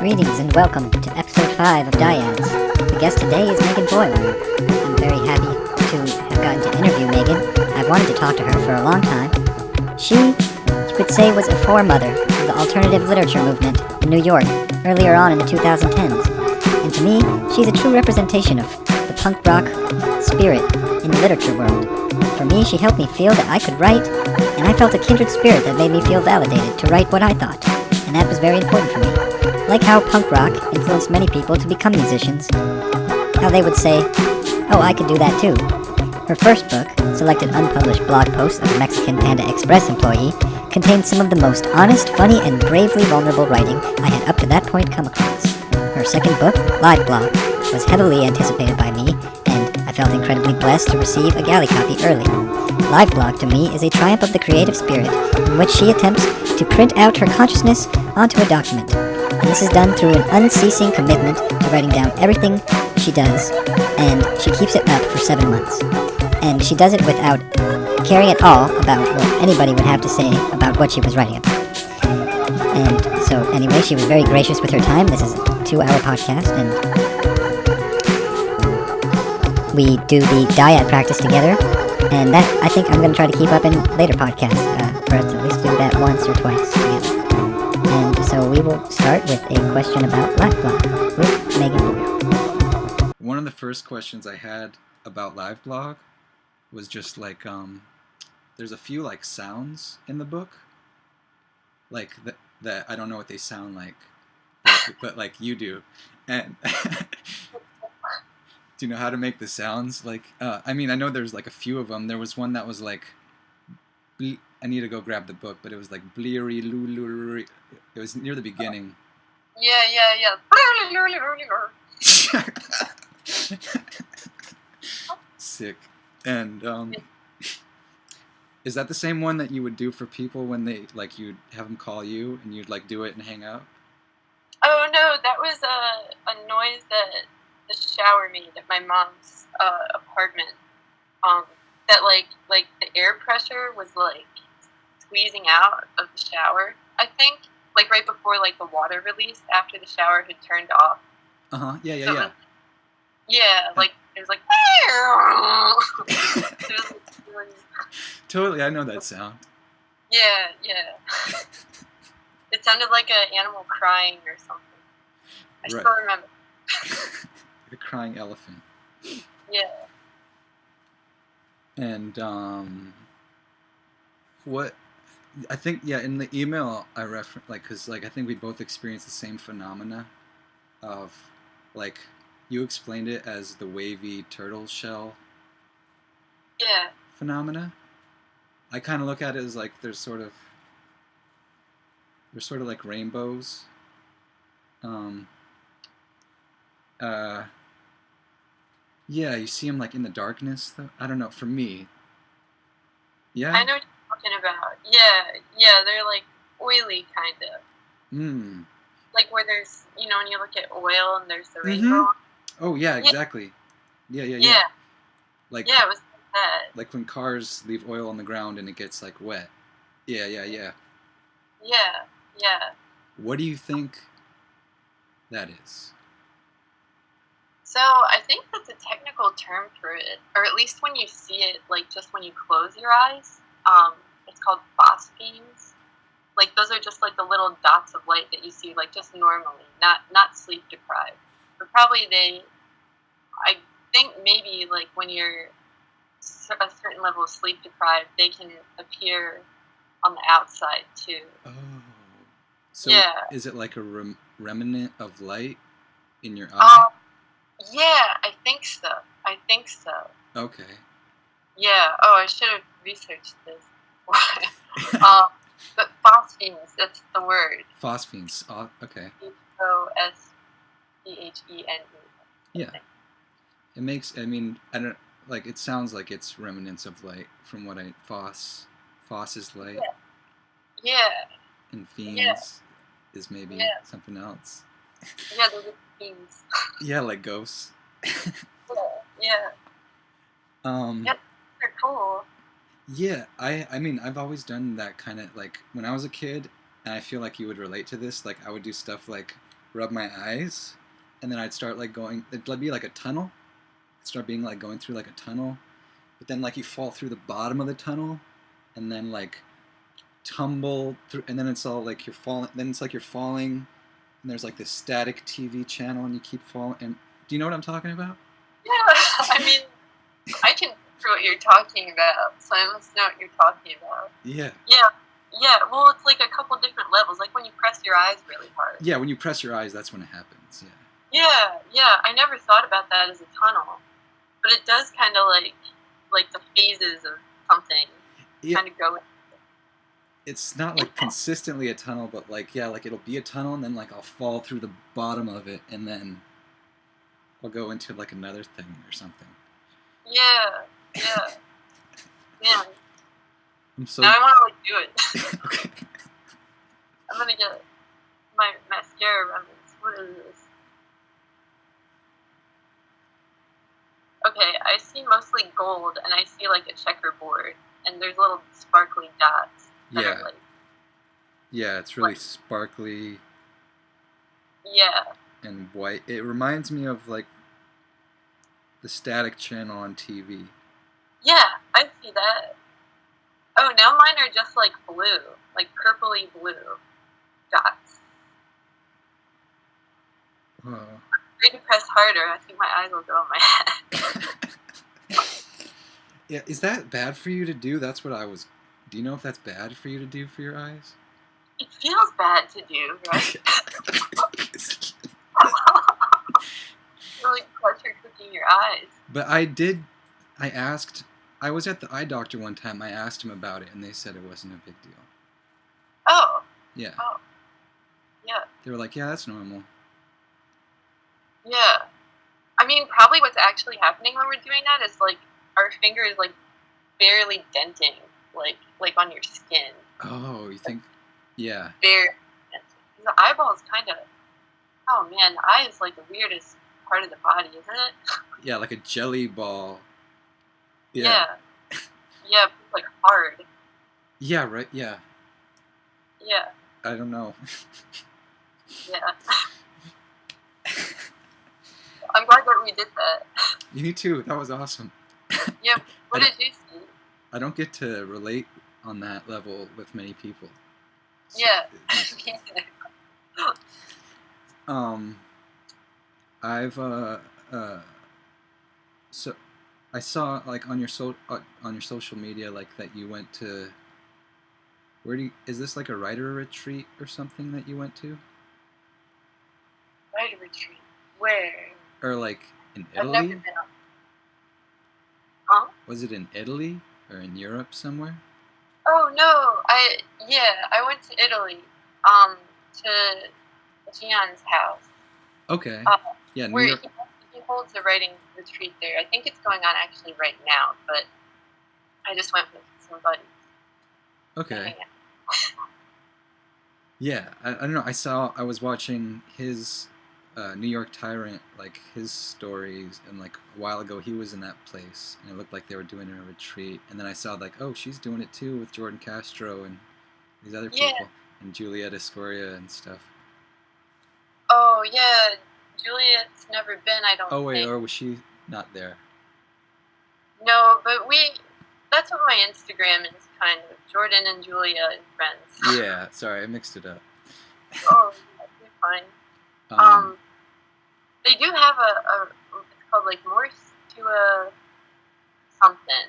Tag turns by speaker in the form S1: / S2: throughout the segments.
S1: Greetings and welcome to episode 5 of Dyads. The guest today is Megan Boyle. I'm very happy to have gotten to interview Megan. I've wanted to talk to her for a long time. She, you could say, was a foremother of the alternative literature movement in New York earlier on in the 2010s. And to me, she's a true representation of the punk rock spirit in the literature world. For me, she helped me feel that I could write, and I felt a kindred spirit that made me feel validated to write what I thought. And that was very important for me. Like how punk rock influenced many people to become musicians. How they would say, oh, I could do that too. Her first book, Selected Unpublished Blog Posts of a Mexican Panda Express Employee, contained some of the most honest, funny, and bravely vulnerable writing I had up to that point come across. Her second book, LIVEBLOG, was heavily anticipated by me, and I felt incredibly blessed to receive a galley copy early. LIVEBLOG to me is a triumph of the creative spirit in which she attempts to print out her consciousness onto a document. And this is done through an unceasing commitment to writing down everything she does, and she keeps it up for 7 months. And she does it without caring at all about what anybody would have to say about what she was writing about. And so anyway, she was very gracious with her time. This is a 2-hour podcast, and we do the dyad practice together. And that, I think I'm going to try to keep up in later podcasts, for us to at least do that once or twice together. And so we will start with a question about LiveBlog with Megan Boyle.
S2: One of the first questions I had about LiveBlog was just like, there's a few like sounds in the book, like that I don't know what they sound like, but like you do. And do you know how to make the sounds? Like, I mean, I know there's like a few of them. There was one that was like, I need to go grab the book, but it was like bleary loo. It was near the beginning.
S3: Yeah.
S2: Sick. And is that the same one that you would do for people when they like you'd have them call you and you'd like do it and hang out?
S3: Oh no, that was a noise that the shower made at my mom's apartment. That like the air pressure was like squeezing out of the shower. I think like right before like the water released after the shower had turned off.
S2: Yeah.
S3: Yeah, like it was like. It was really...
S2: Totally, I know that sound.
S3: Yeah. It sounded like an animal crying or something. I still remember.
S2: The crying elephant.
S3: Yeah.
S2: And what I think, in the email I referenced, like, because like I think we both experienced the same phenomena of like you explained it as the wavy turtle shell phenomena. I kind of look at it as like there's sort of like rainbows. Yeah, you see them like in the darkness though. I don't know, for me. Yeah?
S3: I know what you're talking about. Yeah, they're like oily kind of. Like where there's, when you look at oil and there's the rainbow.
S2: Oh yeah, exactly. Yeah. Like,
S3: yeah, it was like that.
S2: Like when cars leave oil on the ground and it gets like wet. Yeah.
S3: Yeah.
S2: What do you think that is?
S3: So I think that's a technical term for it, or at least when you see it, like just when you close your eyes, it's called phosphenes. Like those are just like the little dots of light that you see, like just normally, not sleep deprived. But probably I think maybe like when you're a certain level of sleep deprived, they can appear on the outside too.
S2: Oh, so is it like a remnant of light in your eye?
S3: Yeah, I think so.
S2: Okay.
S3: Yeah. Oh, I should have researched this. But phosphenes, that's the word.
S2: Phosphenes. Okay.
S3: Phosphenes.
S2: Yeah. It makes. I mean, I don't like. It sounds like it's remnants of light from what I phos is light.
S3: Yeah.
S2: And fiends is maybe something else.
S3: Yeah, those are fiends.
S2: Yeah, like ghosts.
S3: Yeah. Yeah, they're cool.
S2: Yeah, I mean, I've always done that kind of, like, when I was a kid, and I feel like you would relate to this, like, I would do stuff like, rub my eyes, and then I'd start like going. It'd be like a tunnel. It'd start being like going through like a tunnel, but then like you fall through the bottom of the tunnel, and then like tumble through, and then it's all like you're falling. Then it's like you're falling, and there's like this static TV channel, and you keep falling. And do you know what I'm talking about?
S3: Yeah, I mean, I can picture what you're talking about, so I must know what you're talking about.
S2: Yeah.
S3: Yeah, well, it's like a couple different levels, like when you press your eyes really hard.
S2: Yeah, when you press your eyes, that's when it happens.
S3: Yeah, I never thought about that as a tunnel, but it does kind of like the phases of something kind of go.
S2: It's not like consistently a tunnel, but like like it'll be a tunnel, and then like I'll fall through the bottom of it, and then I'll go into like another thing or something.
S3: Yeah. Man.
S2: Now
S3: I want to like do it.
S2: Okay.
S3: I'm gonna get my mascara remnants. What is this? Okay, I see mostly gold, and I see like a checkerboard, and there's little sparkly dots.
S2: Yeah, it's really sparkly.
S3: Yeah.
S2: And white. It reminds me of like the static channel on TV.
S3: Yeah, I see that. Oh, now mine are just like blue, like purpley blue dots.
S2: Oh.
S3: If I press harder, I think my eyes will go on my head.
S2: Yeah, is that bad for you to do? That's what I was. Do you know if that's bad for you to do for your eyes?
S3: It feels bad to do, right? Really pressure cooking your eyes.
S2: But I was at the eye doctor one time. I asked him about it, and they said it wasn't a big deal.
S3: Oh.
S2: Yeah.
S3: Oh. Yeah.
S2: They were like, yeah, that's normal.
S3: Yeah. I mean, probably what's actually happening when we're doing that is like our finger is like barely denting, like on your skin.
S2: Oh, you think? Yeah.
S3: Barely denting. The eyeball is kind of. Oh man, the eye is like the weirdest part of the body, isn't it?
S2: Yeah, like a jelly ball.
S3: Yeah, like hard.
S2: Yeah, right, yeah.
S3: Yeah.
S2: I don't know.
S3: Yeah. I'm glad that we did that.
S2: Me too, that was awesome.
S3: Yeah, what did you see?
S2: I don't get to relate on that level with many people. So
S3: Yeah.
S2: I've so I saw like on your social media like that you went to is this like a writer retreat or something that you went to?
S3: Writer retreat? Where?
S2: Or like in
S3: I've
S2: Italy?
S3: never been on. Huh?
S2: Was it in Italy or in Europe somewhere?
S3: Oh no, I went to Italy, to Gian's house.
S2: Okay. Yeah, New
S3: where
S2: York.
S3: He holds a writing retreat there. I think it's going on actually right now, but I just went with some buddies.
S2: Okay. Yeah, I don't know. I was watching his New York Tyrant, like his stories, and like a while ago he was in that place, and it looked like they were doing a retreat. And then I saw like, oh, she's doing it too with Jordan Castro and these other people, and Juliet Escoria and stuff.
S3: Oh yeah, Juliet's never been. I don't.
S2: Oh wait,
S3: think.
S2: or was she not there?
S3: No, but that's what my Instagram is, kind of. Jordan and Julia and friends.
S2: Yeah, sorry, I mixed it up.
S3: Oh, you're fine. They do have it's called like Morse to a something.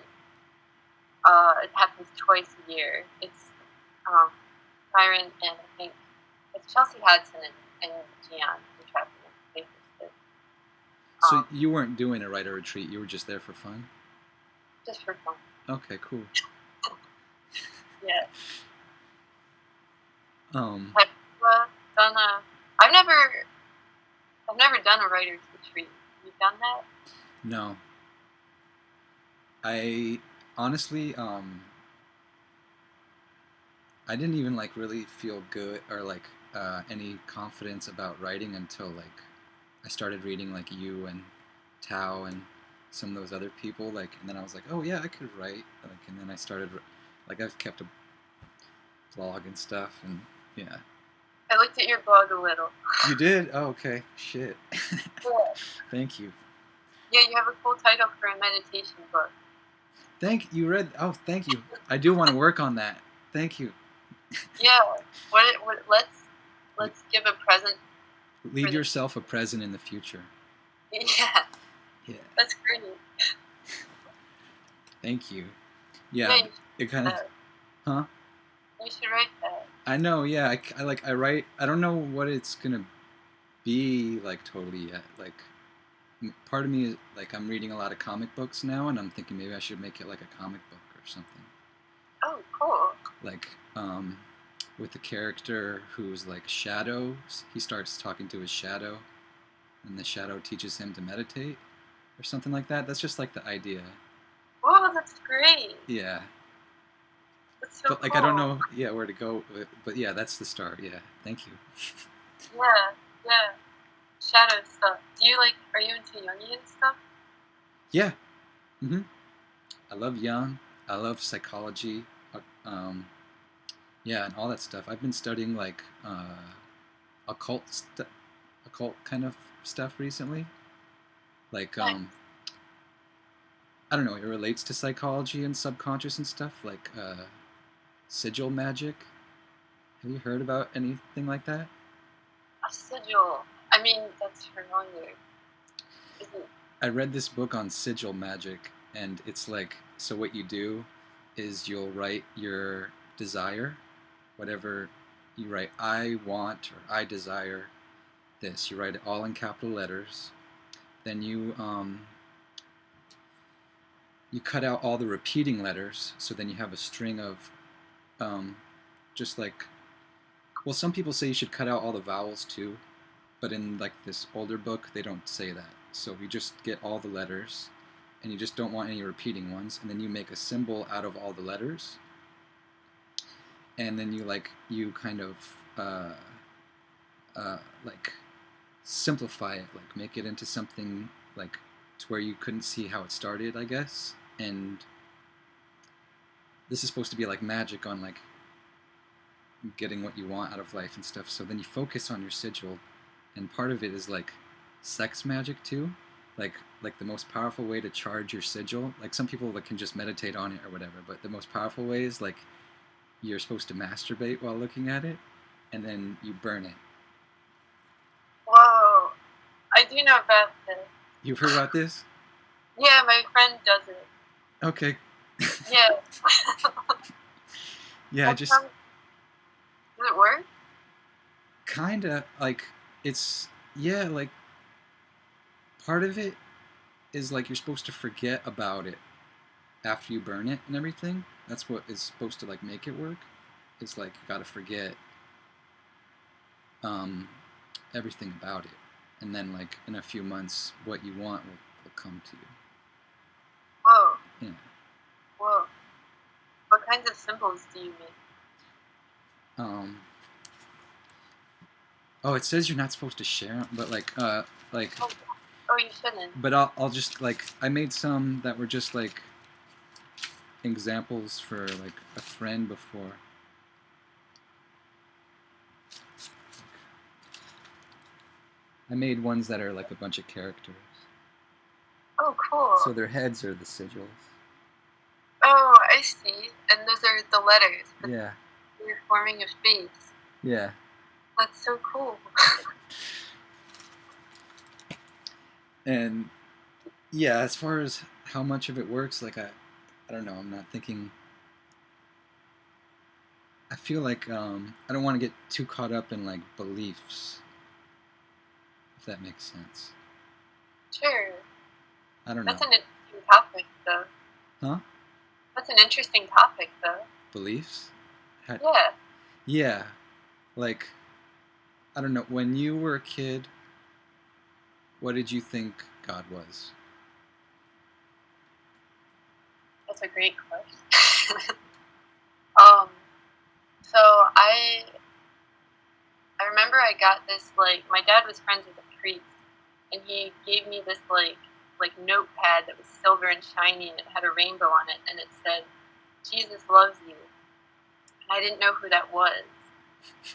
S3: It happens twice a year. It's Byron and I think it's Chelsea Hudson and Gian who travel in papers.
S2: So you weren't doing a writer retreat, you were just there for fun?
S3: Just for fun.
S2: Okay, cool.
S3: Yeah.
S2: Have
S3: you done I've never done a writer's retreat. Have you done that?
S2: No. I honestly, I didn't even like really feel good or like any confidence about writing until like I started reading like you and Tao and some of those other people, like, and then I was like, oh yeah, I could write, like, and then I started, like, I've kept a blog and stuff, and yeah.
S3: I looked at your blog a little.
S2: You did? Oh, okay. Shit.
S3: Yeah.
S2: Thank you.
S3: Yeah, you have a cool title for a meditation book.
S2: Thank you. Read. Oh, thank you. I do want to work on that. Thank you.
S3: Yeah. Let's give a present.
S2: Leave yourself a present in the future.
S3: Yeah.
S2: Yeah.
S3: That's great.
S2: Thank you. Yeah.
S3: Yeah,
S2: It kind of. Huh?
S3: You should write that.
S2: I know. Yeah. I write. I don't know what it's gonna be like totally yet. Like, part of me is like I'm reading a lot of comic books now, and I'm thinking maybe I should make it like a comic book or something.
S3: Oh, cool.
S2: Like, with the character who's like shadows, he starts talking to his shadow, and the shadow teaches him to meditate, or something like that. That's just like the idea.
S3: Oh, that's great.
S2: Yeah.
S3: That's so
S2: But like,
S3: cool.
S2: I don't know, yeah, where to go. But yeah, that's the start. Yeah. Thank you.
S3: Yeah. Shadow stuff. Are you into Jungian stuff?
S2: Yeah. I love Jung. I love psychology. Yeah, and all that stuff. I've been studying like occult kind of stuff recently. Like, I don't know, it relates to psychology and subconscious and stuff, like sigil magic. Have you heard about anything like that?
S3: A sigil. I mean, that's familiar.
S2: I read this book on sigil magic, and it's like, so what you do is you'll write your desire, whatever you write, I want or I desire this. You write it all in capital letters. Then you cut out all the repeating letters, so then you have a string of just like, well, some people say you should cut out all the vowels too, but in like this older book they don't say that. So you just get all the letters, and you just don't want any repeating ones, and then you make a symbol out of all the letters, and then you kind of like simplify it, like make it into something like to where you couldn't see how it started, I guess. And this is supposed to be like magic on like getting what you want out of life and stuff. So then you focus on your sigil, and part of it is like sex magic too. Like the most powerful way to charge your sigil, like some people that can just meditate on it or whatever, but the most powerful way is like you're supposed to masturbate while looking at it, and then you burn it.
S3: Whoa. I do know about this.
S2: You've heard about this?
S3: Yeah, my friend does it.
S2: Okay.
S3: Yeah.
S2: Yeah, I just...
S3: Does it work?
S2: Kinda, like, it's... Yeah, like, part of it is, like, you're supposed to forget about it after you burn it and everything. That's what is supposed to, like, make it work. It's, like, you gotta forget everything about it. And then, like, in a few months, what you want will come to you.
S3: Whoa.
S2: Yeah.
S3: Whoa. What kinds of symbols do you make?
S2: Oh, it says you're not supposed to share them, but like.
S3: Oh, you shouldn't.
S2: But I'll just like, I made some that were just like examples for like a friend before. I made ones that are like a bunch of characters.
S3: Oh, cool.
S2: So their heads are the sigils.
S3: Oh, I see. And those are the letters. But
S2: Yeah.
S3: you're forming a face.
S2: Yeah.
S3: That's so cool.
S2: And yeah, as far as how much of it works, like I don't know, I'm not thinking. I feel like I don't want to get too caught up in like beliefs, if that makes sense.
S3: Sure.
S2: I don't know.
S3: That's an interesting topic, though.
S2: Huh?
S3: That's an interesting topic, though.
S2: Beliefs?
S3: Yeah.
S2: Yeah. Like, I don't know, when you were a kid, what did you think God was?
S3: That's a great question. So I remember I got this, like, my dad was friends with a priest, and he gave me this, like notepad that was silver and shiny, and it had a rainbow on it, and it said, "Jesus loves you." And I didn't know who that was.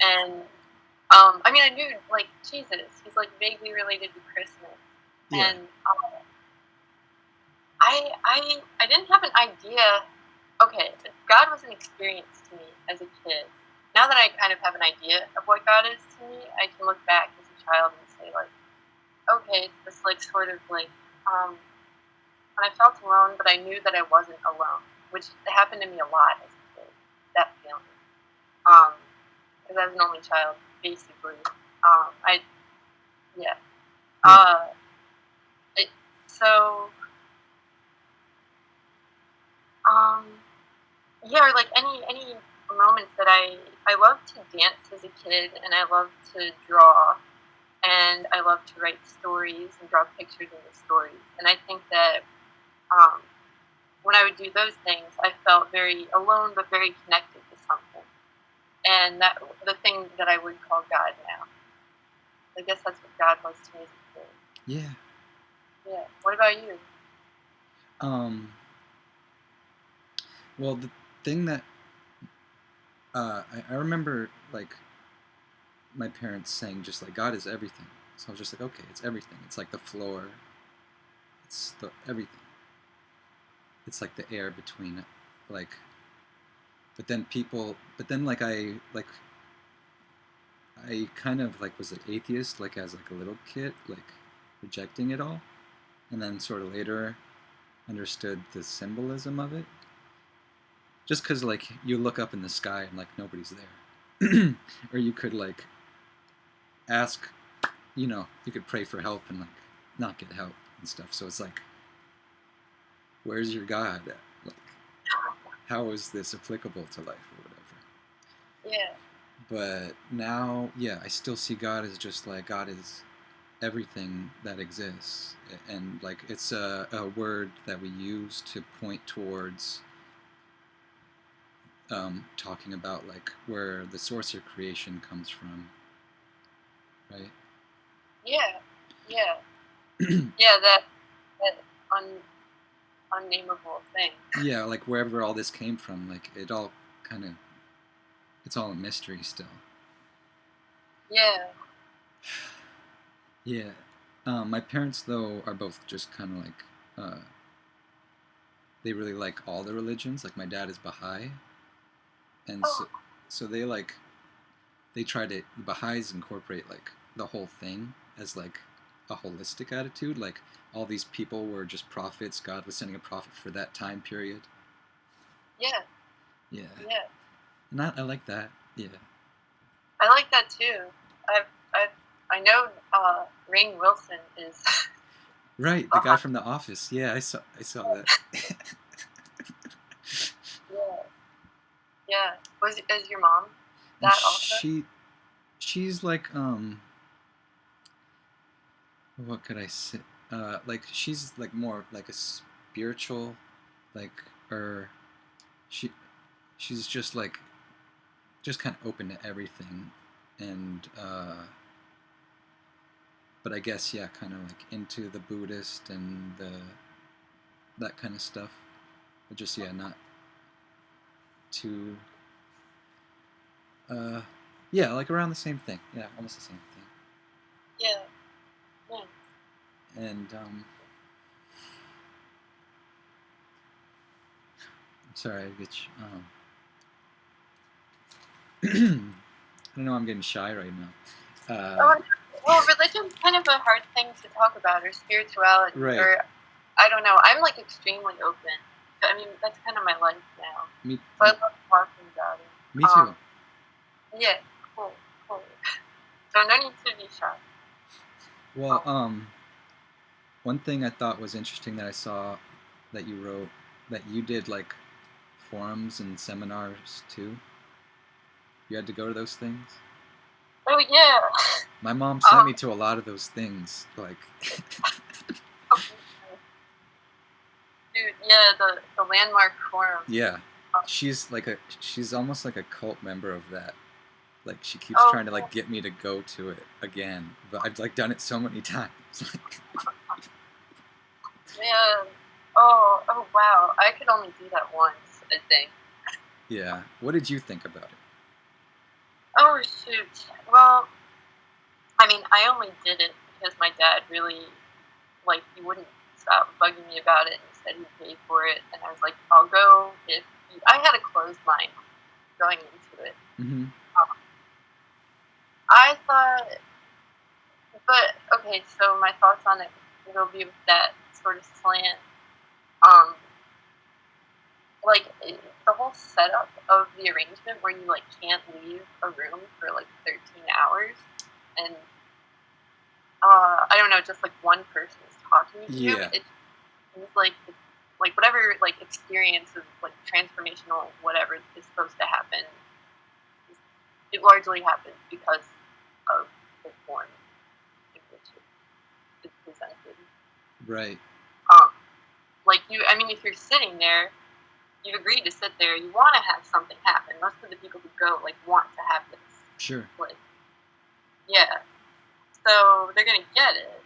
S3: And I mean, I knew, like, Jesus. He's, like, vaguely related to Christmas.
S2: Yeah.
S3: And I didn't have an idea. Okay, God was an experience to me as a kid. Now that I kind of have an idea of what God is to me, I can look back as a child and say, like, okay, it's this, like, sort of, like, when I felt alone, but I knew that I wasn't alone, which happened to me a lot as a kid, that feeling. Because I was an only child, basically. Yeah.
S2: Yeah.
S3: It, so, um, yeah, or like any moments that I loved to dance as a kid, and I loved to draw, and I loved to write stories and draw pictures in the stories. And I think that um, when I would do those things, I felt very alone but very connected to something. And that the thing that I would call God now. I guess that's what God was to me as a kid.
S2: Yeah.
S3: Yeah. What about you?
S2: Well, the thing that I remember, like, my parents saying just like God is everything. So I was just like, okay, it's everything. It's like the floor. It's the everything. It's like the air between it, like. But then like I kind of like was an atheist, like as like a little kid, like rejecting it all, and then sort of later understood the symbolism of it. Just because like you look up in the sky and like nobody's there, or you could like ask, you could pray for help and like not get help and stuff. So it's like, where's your God? Like, how is this applicable to life or whatever?
S3: Yeah.
S2: But now, yeah, I still see God as just like God is everything that exists, and like it's a word that we use to point towards talking about like where the source of creation comes from, right?
S3: Yeah. Yeah. Yeah. That unnameable thing.
S2: Yeah, like wherever all this came from, like it all kind of, it's all a mystery still.
S3: Yeah.
S2: Yeah. My parents though are both just kind of like they really like all the religions. Like my dad is Baha'i, and so they try to, Baha'is incorporate like the whole thing as like a holistic attitude. Like all these people were just prophets. God was sending a prophet for that time period.
S3: Yeah.
S2: Yeah.
S3: Yeah.
S2: And I like that. Yeah.
S3: I like that too. I know Rainn Wilson is
S2: Right, the guy from The Office. Yeah, I saw that.
S3: Yeah. Yeah. Is your mom that also?
S2: She's like what could I say? Like she's like more like a spiritual, like, or she she's just like just kind of open to everything, and but I guess yeah, kind of like into the Buddhist and that kind of stuff, but just yeah, not too yeah, like around the same thing, yeah, almost the same thing.
S3: Yeah. Yeah.
S2: And I'm sorry, I get I don't know, I'm getting shy right now.
S3: Well, religion's kind of a hard thing to talk about, or spirituality,
S2: Right.
S3: or I don't know. I'm like extremely open. I mean, that's kind of my life now.
S2: Me,
S3: So I love talking about it.
S2: me too.
S3: Yeah, cool. So no need to be shy.
S2: Well, one thing I thought was interesting that I saw that you wrote, that you did like forums and seminars too. You had to go to those things?
S3: Oh yeah.
S2: My mom sent me to a lot of those things, like.
S3: Dude, yeah, the landmark forum.
S2: Yeah, she's almost like a cult member of that. Like she keeps trying to like get me to go to it again, but I've like done it so many times.
S3: Man, oh wow! I could only do that once, I think.
S2: Yeah. What did you think about it?
S3: Oh shoot. Well, I mean, I only did it because my dad really, like, he wouldn't stop bugging me about it, and he said he'd pay for it, and I was like, I'll go if I had a closed mind going into it.
S2: Mm-hmm.
S3: I thought, but, okay, so my thoughts on it will be with that sort of slant. Like, the whole setup of the arrangement where you, like, can't leave a room for, like, 13 hours, and, I don't know, just, like, one person is talking to you,
S2: Yeah.
S3: it seems like, whatever, like, experience of, like, transformational whatever is supposed to happen, it largely happens because of the form in which it is presented.
S2: Right.
S3: Like, I mean, if you're sitting there, you've agreed to sit there, you want to have something happen. Most of the people who go, like, want to have this.
S2: Sure.
S3: Like, yeah. So they're going to get it.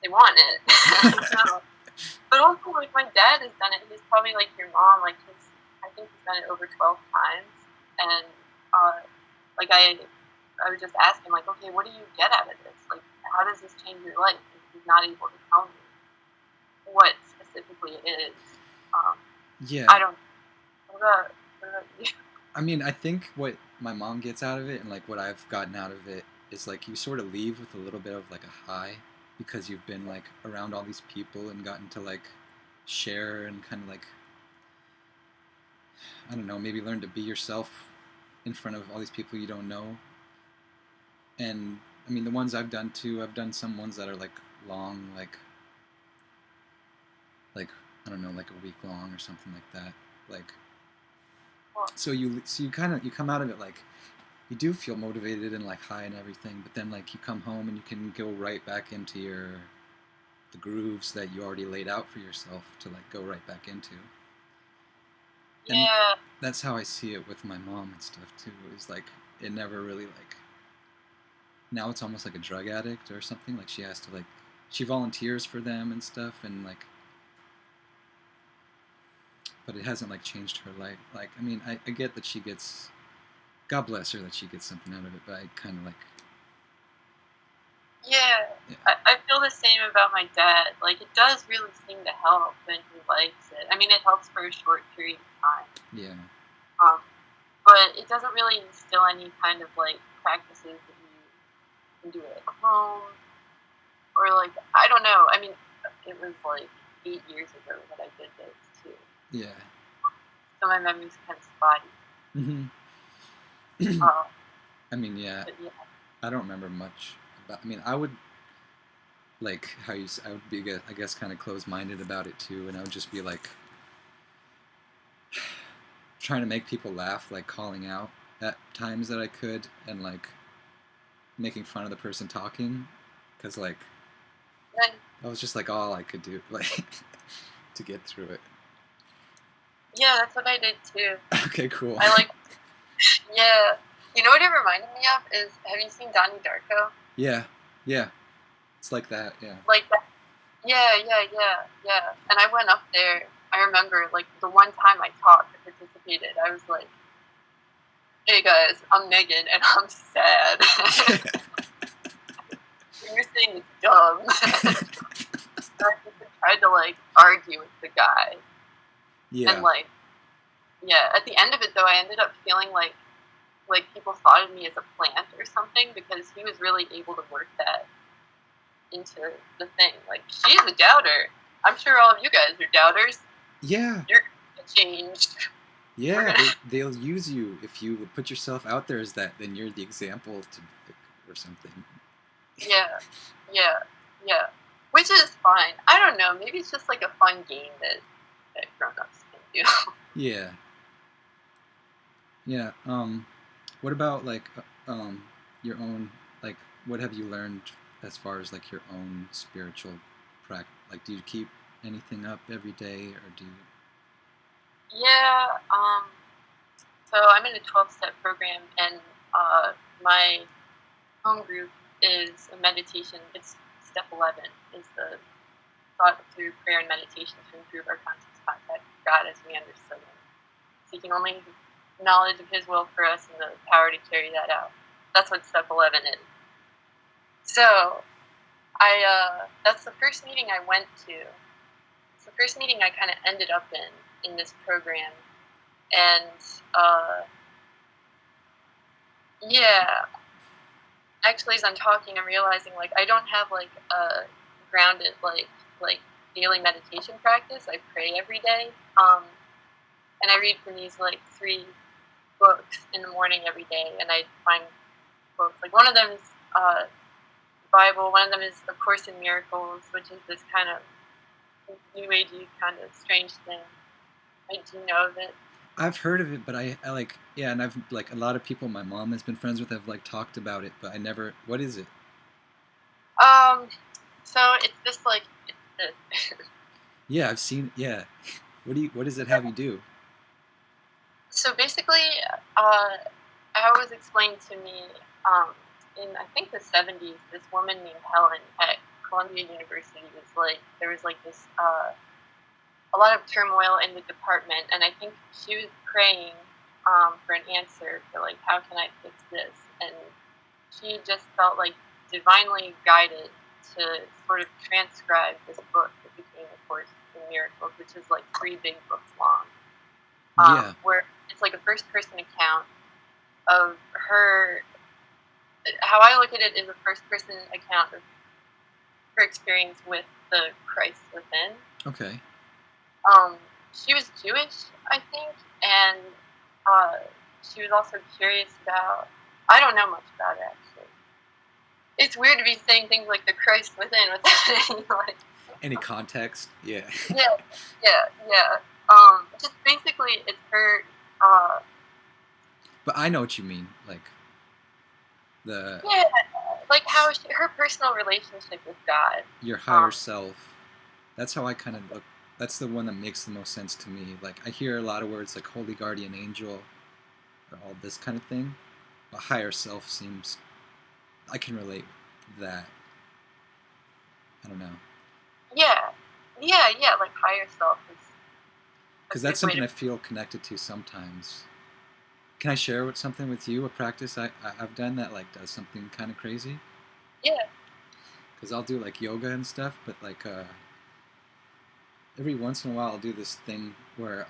S3: They want it. So, but also, like, my dad has done it. He's probably like your mom. Like, I think he's done it over 12 times. And, like, I would just ask him, like, okay, what do you get out of this? Like, how does this change your life? And he's not able to tell me what specifically it is.
S2: Yeah.
S3: I don't. What about you?
S2: I mean, I think what my mom gets out of it and like what I've gotten out of it is like you sort of leave with a little bit of like a high because you've been like around all these people and gotten to like share and kind of like, I don't know, maybe learn to be yourself in front of all these people you don't know. And I mean, the ones I've done too, I've done some ones that are like long, like I don't know, like a week long or something like that. Like, so you come out of it like you do feel motivated and like high and everything, but then like you come home and you can go right back into the grooves that you already laid out for yourself to like go right back into. And
S3: Yeah.
S2: that's how I see it with my mom and stuff too. Is like it never really like, now it's almost like a drug addict or something. Like she has to like, she volunteers for them and stuff, and like, but it hasn't like changed her life. Like, I mean, I get that she gets, God bless her that she gets something out of it, but I kind of like,
S3: Yeah. I feel the same about my dad. Like, it does really seem to help when he likes it. I mean, it helps for a short period of time.
S2: yeah.
S3: But it doesn't really instill any kind of, like, practices that you can do it at home. Or, like, I don't know. I mean, it was, like, 8 years ago that I did this, too.
S2: Yeah.
S3: So my memory's kind of spotty.
S2: Mm-hmm. I mean, yeah.
S3: Yeah.
S2: I don't remember much about, I mean, I would, like, I would be, I guess, kind of closed-minded about it, too, and I would just be, like, trying to make people laugh, like, calling out at times that I could, and, like, making fun of the person talking, because, like, that was just, like, all I could do, like, to get through it.
S3: Yeah, that's what I did, too.
S2: Okay, cool.
S3: I, like, yeah. You know what it reminded me of is, have you seen Donnie Darko?
S2: Yeah. It's like that, yeah.
S3: Like that. Yeah. And I went up there. I remember, like, the one time I talked, I participated, I was like, hey guys, I'm Megan, and I'm sad. You're saying it's dumb. I tried to, like, argue with the guy.
S2: Yeah.
S3: And, like, yeah, at the end of it, though, I ended up feeling like people thought of me as a plant or something, because he was really able to work that into the thing. Like, she's a doubter. I'm sure all of you guys are doubters.
S2: Yeah.
S3: You're changed.
S2: Yeah, they'll use you if you put yourself out there as that. Then you're the example to, or something.
S3: Yeah. Which is fine. I don't know. Maybe it's just like a fun game that grown-ups can do.
S2: Yeah. Yeah. What about like your own, like, what have you learned as far as like your own spiritual practice? Like, do you keep anything up every day, or do you?
S3: Yeah. So I'm in a 12-step program, and my home group is a meditation. It's step 11 is the thought through prayer and meditation to improve our conscious contact with God as we understood Him, seeking only knowledge of His will for us and the power to carry that out. That's what step 11 is. So that's the first meeting I went to. It's the first meeting I kind of ended up in this program, and yeah. Actually, as I'm talking, I'm realizing like I don't have like a grounded like daily meditation practice. I pray every day, and I read from these like 3 books in the morning every day, and I find books like one of them is the Bible. One of them is A Course in Miracles, which is this kind of new agey kind of strange thing. I do know of it.
S2: I've heard of it, but I like, yeah, and I've like a lot of people my mom has been friends with have like talked about it, but I never. What is it?
S3: So it's this like it's this.
S2: Yeah, I've seen. Yeah, what does it have you do?
S3: So basically, how it was explained to me in I think the 70s, this woman named Helen at Columbia University was like there was like this a lot of turmoil in the department, and I think she was praying for an answer for like how can I fix this, and she just felt like divinely guided to sort of transcribe this book that became A Course in Miracles, which is like 3 big books long.
S2: Yeah.
S3: Where it's like a first-person account of her. How I look at it is a first-person account of her experience with the Christ within.
S2: Okay.
S3: She was Jewish, I think, and she was also curious about. I don't know much about it actually. It's weird to be saying things like the Christ within without any like.
S2: Any context? Yeah.
S3: Yeah. Just basically, it's her.
S2: But I know what you mean, like the.
S3: Yeah, like how her personal relationship with God.
S2: Your higher self. That's how I kind of look. That's the one that makes the most sense to me. Like I hear a lot of words like holy guardian angel, or all this kind of thing. But higher self seems. I can relate to that. I don't know.
S3: Yeah, like higher self is.
S2: Because that's something I feel connected to sometimes. Can I share something with you? A practice I've done that like does something kind of crazy.
S3: Yeah.
S2: Because I'll do like yoga and stuff, but like every once in a while I'll do this thing where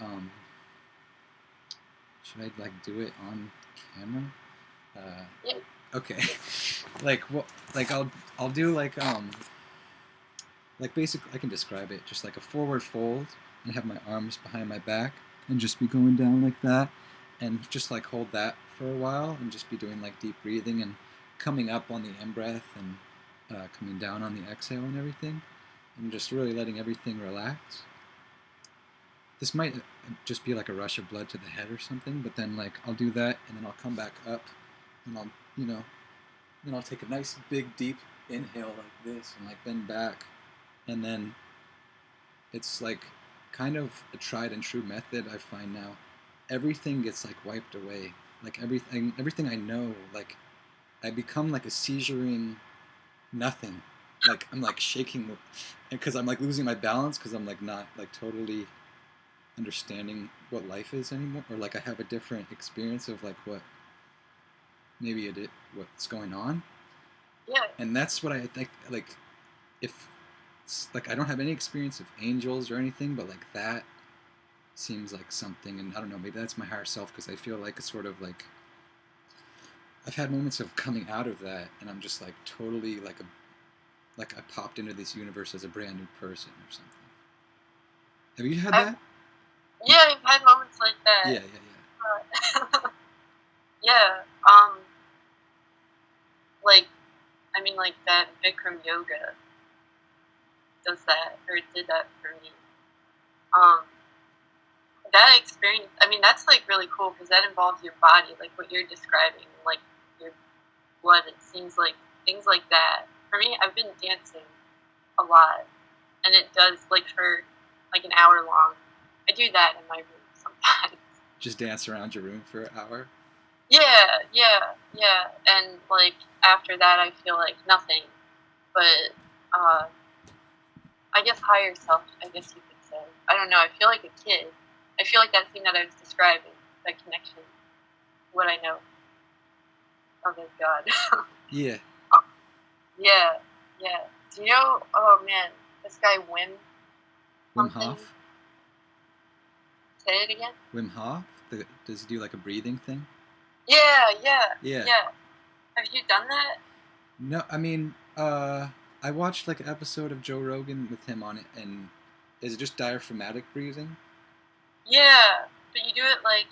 S2: should I like do it on camera?
S3: Yeah.
S2: Okay. Like what? Like I'll do like basically I can describe it just like a forward fold and have my arms behind my back and just be going down like that and just like hold that for a while and just be doing like deep breathing and coming up on the in-breath and coming down on the exhale and everything and just really letting everything relax. This might just be like a rush of blood to the head or something, but then like I'll do that and then I'll come back up and I'll, then I'll take a nice big deep inhale like this and like bend back, and then it's like kind of a tried and true method I find now. Everything gets like wiped away, like everything I know, like I become like a seizuring nothing, like I'm like shaking because I'm like losing my balance because I'm like not like totally understanding what life is anymore, or like I have a different experience of like what maybe what's going on.
S3: Yeah.
S2: And that's what I think, like if like I don't have any experience of angels or anything, but like that seems like something, and I don't know, maybe that's my higher self, because I feel like it's sort of like I've had moments of coming out of that and I'm just like totally like I popped into this universe as a brand new person or something. Have you had that?
S3: Yeah, I've had moments like that.
S2: Yeah.
S3: Yeah. Like, I mean, like that Bikram yoga does that, or did that for me. That experience, I mean, that's like really cool because that involves your body, like what you're describing, like your blood. It seems like things like that. For me, I've been dancing a lot, and it does like for like an hour long. I do that in my room sometimes.
S2: Just dance around your room for an hour?
S3: Yeah. And like after that, I feel like nothing. But I guess higher self, I guess you could say. I don't know. I feel like a kid. I feel like that thing that I was describing, that connection, what I know of as God.
S2: Yeah.
S3: Yeah. Yeah, yeah. Do you know? Oh man, this guy Wim.
S2: Wim
S3: Something.
S2: Hof?
S3: Say it again.
S2: Wim Hof? Does he do like a breathing thing?
S3: Yeah.
S2: Yeah.
S3: Have you done that?
S2: No, I mean, I watched like an episode of Joe Rogan with him on it, and is it just diaphragmatic breathing?
S3: Yeah, but you do it like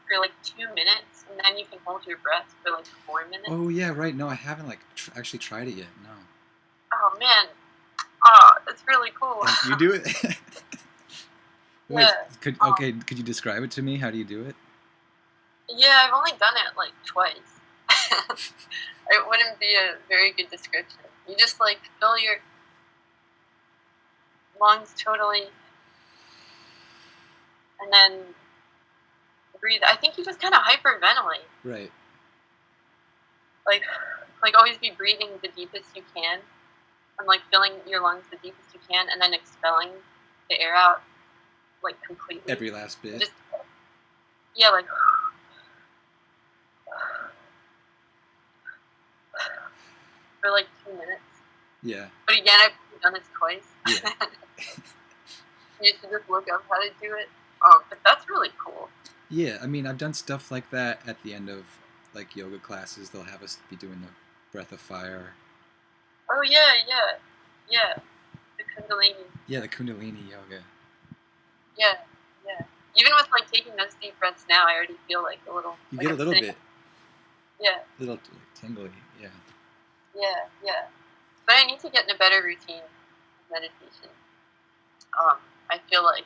S3: for like 2 minutes, and then you can hold your breath for like 4 minutes.
S2: Oh yeah, right. No, I haven't like actually tried it yet. No.
S3: Oh man, oh, it's really cool.
S2: And you do it? Wait,
S3: Yeah.
S2: could you describe it to me? How do you do it?
S3: Yeah, I've only done it like twice. It wouldn't be a very good description. You just like fill your lungs totally, and then breathe. I think you just kind of hyperventilate.
S2: Right.
S3: Like always be breathing the deepest you can, and like filling your lungs the deepest you can, and then expelling the air out like completely.
S2: Every last bit.
S3: Just like for like 2 minutes.
S2: Yeah.
S3: But again, I've done it twice.
S2: Yeah.
S3: You should just look up how to do it. But that's really cool.
S2: Yeah, I mean, I've done stuff like that at the end of like yoga classes. They'll have us be doing the breath of fire.
S3: Oh yeah. The Kundalini.
S2: Yeah, the Kundalini yoga.
S3: Yeah. Even with like taking those deep breaths now, I already feel like a little.
S2: You
S3: like
S2: get a little bit.
S3: Yeah.
S2: A little like, tingly. Yeah.
S3: Yeah. But I need to get in a better routine of meditation. I feel like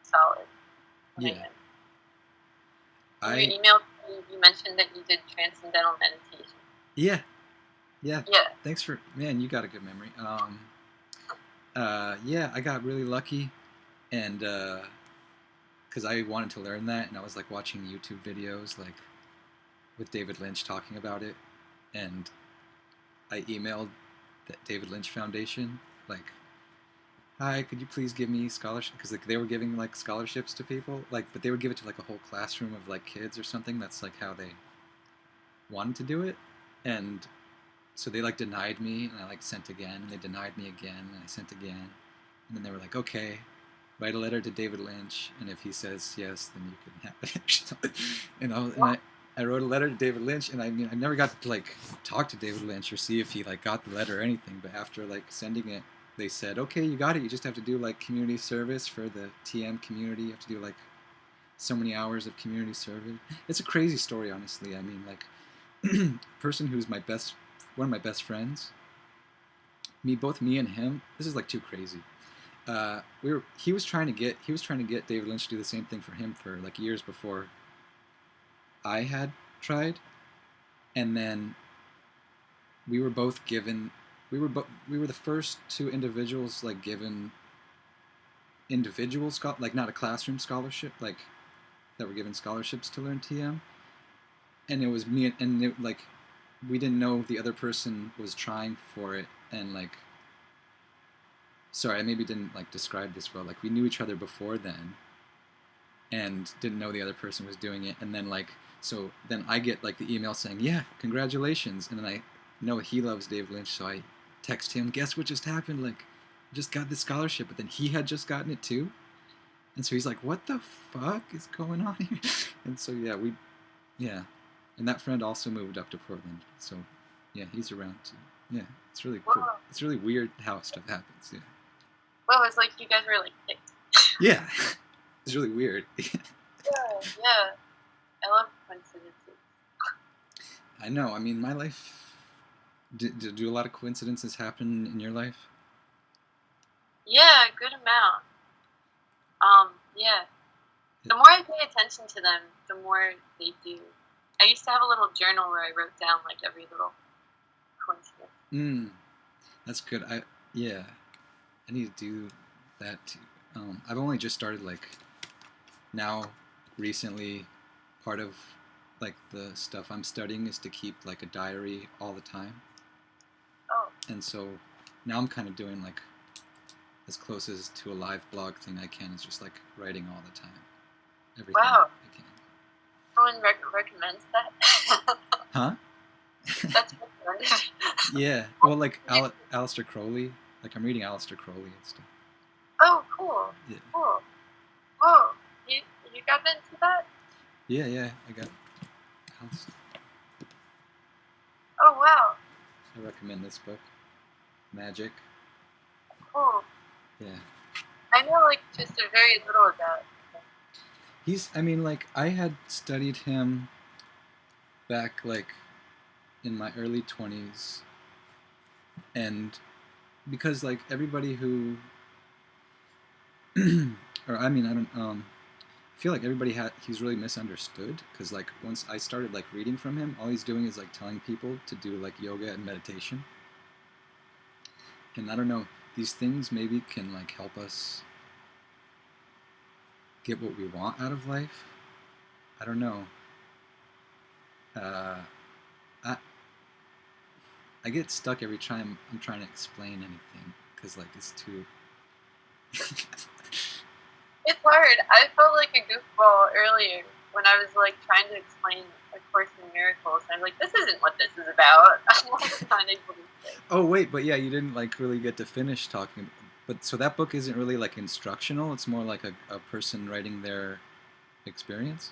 S3: solid.
S2: Yeah.
S3: In your email, you mentioned that you did transcendental meditation.
S2: Yeah.
S3: Yeah.
S2: Thanks for, man, you got a good memory. Yeah, I got really lucky, and because I wanted to learn that, and I was like watching YouTube videos like with David Lynch talking about it, and I emailed the David Lynch Foundation like, hi, could you please give me scholarship? Because like they were giving like scholarships to people, like, but they would give it to like a whole classroom of like kids or something. That's like how they wanted to do it, and so they like denied me, and I like sent again, and they denied me again, and I sent again, and then they were like, okay, write a letter to David Lynch, and if he says yes, then you can have it. and I wrote a letter to David Lynch, and I mean, I never got to like talk to David Lynch or see if he like got the letter or anything, but after like sending it, they said, okay, you got it, you just have to do like community service for the TM community, you have to do like so many hours of community service. It's a crazy story, honestly. I mean, like, person who's one of my best friends, both me and him, this is like too crazy. He was trying to get David Lynch to do the same thing for him for like years before I had tried, and then we were both given. We were the first two individuals like given individual like not a classroom scholarship, like that were given scholarships to learn TM, and it was me, and it, like we didn't know the other person was trying for it, and like, sorry, I maybe didn't like describe this well. Like we knew each other before then, and didn't know the other person was doing it, and then like, so then I get like the email saying, yeah, congratulations, and then I know he loves Dave Lynch, so I text him, guess what just happened? Like, I just got this scholarship, but then he had just gotten it too, and so he's like, what the fuck is going on here? And so yeah, and that friend also moved up to Portland, so yeah, he's around too. Yeah, it's really cool.
S3: Wow.
S2: It's really weird how stuff happens. Yeah.
S3: Well, it's like you guys were like picked.
S2: Yeah, it's really weird.
S3: Yeah. I love coincidences.
S2: I know. I mean, my life. Do a lot of coincidences happen in your life?
S3: Yeah, a good amount. Yeah. The more I pay attention to them, the more they do. I used to have a little journal where I wrote down like every little coincidence.
S2: That's good. I need to do that too. I've only just started like now recently. Part of like the stuff I'm studying is to keep like a diary all the time.
S3: Oh.
S2: And so now I'm kind of doing like as close as to a live blog thing I can, is just like writing all the time. Everything
S3: Wow.
S2: I can.
S3: Someone recommends that?
S2: Huh?
S3: That's recommended.
S2: Yeah. Well, like Aleister Crowley. Like I'm reading Aleister Crowley and stuff.
S3: Oh, cool.
S2: Yeah.
S3: Cool. Whoa. You got into that?
S2: Yeah. I got Aleister.
S3: Oh, wow.
S2: I recommend this book. Magic.
S3: Cool.
S2: Yeah.
S3: I know, like, just a very little about him.
S2: I mean, like, I had studied him back, like, in my early 20s. And because, like, everybody who, or I mean, I don't, I feel like he's really misunderstood. Because, like, once I started, like, reading from him, all he's doing is, like, telling people to do, like, yoga and meditation. And I don't know, these things maybe can, like, help us get what we want out of life. I don't know. I get stuck every time I'm trying to explain anything because like it's too.
S3: It's hard. I felt like a goofball earlier when I was like trying to explain A Course in Miracles. I'm like, this isn't what this is about. I'm like not able to say.
S2: Oh wait, but yeah, you didn't like really get to finish talking. But so that book isn't really like instructional. It's more like a person writing their experience.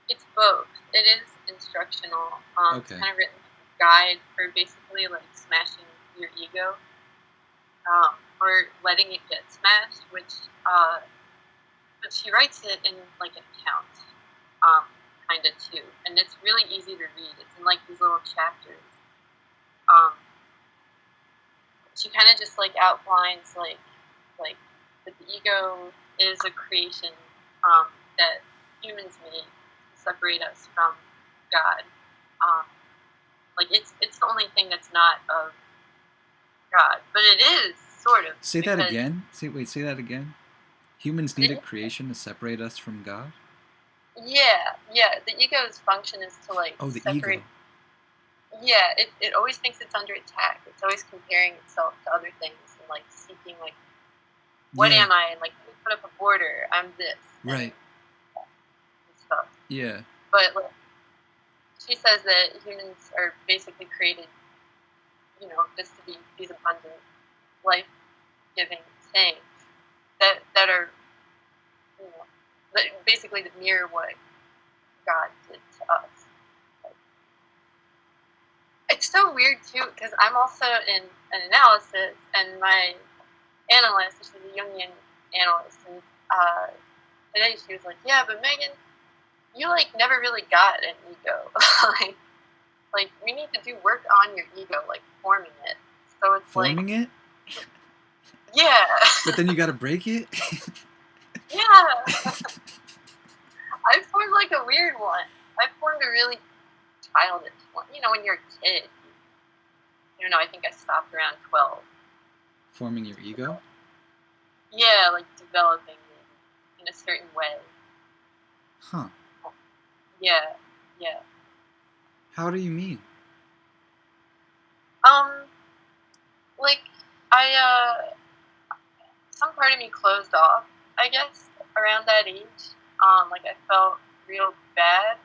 S3: It's both. It is instructional.
S2: Okay.
S3: It's kind of written as a guide for basically like smashing your ego, or letting it get smashed. But she writes it in like an account, kind of too, and it's really easy to read. It's in like these little chapters. She kind of just like outlines like that the ego is a creation that humans made to separate us from God. Like it's the only thing that's not of God, but it is sort of.
S2: Say that again. Say that again. Humans need a creation to separate us from God?
S3: Yeah. The ego's function is to like separate.
S2: Ego.
S3: Yeah, it always thinks it's under attack. It's always comparing itself to other things and like seeking like, what am I? And like, let me put up a border. I'm this.
S2: Right.
S3: And stuff.
S2: Yeah.
S3: But like, she says that humans are basically created, just to be these abundant, life-giving things that are, that basically that mirror what God did to us. It's so weird too because I'm also in an analysis, and my analyst, she's a Jungian analyst, and today she was like, "Yeah, but Megan, you like never really got an ego. like we need to do work on your ego, like forming it. So it's
S2: forming it.
S3: Yeah.
S2: But then you gotta break it.
S3: Yeah. I formed like a weird one. I formed a really childish one. When you're a kid. I think I stopped around 12.
S2: Forming your ego?
S3: Yeah, like developing it in a certain way.
S2: Huh.
S3: Yeah.
S2: How do you mean?
S3: Like, some part of me closed off, I guess, around that age. Like I felt real bad.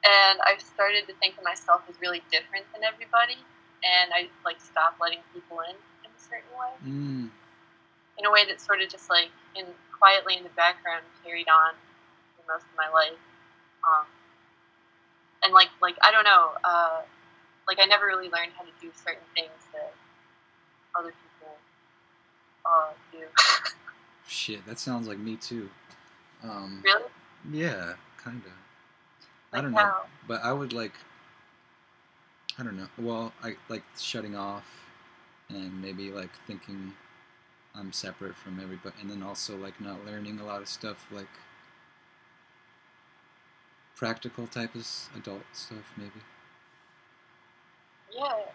S3: And I started to think of myself as really different than everybody. And I like stopped letting people in a certain way. In a way that sort of just like quietly in the background carried on for most of my life. And like I don't know, like I never really learned how to do certain things that other people do.
S2: Shit, that sounds like me too.
S3: Really?
S2: Yeah, kinda.
S3: Like
S2: I don't know,
S3: how?
S2: but I would like. I don't know. Well, I like shutting off, and maybe like thinking I'm separate from everybody, and then also like not learning a lot of stuff like practical type of adult stuff, maybe.
S3: Yeah.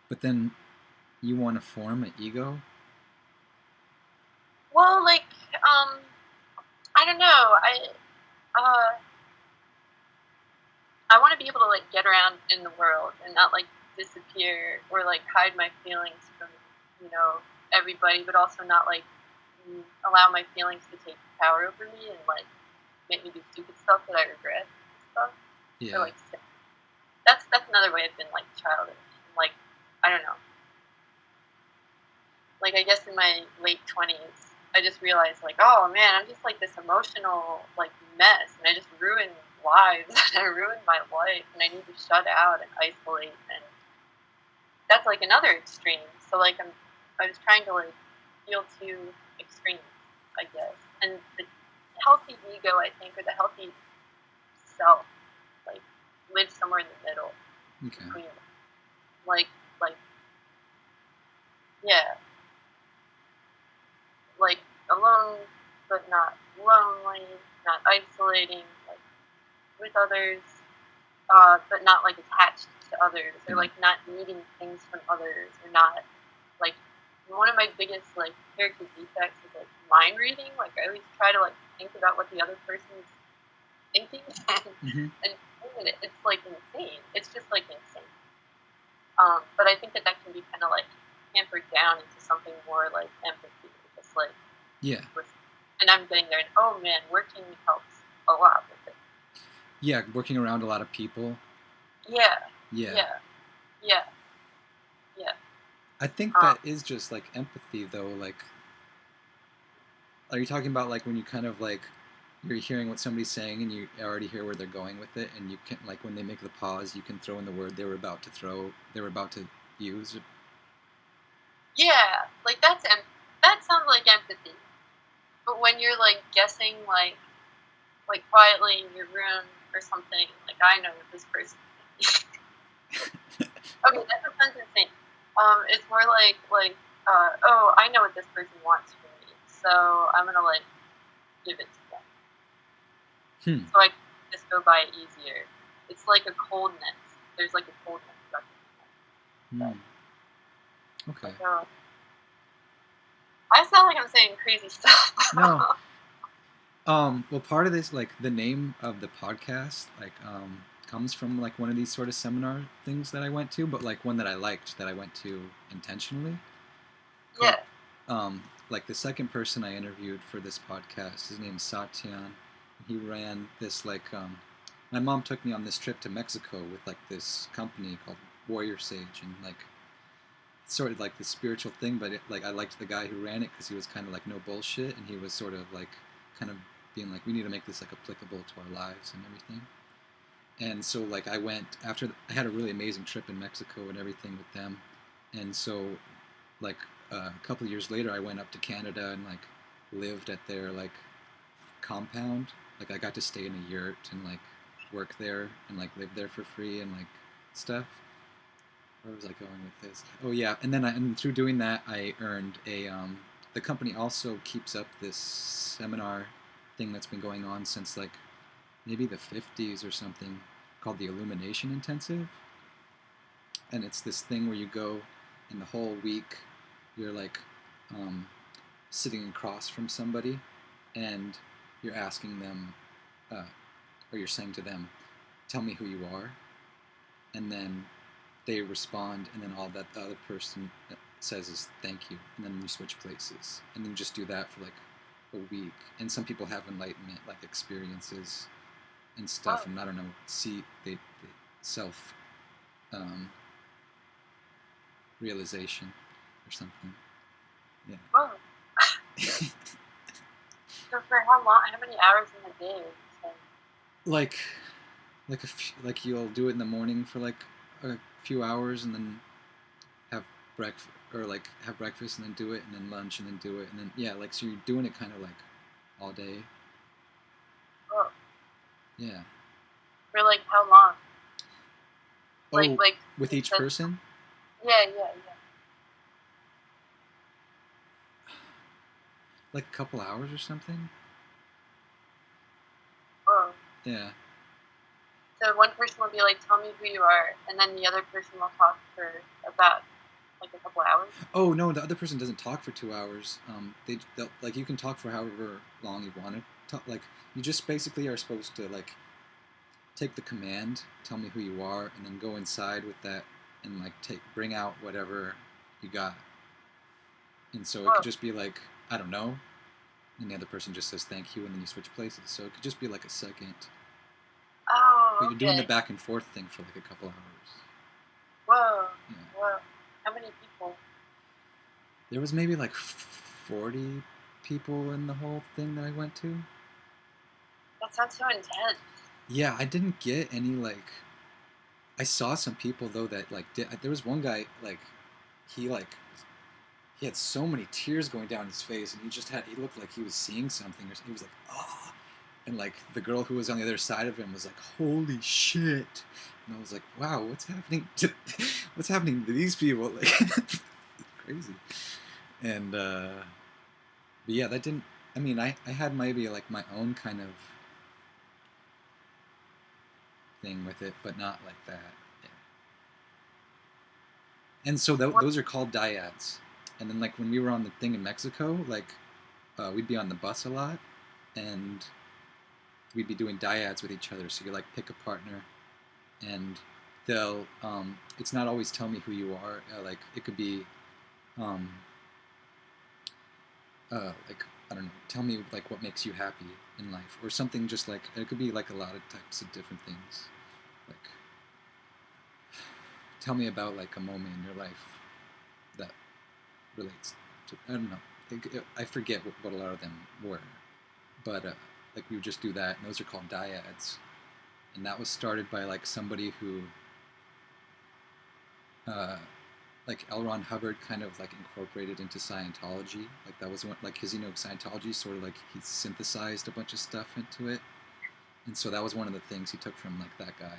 S2: But then you want to form an ego?
S3: Well, like, I don't know. I want to be able to like get around in the world and not like disappear or like hide my feelings from everybody, but also not like allow my feelings to take power over me and like make me do stupid stuff that I regret and stuff.
S2: Yeah.
S3: Or like that's another way I've been like childish. Like I don't know. Like I guess in my late 20s, I just realized like, oh man, I'm just like this emotional like mess, and I just ruined lives, and I ruined my life, and I need to shut out and isolate, and that's like another extreme. So like I was trying to like feel two extremes, I guess, and the healthy ego, I think, or the healthy self, like lives somewhere in the middle
S2: Okay.
S3: between, like yeah, like alone but not lonely, not isolating, like with others, but not like attached to others, or like not needing things from others, or not like one of my biggest like character defects is like mind reading. Like I always try to like think about what the other person's thinking,
S2: Mm-hmm.
S3: and it's like insane. It's just like insane. But I think that can be kind of like hampered down into something more like empathy, just like
S2: Yeah.
S3: listen. And I'm getting there, and oh man, working helps a lot with it.
S2: Yeah, working around a lot of people.
S3: Yeah.
S2: Yeah.
S3: Yeah. Yeah. Yeah.
S2: I think that is just like empathy, though. Like, are you talking about like when you kind of like you're hearing what somebody's saying and you already hear where they're going with it, and you can like when they make the pause, you can throw in the word they were about to use.
S3: Yeah. Like that sounds like empathy. But when you're like guessing like quietly in your room or something, like I know what this person thinks. Okay, that sounds insane. It's more like oh, I know what this person wants from me, so I'm gonna like give it to them. So I can just go by it easier. It's like a coldness. There's like a coldness about it.
S2: Okay.
S3: Like, I sound like I'm saying crazy stuff.
S2: No. Well, part of this, like the name of the podcast, like comes from like one of these sort of seminar things that I went to, but like one that I liked that I went to intentionally.
S3: Yeah.
S2: Like the second person I interviewed for this podcast, his name's Satyan. He ran this like my mom took me on this trip to Mexico with like this company called Warrior Sage, and like sort of like the spiritual thing, but like I liked the guy who ran it because he was kind of like no bullshit, and he was sort of like kind of being like, we need to make this like applicable to our lives and everything. And so like I went after I had a really amazing trip in Mexico and everything with them, and so like a couple of years later I went up to Canada and like lived at their like compound. Like I got to stay in a yurt and like work there and like live there for free and like stuff. Where was I going with this? Oh yeah, and then and through doing that I earned a the company also keeps up this seminar thing that's been going on since like maybe the 50s or something, called the Illumination Intensive. And it's this thing where you go and the whole week you're like sitting across from somebody and you're asking them or you're saying to them, tell me who you are, and then they respond, and then all that the other person says is thank you, and then you switch places, and then you just do that for like a week. And some people have enlightenment like experiences and stuff, and I don't know, see they self realization or something. Yeah.
S3: Whoa. So for how long? How many hours in the day?
S2: Like like you'll do it in the morning for like a few hours, and then have breakfast, or like have breakfast and then do it, and then lunch and then do it, and then yeah, like so you're doing it kind of like all day.
S3: Oh.
S2: Yeah.
S3: For like how long?
S2: Oh,
S3: Like
S2: with each person?
S3: Yeah.
S2: Like a couple hours or something.
S3: Oh.
S2: Yeah.
S3: So one person will be like, tell me who you are, and then the other person will talk for about like a couple hours.
S2: Oh no, the other person doesn't talk for 2 hours. They'll like you can talk for however long you want to talk. Like you just basically are supposed to like take the command, tell me who you are, and then go inside with that and like bring out whatever you got. And so it could just be like, I don't know, and the other person just says thank you, and then you switch places. So it could just be like a second.
S3: Oh,
S2: But you're doing the
S3: okay.
S2: back and forth thing for like a couple hours.
S3: Whoa.
S2: Yeah.
S3: Whoa. How many people?
S2: There was maybe like 40 people in the whole thing that I went to.
S3: That sounds so intense.
S2: Yeah, I didn't get any like. I saw some people though that like did. There was one guy like, he like, he had so many tears going down his face, and he looked like he was seeing something, or he was like, ah, and like the girl who was on the other side of him was like, holy shit, and I was like, wow, what's happening to these people? Like, crazy. And but yeah, that didn't. I mean, I had maybe like my own kind of thing with it, but not like that. Yeah. And so those are called dyads. And then like when we were on the thing in Mexico, like we'd be on the bus a lot, and we'd be doing dyads with each other. So you like pick a partner, and they'll. It's not always tell me who you are. Like it could be, like I don't know, tell me like what makes you happy in life, or something. Just like it could be like a lot of types of different things. Like tell me about like a moment in your life that relates to, I don't know. I forget what a lot of them were, but like we would just do that, and those are called dyads. And that was started by like somebody who, like L. Ron Hubbard kind of like incorporated into Scientology. Like that was one, like his, Scientology sort of like he synthesized a bunch of stuff into it, and so that was one of the things he took from like that guy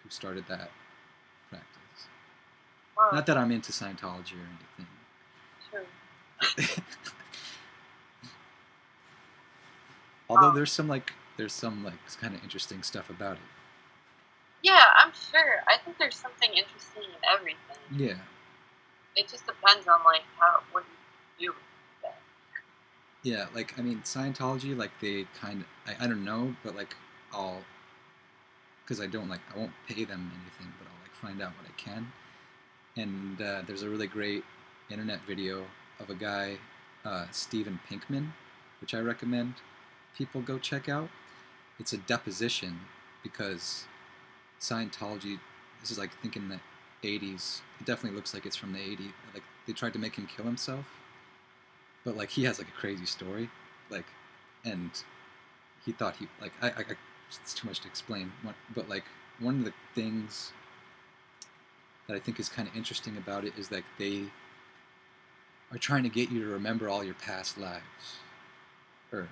S2: who started that practice.
S3: Whoa.
S2: Not that I'm into Scientology or anything.
S3: True.
S2: Although there's some kind of interesting stuff about it.
S3: Yeah, I'm sure. I think there's something interesting in everything.
S2: Yeah.
S3: It just depends on like what you do with that.
S2: Yeah, like I mean Scientology, like they kind of I don't know, but like because I won't pay them anything, but I'll like find out what I can. And there's a really great internet video of a guy, Steven Pinkman, which I recommend people go check out. It's a deposition because Scientology, this is like thinking the 80s. It definitely looks like it's from the 80s. Like they tried to make him kill himself, but like he has like a crazy story, like, and he thought he like I it's too much to explain, but like one of the things that I think is kind of interesting about it is like they are trying to get you to remember all your past lives, or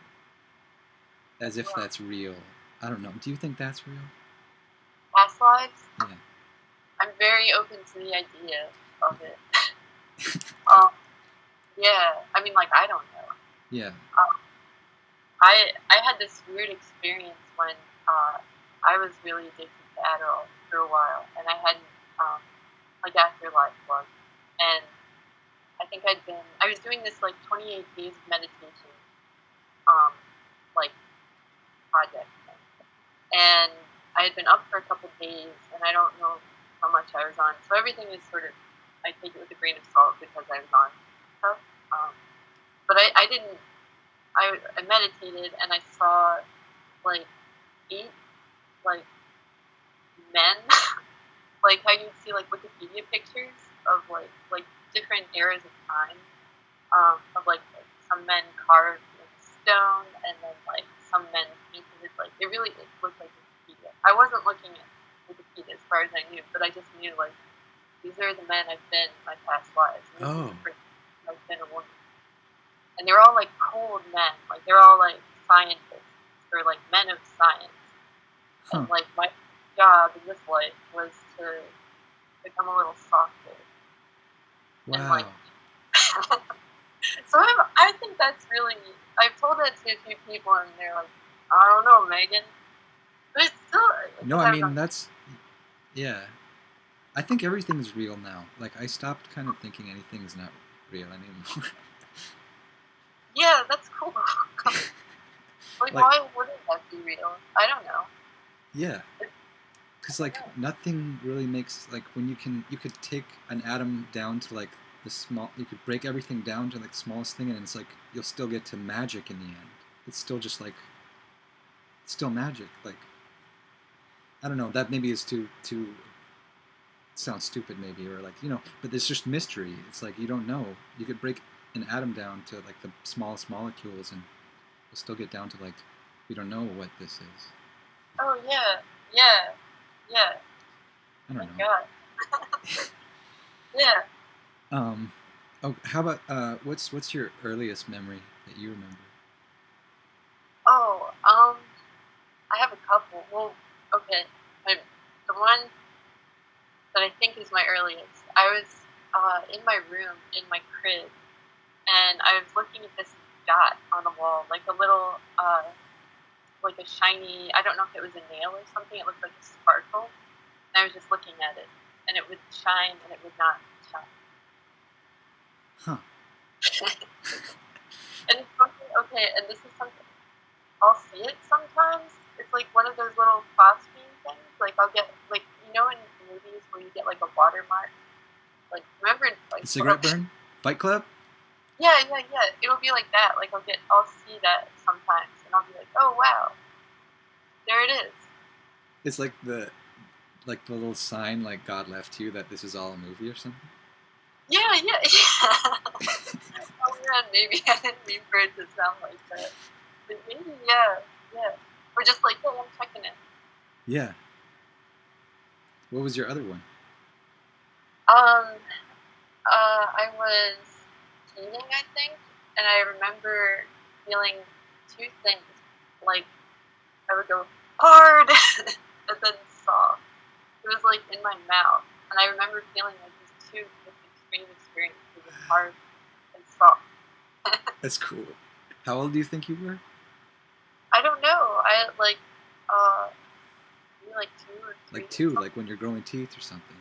S2: as if that's real. I don't know. Do you think that's real?
S3: Past lives?
S2: Yeah.
S3: I'm very open to the idea of it. Yeah. I mean, like, I don't know.
S2: Yeah.
S3: I had this weird experience when I was really addicted to Adderall for a while, and I hadn't, like, after LIVEBLOG, and I think I was doing this, like, 28 days of meditation, like, project thing. And I had been up for a couple days, and I don't know how much I was on. So everything is sort of, I take it with a grain of salt because I was on stuff. But I didn't, I meditated, and I saw, like, 8, like, men, like how you'd see, like, Wikipedia pictures of, like different eras of time, of, like some men carved in stone, and then, like, some men painted it, like, it looked like Wikipedia. I wasn't looking at Wikipedia as far as I knew, but I just knew, like, these are the men I've been in my past lives. And this is the first time I've been a woman. And they're all, like, cold men. Like, they're all, like, scientists, or, like, men of science.
S2: Huh.
S3: And, like, my job in this life was to become a little softer.
S2: Wow.
S3: And, like, so I think that's really, I've told that to a few people, and they're like, I don't know, Megan. But it's still...
S2: No, I mean, that's... Yeah. I think everything's real now. Like, I stopped kind of thinking anything's not real anymore.
S3: Yeah, that's cool. Like, why wouldn't that be real? I don't know.
S2: Yeah. Because, like, nothing really makes... Like, when you could take an atom down to, like, you could break everything down to like the smallest thing, and it's like you'll still get to magic in the end. It's still just like, it's still magic. Like, I don't know, that maybe is too sounds stupid maybe, or like, you know, but it's just mystery. It's like you don't know. You could break an atom down to like the smallest molecules, and we'll still get down to like, we don't know what this is.
S3: Oh yeah, yeah, yeah.
S2: I don't know.
S3: God. Yeah.
S2: Oh, how about what's your earliest memory that you remember?
S3: Oh, I have a couple. Well, okay, the one that I think is my earliest. I was in my room in my crib, and I was looking at this dot on the wall, like a little, like a shiny. I don't know if it was a nail or something. It looked like a sparkle, and I was just looking at it, and it would shine, and it would not shine.
S2: Huh.
S3: And it's something, okay, and this is something, I'll see it sometimes. It's like one of those little phosphine things. Like I'll get, like, you know, in movies where you get like a watermark. Like, remember in Fight
S2: The cigarette burn? Fight Club?
S3: Yeah. It'll be like that. Like I'll see that sometimes, and I'll be like, oh wow, there it is.
S2: It's like the little sign like God left you that this is all a movie or something.
S3: Yeah. Oh man, maybe I didn't mean for it to sound like that. But maybe, yeah. Or just like, oh, I'm checking it.
S2: Yeah. What was your other one?
S3: I was teething, I think, and I remember feeling two things. Like, I would go hard, and then soft. It was like in my mouth, and I remember feeling like these two extreme experiences, hard and soft.
S2: That's cool. How old do you think you were?
S3: I don't know. I like, maybe like 2 or 3.
S2: Like 2, like when you're growing teeth or something.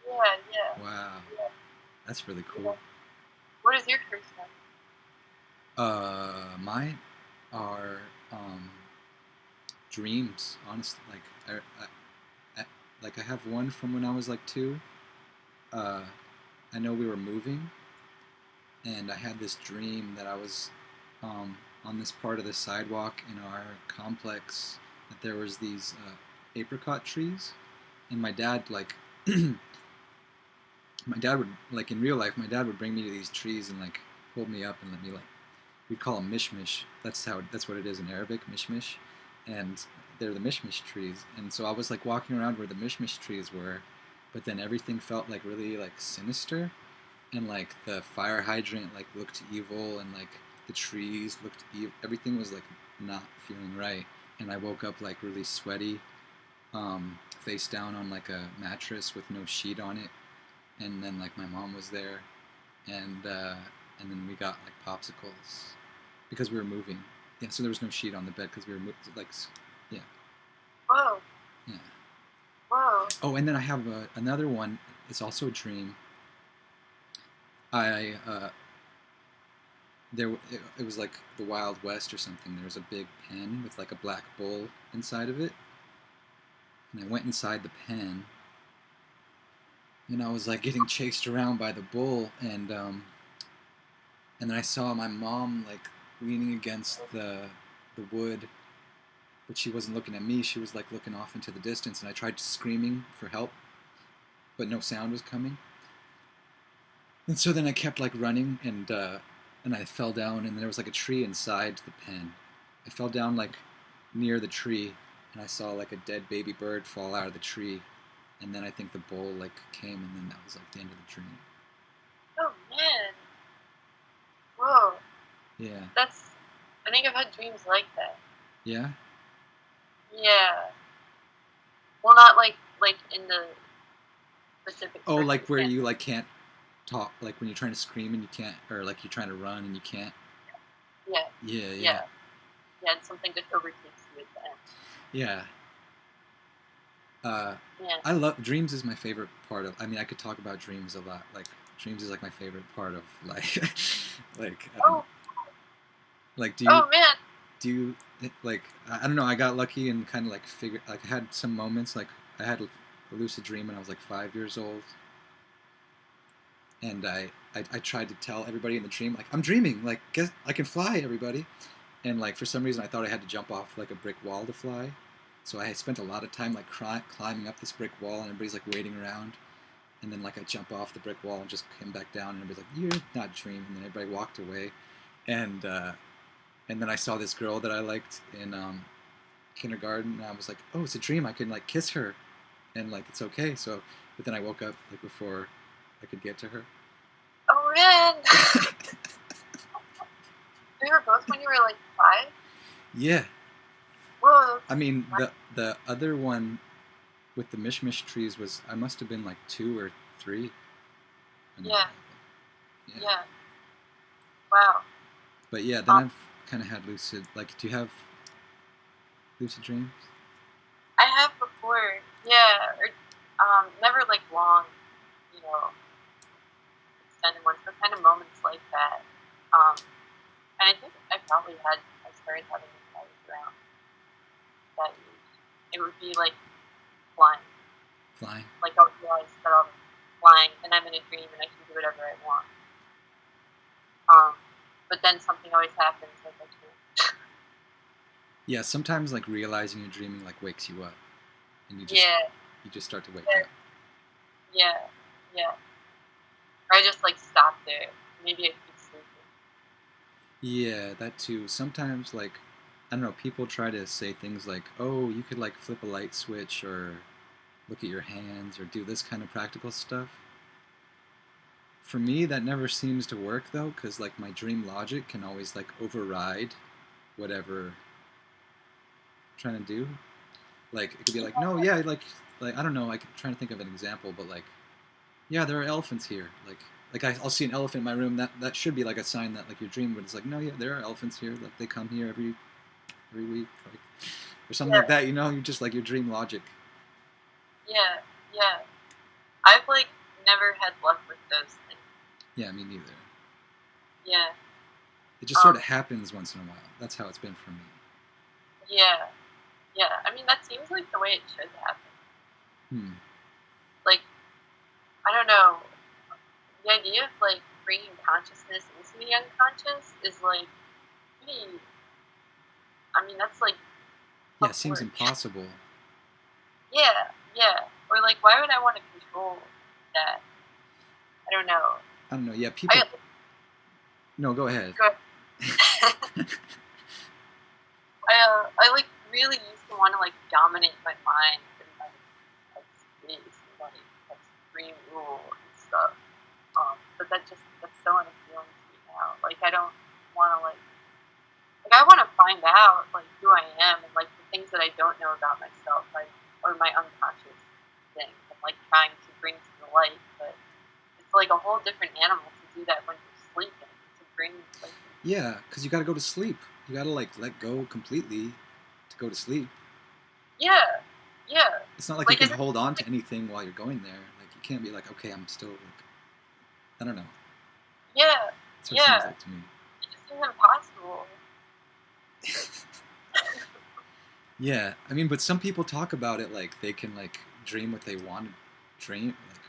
S3: Yeah.
S2: Wow.
S3: Yeah.
S2: That's really cool.
S3: Yeah. What is your first one?
S2: Mine are dreams. Honestly, like I have one from when I was like 2. I know we were moving, and I had this dream that I was on this part of the sidewalk in our complex, that there was these apricot trees, and my dad like my dad would, like in real life, my dad would bring me to these trees and like hold me up and let me, like, we'd call them mishmish. That's what it is in Arabic, mishmish, and they're the mishmish trees. And so I was like walking around where the mishmish trees were, but then everything felt like really like sinister, and like the fire hydrant like looked evil, and like the trees looked evil. Everything was like not feeling right, and I woke up like really sweaty, face down on like a mattress with no sheet on it, and then like my mom was there, and then we got like popsicles because we were moving. Yeah, so there was no sheet on the bed because we were like, yeah.
S3: Whoa.
S2: Yeah.
S3: Whoa.
S2: Oh, and then I have another one. It's also a dream. It was like the Wild West or something. There was a big pen with like a black bull inside of it, and I went inside the pen, and I was like getting chased around by the bull, and then I saw my mom like leaning against the wood, but she wasn't looking at me. She was like looking off into the distance, and I tried screaming for help, but no sound was coming. And so then I kept like running, and I fell down, and there was like a tree inside the pen. I fell down like near the tree, and I saw like a dead baby bird fall out of the tree, and then I think the bull like came, and then that was like the end of the dream.
S3: Oh man. Whoa.
S2: Yeah.
S3: I think I've had dreams like that.
S2: Yeah?
S3: Yeah. Well, not like in the specific.
S2: Oh, like where you like can't talk, like when you're trying to scream and you can't, or like you're trying to run and you can't.
S3: Yeah.
S2: Yeah.
S3: Yeah, and something just overtakes you at the end.
S2: Yeah.
S3: Yeah.
S2: I love dreams. Is my favorite part of. I mean, I could talk about dreams a lot. Like dreams is like my favorite part of like like. Like do you?
S3: Oh man.
S2: Do you like? I don't know. I got lucky and kind of like figured. Like I had some moments. Like I had a lucid dream when I was like 5 years old, and I I tried to tell everybody in the dream, like, I'm dreaming, like, guess I can fly, everybody. And like for some reason I thought I had to jump off like a brick wall to fly. So I spent a lot of time like climbing up this brick wall, and everybody's like waiting around. And then like I jump off the brick wall and just came back down, and everybody's like, "You're not dreaming." And then everybody walked away. And then I saw this girl that I liked in kindergarten, and I was like, "Oh, it's a dream. I can like kiss her, and like it's okay." So, but then I woke up like before I could get to her.
S3: Oh man! We were both when you were like 5?
S2: Yeah.
S3: Whoa.
S2: I mean, the other one with the mishmish trees was, I must have been like 2 or 3.
S3: Yeah. Wow.
S2: But yeah, then I've kind of had lucid. Like, do you have lucid dreams?
S3: I have before. Yeah. Or, never like long, you know, extended ones, but kind of moments like that. And I think I started having anxiety around that age. It would be like flying.
S2: Flying?
S3: Like I'll realize that I'm flying and I'm in a dream and I can do whatever I want. But then something always happens, like I can't.
S2: Yeah, sometimes like realizing you're dreaming like wakes you up, and you just start to wake up.
S3: Yeah. Or I just like stop there. Maybe I keep sleeping.
S2: Yeah, that too. Sometimes like, I don't know, people try to say things like, "Oh, you could like flip a light switch or look at your hands or do this kind of practical stuff." For me, that never seems to work though, because like my dream logic can always like override whatever I'm trying to do. Like it could be like, no, yeah, like I don't know, like I'm trying to think of an example, but like, yeah, there are elephants here. Like I'll see an elephant in my room. That should be like a sign that like your dream, but it's like, no, yeah, there are elephants here. Like they come here every week, like, or something like that. You know, you just like your dream logic.
S3: Yeah. I've like never had luck with those things.
S2: Yeah, me neither.
S3: Yeah.
S2: It just sort of happens once in a while. That's how it's been for me.
S3: Yeah. I mean, that seems like the way it should happen. Like, I don't know. The idea of like bringing consciousness into the unconscious is like pretty. I mean, that's like.
S2: Yeah, it seems impossible.
S3: Yeah. Or like, why would I want to control that? I don't know.
S2: Yeah, people. No, go ahead.
S3: I like really used to want to like dominate my mind and like space and like supreme rule and stuff. But that's so unappealing to me now. Like I don't want to like I want to find out like who I am and like the things that I don't know about myself, like or my unconscious things, and like trying to bring to the light. But it's like a whole different animal to do that when you're sleeping. To bring like.
S2: Yeah, because you got to go to sleep. You got to like let go completely to go to sleep.
S3: Yeah.
S2: It's not like you can hold on to anything while you're going there. Like you can't be like, okay, I'm still like, I don't know.
S3: Yeah.
S2: That's what it seems like to me.
S3: It just seems impossible.
S2: Yeah, I mean, but some people talk about it like they can like dream what they want to dream. Like,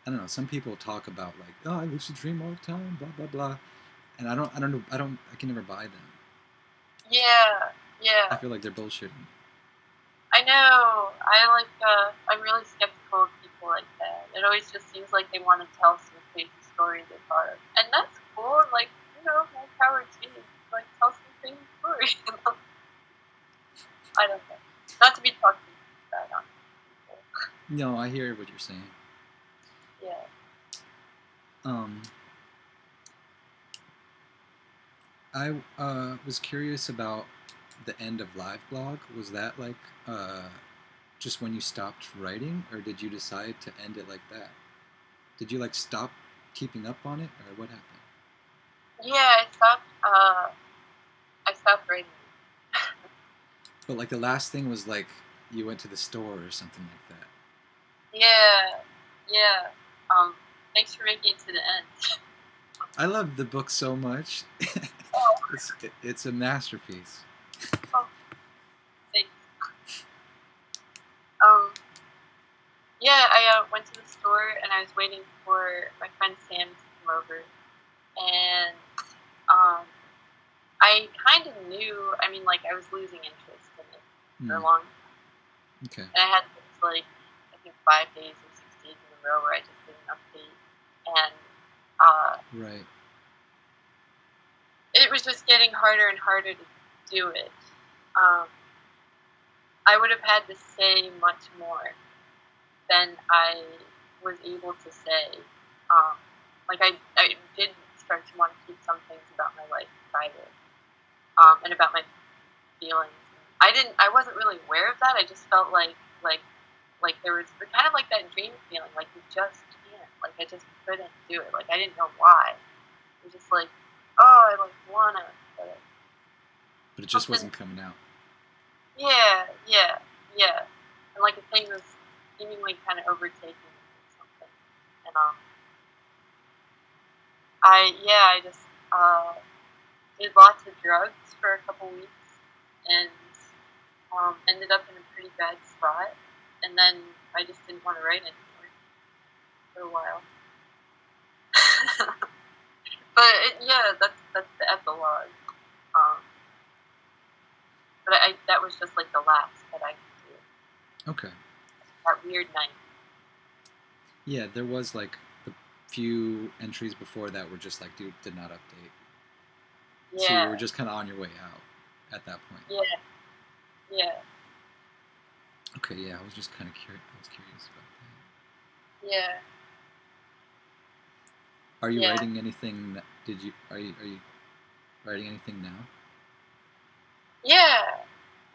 S2: I don't know. Some people talk about like, oh, I lucid dream all the time, blah blah blah, and I don't know. I can never buy them.
S3: Yeah.
S2: I feel like they're bullshitting.
S3: I know. I'm really skeptical of people like that. It always just seems like they want to tell some crazy story they thought of, and that's cool. Like more power to you. Like tell some crazy stories. I don't know. Not to be talking bad on people.
S2: No, I hear what you're saying.
S3: Yeah.
S2: I was curious about the end of LIVEBLOG. Was that like just when you stopped writing, or did you decide to end it like that? Did you like stop keeping up on it, or what happened?
S3: Yeah, I stopped writing.
S2: But like the last thing was like you went to the store or something like that.
S3: Yeah. Thanks for making it to the end.
S2: I love the book so much. It's a masterpiece.
S3: Oh, thanks. Yeah, I went to the store and I was waiting for my friend Sam to came over, and I kind of knew. I mean, like I was losing interest in it for a long time.
S2: Okay.
S3: And I had this, like, I think 5 days or 6 days in a row where I just didn't update, and
S2: Right.
S3: it was just getting harder and harder to do it. I would have had to say much more than I was able to say. Like I did start to want to keep some things about my life private, and about my feelings. I wasn't really aware of that. I just felt like there was kind of like that dream feeling, like you just can't. Like I just couldn't do it. Like I didn't know why. It was just like, oh, I like wanna, but
S2: But it just wasn't coming out.
S3: yeah. And like a thing was seemingly kind of overtaking me or something. And I just did lots of drugs for a couple weeks, and ended up in a pretty bad spot. And then I just didn't want to write anymore for a while. But yeah, that's the epilogue. But that was just like the last that I could do.
S2: Okay.
S3: That weird night.
S2: Yeah, there was like the few entries before that were just like, dude, did not update.
S3: Yeah.
S2: So you were just kind of on your way out at that point.
S3: Yeah.
S2: Okay, yeah, I was just kind of curious. I was curious about that.
S3: Yeah.
S2: Are you
S3: Yeah.
S2: writing anything? Are you writing anything now?
S3: Yeah.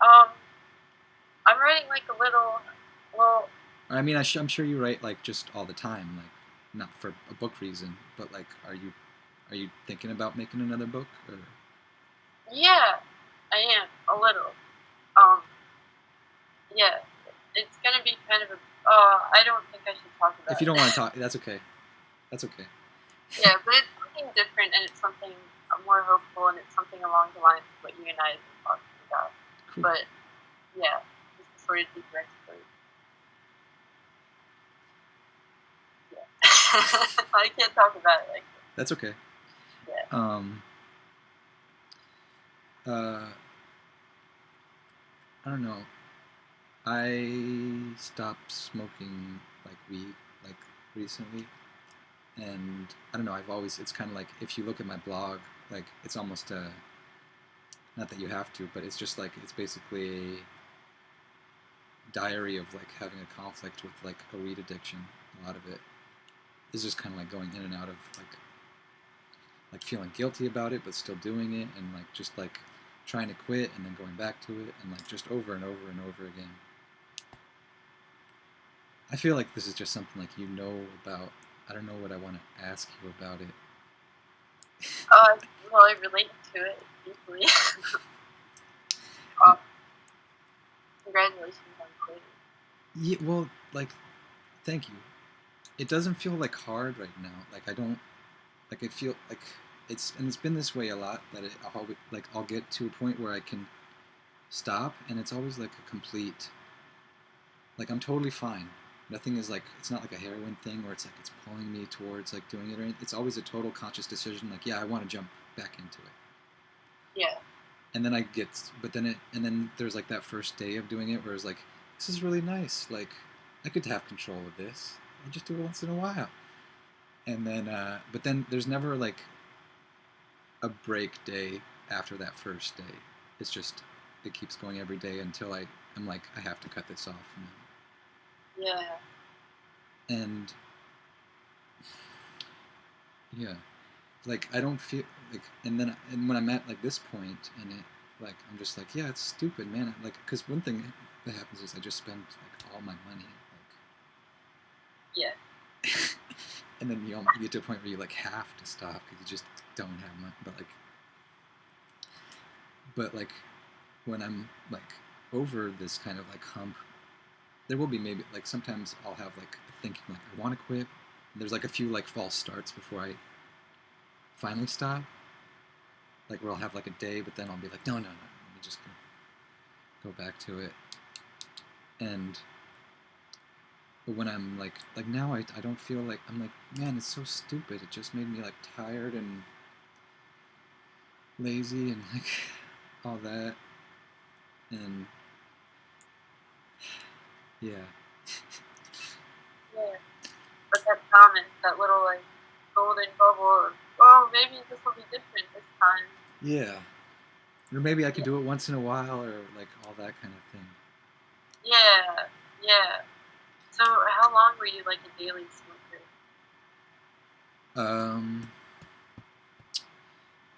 S3: I'm writing like a little.
S2: I mean, I'm sure you write like just all the time, like not for a book reason, but like, are you thinking about making another book or?
S3: Yeah, I am a little. Yeah, it's gonna be kind of a. I don't think I should talk about it.
S2: If you don't want to talk, that's okay. That's okay.
S3: Yeah, but it's something different, and it's something more hopeful, and it's something along the lines of what you and I have been talking about.
S2: Cool.
S3: But yeah, just a sort of deeper exploration. Yeah, I can't talk about it like this.
S2: That's okay.
S3: Yeah.
S2: I don't know. I stopped smoking like weed like recently, and I don't know. It's kind of like if you look at my blog, like it's almost not that you have to, but it's just like it's basically a diary of like having a conflict with like a weed addiction. A lot of it is just kind of like going in and out of like feeling guilty about it, but still doing it, and like just like trying to quit and then going back to it, and like just over and over and over again. I feel like this is just something like you know about. I don't know what I want to ask you about it.
S3: Well, I relate to it deeply. Congratulations on quitting.
S2: Yeah, well, like, thank you. It doesn't feel like hard right now. Like I don't, like I feel like it's been this way a lot that I'll get to a point where I can stop, and it's always like a complete. Like I'm totally fine. Nothing is like, it's not like a heroin thing where it's like it's pulling me towards like doing it or anything. It's always a total conscious decision. Like, yeah, I want to jump back into it.
S3: Yeah.
S2: And then and then there's like that first day of doing it where it's like, this is really nice. Like, I could have control of this. I'll just do it once in a while. And then, but then there's never like a break day after that first day. It's just, it keeps going every day until I'm like, I have to cut this off now.
S3: Yeah.
S2: And yeah, like I don't feel like, and when I'm at like this point, and it like I'm just like, yeah, it's stupid, man. Like, because one thing that happens is I just spend like all my money, like
S3: Yeah.
S2: and then you get to a point where you like have to stop because you just don't have money. But like when I'm like over this kind of like hump, there will be maybe like sometimes I'll have like thinking like I want to quit. There's like a few like false starts before I finally stop. Like where I'll have like a day, but then I'll be like, no, let me just go back to it. And But when I'm like now I don't feel like, I'm like, man, it's so stupid. It just made me like tired and lazy and like all that. And yeah.
S3: Yeah. But that promise, that little like golden bubble of, oh, maybe this will be different this time.
S2: Yeah. Or maybe I could do it once in a while, or like all that kind of thing.
S3: Yeah, yeah. So how long were you like a daily smoker?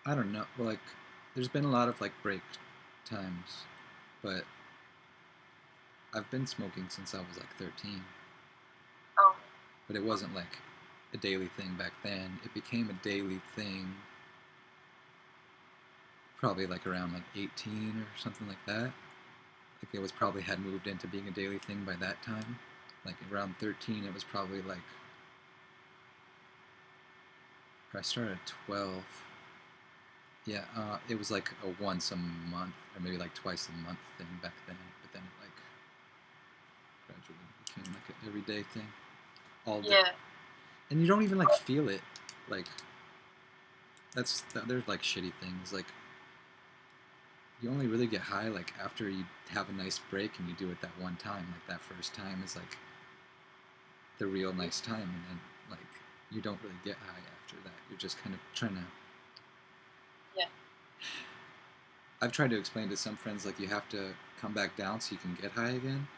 S2: I don't know. Well, like, there's been a lot of like break times, but I've been smoking since I was like 13.
S3: Oh,
S2: But it wasn't like a daily thing back then. It became a daily thing probably like around like 18 or something like that. Like it was probably had moved into being a daily thing by that time. Like around 13, it was probably like, or I started at 12. Yeah, it was like a once a month or maybe like twice a month thing back then. But then it like gradually became like an everyday thing, all day.
S3: yeah.
S2: And you don't even like feel it. Like there's like shitty things. Like you only really get high like after you have a nice break and you do it that one time. Like that first time is like the real nice time, and then like you don't really get high after that. You're just kind of trying to.
S3: Yeah.
S2: I've tried to explain to some friends like you have to come back down so you can get high again.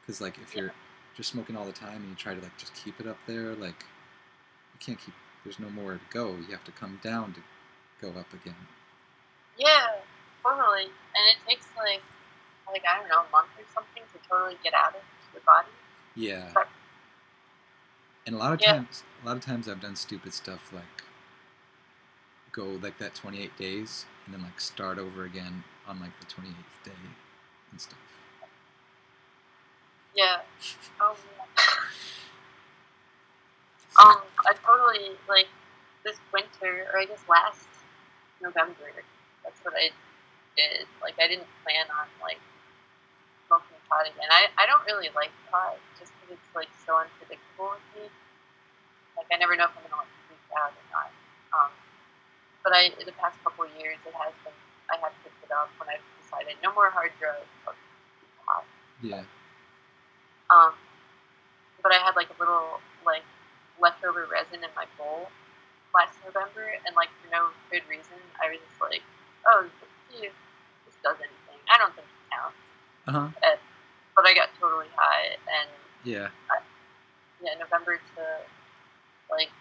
S2: Because like if you're just smoking all the time and you try to like just keep it up there, like you can't keep. There's no more to go. You have to come down to go up again.
S3: Yeah, totally. And it takes like I don't know, a month or something to totally get out of your body.
S2: Yeah.
S3: But,
S2: And a lot of times I've done stupid stuff like go like that 28 days and then like start over again on like the 28th day and stuff.
S3: yeah. Oh, I totally like this winter, or I guess last November. That's what I did. Like I didn't plan on like smoking pot again. I don't really like pot just because it's like so unpredictable with me. Like I never know if I'm gonna like freak out or not. But in the past couple of years, I have picked it up when I've decided no more hard drugs. I'll keep pot.
S2: Yeah.
S3: But I had like a little like leftover resin in my bowl last November, and like for no good reason, I was just like, oh, let's see if this does anything. I don't think it counts. But I got totally high, and
S2: yeah,
S3: November to like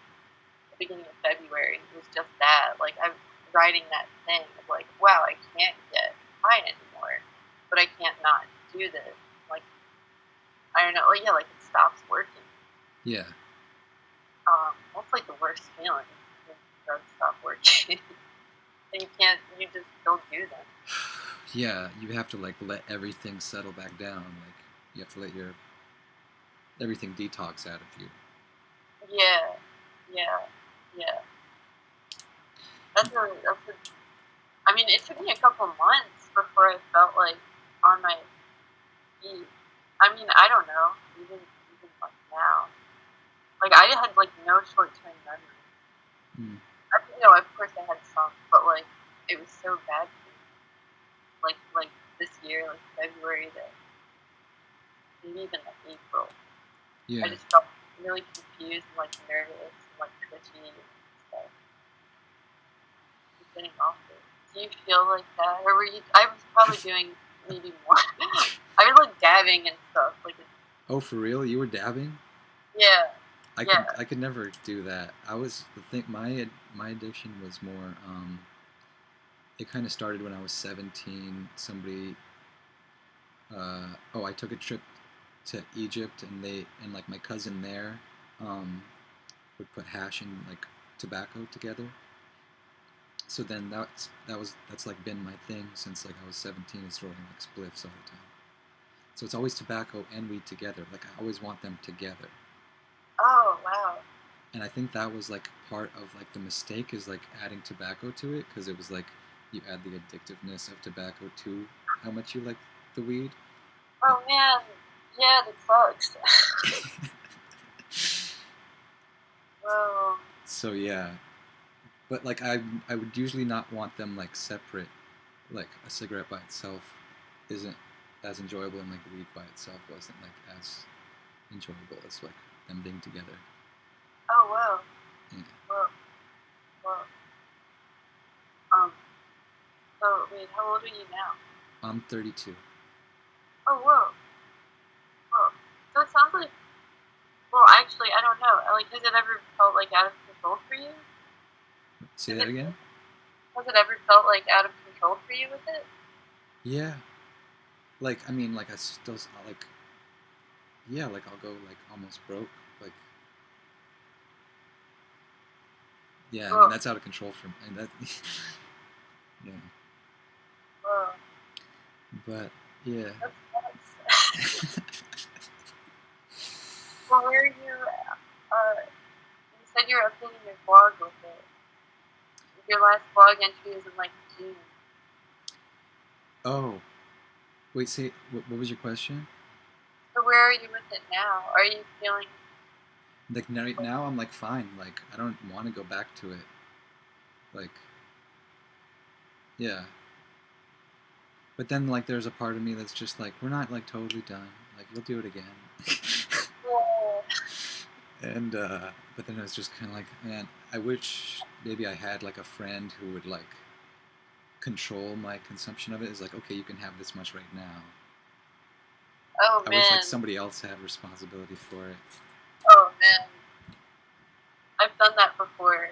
S3: the beginning of February was just that. Like I'm riding that thing of like, wow, I can't get high anymore, but I can't not do this. Like I don't know, like it stops working.
S2: Yeah.
S3: That's like the worst feeling when drugs stop working. And you just don't do them.
S2: Yeah, you have to like let everything settle back down. Like you have to let everything detox out of you.
S3: Yeah. I mean, it took me a couple months before I felt like on my feet. I mean, I don't know, even like now. Like I had like no short-term memory. Of course I had some, but like it was so bad for me. Like this year, like February to maybe even like April.
S2: Yeah.
S3: I just felt really confused and like nervous and like twitchy and stuff. Just getting off it. Do you feel like that, or were you? I was probably doing maybe more. I was like dabbing and stuff. Like.
S2: Oh, for real? You were dabbing?
S3: Yeah.
S2: I could never do that. My addiction was more. It kind of started when I was 17. Somebody. I took a trip to Egypt, and like my cousin there, would put hash and like tobacco together. So then that's like been my thing since like I was 17, is rolling like spliffs all the time. So it's always tobacco and weed together. Like I always want them together.
S3: Oh, wow.
S2: And I think that was like part of like the mistake, is like adding tobacco to it, because it was like you add the addictiveness of tobacco to how much you like the weed.
S3: Oh man, Yeah, that sucks. Whoa.
S2: So yeah, but like I would usually not want them like separate. Like a cigarette by itself isn't as enjoyable, and like weed by itself wasn't like as enjoyable as like them being together.
S3: Oh, whoa.
S2: Yeah.
S3: Whoa. Whoa. So, wait, how old are you now?
S2: I'm 32.
S3: Oh, whoa. Whoa. So it sounds like, well, actually, I don't know. Like, has it ever felt, like, out of control for you?
S2: Say that again?
S3: Has it ever felt, like, out of control for you with it?
S2: Yeah. Like, I mean, like, I still, like, yeah, like, I'll go, like, almost broke. Like, yeah, I mean, that's out of control for me. And that, yeah.
S3: Whoa.
S2: But, yeah.
S3: That's well, where are you, you said you're updating your blog with it. Your last blog entry is in, like, June.
S2: Oh. Wait, say, what was your question?
S3: So where are you with it now? Are you feeling...
S2: Like, right now, I'm, like, fine. Like, I don't want to go back to it. Like, yeah. But then, like, there's a part of me that's just like, we're not, like, totally done. Like, you'll do it again. And, but then I was just kind of like, man, I wish maybe I had, like, a friend who would, like, control my consumption of it. It's like, okay, you can have this much right now.
S3: Oh,
S2: I
S3: man.
S2: wish, like, somebody else had responsibility for it.
S3: Oh, man. I've done that before.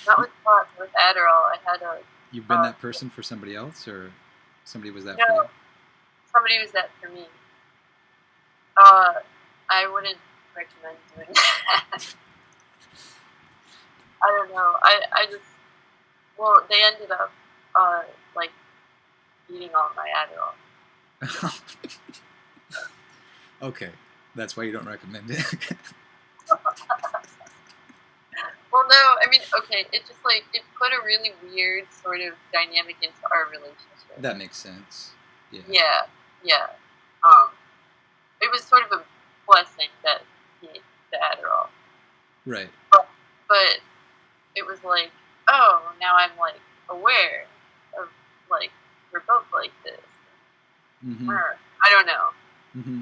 S3: Not with pot, with Adderall. I had a...
S2: You've been that person for somebody else, or somebody was that
S3: no,
S2: for you?
S3: Somebody was that for me. I wouldn't recommend doing that. I don't know. I just... Well, they ended up, like, eating all my Adderall.
S2: Okay, that's why you don't recommend it.
S3: Well, no, I mean, okay, it just, like, it put a really weird sort of dynamic into our relationship.
S2: That makes sense. Yeah.
S3: Yeah, yeah. It was sort of a blessing that he ate the Adderall.
S2: Right.
S3: But it was like, oh, now I'm, like, aware of, like, we're both like this.
S2: Mm-hmm.
S3: I don't know.
S2: Mm-hmm.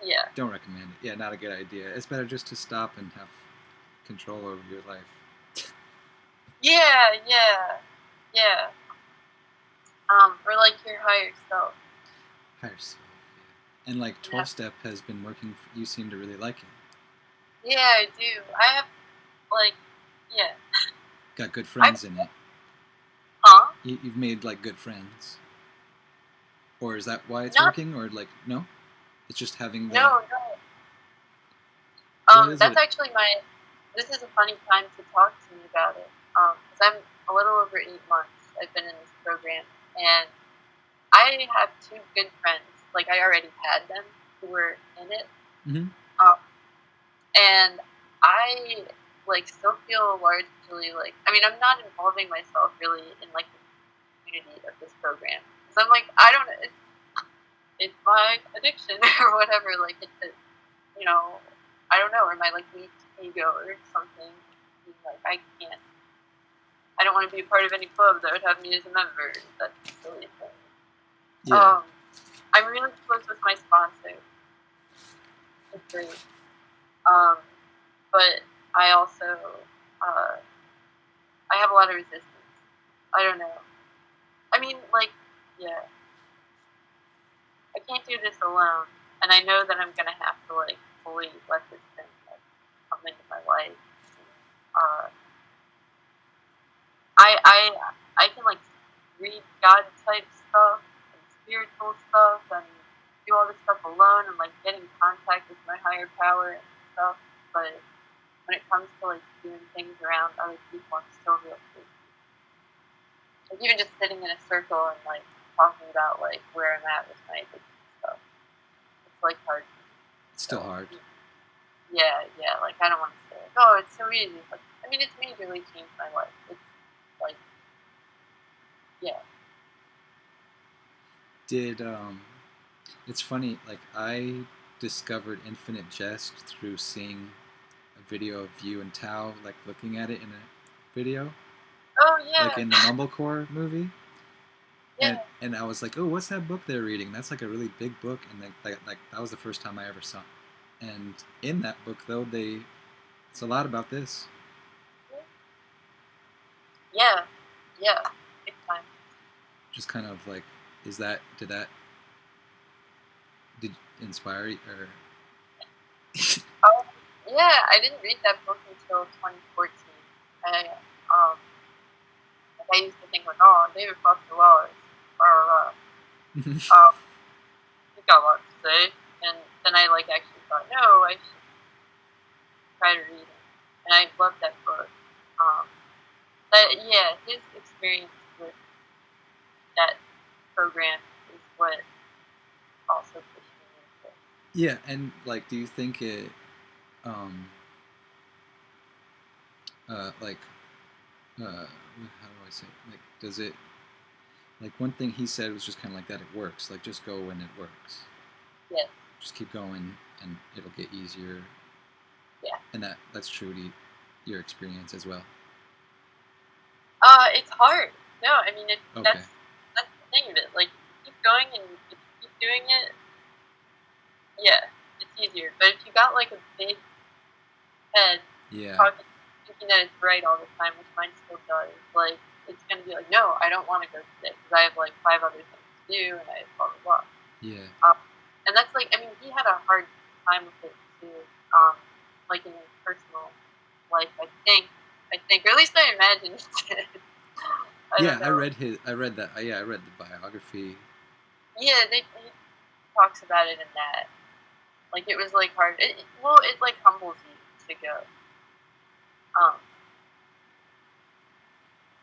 S3: Yeah.
S2: Don't recommend it. Yeah, not a good idea. It's better just to stop and have control over your life.
S3: Yeah, yeah, yeah. Or like your higher self.
S2: Higher self, yeah. And like 12-step has been working. You seem to really like it.
S3: Yeah, I do. I have, like, yeah.
S2: Got good friends in it.
S3: Huh?
S2: You've made like good friends. Or is that why it's
S3: No.
S2: working? Or like, no? It's just having the...
S3: No. That's actually my... This is a funny time to talk to me about it. Because I'm a little over 8 months. I've been in this program. And I have 2 good friends. Like, I already had them who were in it.
S2: Mm-hmm.
S3: And I, like, still feel largely, like... I mean, I'm not involving myself really in, like, the community of this program. Because I'm like, I don't know. It's my addiction or whatever. Like, it's, you know... I don't know, or my, like, weak ego or something. Like, I don't want to be a part of any club that would have me as a member. That's a silly thing.
S2: Yeah.
S3: I'm really close with my sponsor. It's great. But I also, I have a lot of resistance. I don't know. I mean, like, yeah. I can't do this alone. And I know that I'm going to have to, like, fully let this thing, like, come into my life. I can, like, read God type stuff and spiritual stuff and do all this stuff alone and, like, get in contact with my higher power and stuff. But when it comes to, like, doing things around other people, I'm still real freaky. Like, even just sitting in a circle and, like, talking about, like, where I'm at with my addiction stuff. It's, like, hard.
S2: It's still hard.
S3: Yeah, like, I don't want to say, like, oh, it's so easy. But, I mean, it's majorly changed my life. It's, like, yeah.
S2: Did It's funny, like, I discovered Infinite Jest through seeing a video of you and Tao, like, looking at it in a video,
S3: Oh
S2: like
S3: yeah,
S2: in the Mumblecore movie.
S3: yeah.
S2: And I was like, oh, what's that book they're reading? That's like a really big book, and like that was the first time I ever saw it. And in that book, though, it's a lot about this.
S3: Yeah, yeah, big time.
S2: Just kind of like, did inspire you, or
S3: Oh, yeah, I didn't read that book until 2014. I, um, like I used to think like, oh, David Foster Wallace, blah, blah, blah. He's got a lot to say. And then I like actually thought, no, I should try to read it. And I loved that book. But yeah, his experience with that program is what also pushed me into it.
S2: yeah, and like, do you think it, like, how do I say it? Like, does it, like, one thing he said was just kind of like that, it works, like, just go when it works.
S3: Yes.
S2: Just keep going, and it'll get easier.
S3: Yeah.
S2: And that's true to your experience as well.
S3: It's hard. No, I mean
S2: Okay.
S3: that's the thing of it. Like you keep going and if you keep doing it, yeah, it's easier. But if you got like a big head,
S2: Yeah.
S3: thinking that it's right all the time, which mine still does, like it's gonna be like, no, I don't want to go today because I have like 5 other things to do and I have blah blah blah.
S2: Yeah.
S3: And that's like, I mean, he had a hard time with it too. Like in his personal life, I think, or at least I imagine he did.
S2: I read that. Yeah, I read the biography.
S3: Yeah, he talks about it in that. Like it was like hard. It like humbles you to go.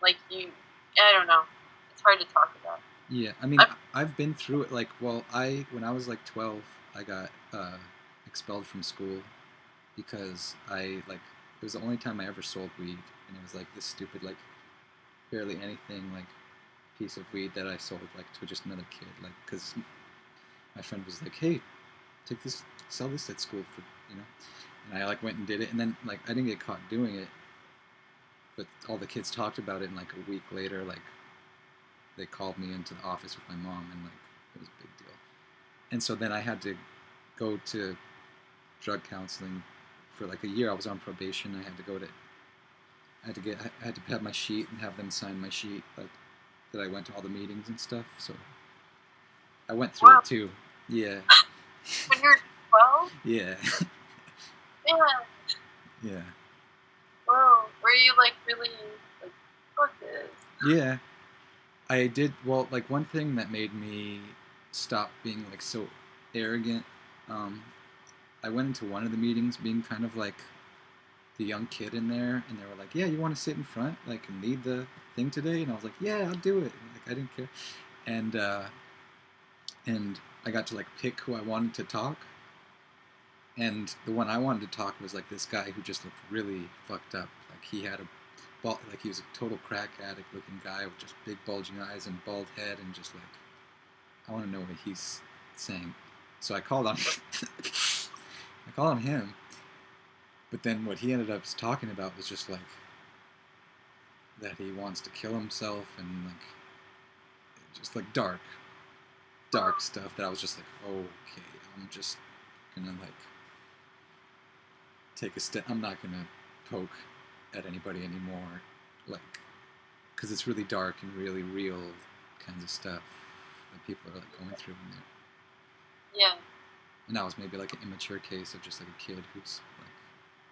S3: Like I don't know. It's hard to talk about.
S2: Yeah, I mean, I've been through it. Like, well, when I was like 12, I got expelled from school because it was the only time I ever sold weed, and it was like this stupid, like, barely anything, like, piece of weed that I sold, like, to just another kid, like, because my friend was like, hey, take this, sell this at school for, and I, like, went and did it, and then, like, I didn't get caught doing it, but all the kids talked about it, and, like, a week later, like, they called me into the office with my mom, and, like, it was a big deal. And so then I had to go to drug counseling for like a year. I was on probation. I had to have my sheet and have them sign my sheet, like, that I went to all the meetings and stuff. So I went through it too. Yeah.
S3: When you're 12?
S2: Yeah.
S3: Yeah.
S2: Yeah.
S3: Whoa. Were you like really like, fuck this?
S2: Yeah. I did. Well, like, one thing that made me stop being, like, so arrogant, I went into one of the meetings being kind of like the young kid in there, and they were like, yeah, you want to sit in front, like, and lead the thing today? And I was like, yeah, I'll do it. And, like, I didn't care. And I got to, like, pick who I wanted to talk, and the one I wanted to talk was like this guy who just looked really fucked up. Like, he had he was a total crack addict looking guy with just big bulging eyes and bald head, and just like, I want to know what he's saying. So I called on him, but then what he ended up talking about was just like that he wants to kill himself, and like just like dark stuff that I was just like, okay, I'm just gonna like take a step. I'm not gonna poke at anybody anymore, like, because it's really dark and really real kinds of stuff that people are like going through in there.
S3: Yeah.
S2: And that was maybe like an immature case of just like a kid who's like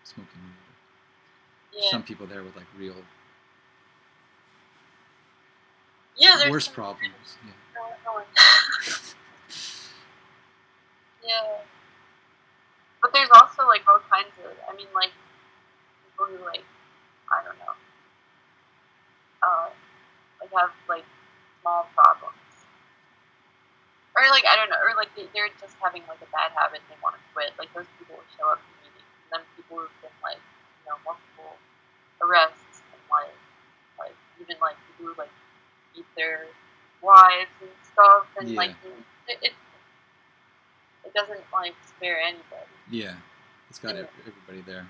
S2: smoking weed.
S3: Yeah.
S2: Some people there with like real
S3: there's
S2: worse
S3: some
S2: problems. Yeah.
S3: Yeah. But there's also like all kinds of, I mean, like people who like, I don't know, like have like small problems. Or like, I don't know, or like they're just having like a bad habit and they want to quit. Like those people will show up to meetings. And then people who've been like, multiple arrests and like even like people who like beat their wives and stuff. And
S2: Yeah.
S3: like, it's it doesn't like spare anybody.
S2: Yeah, it's got everybody there.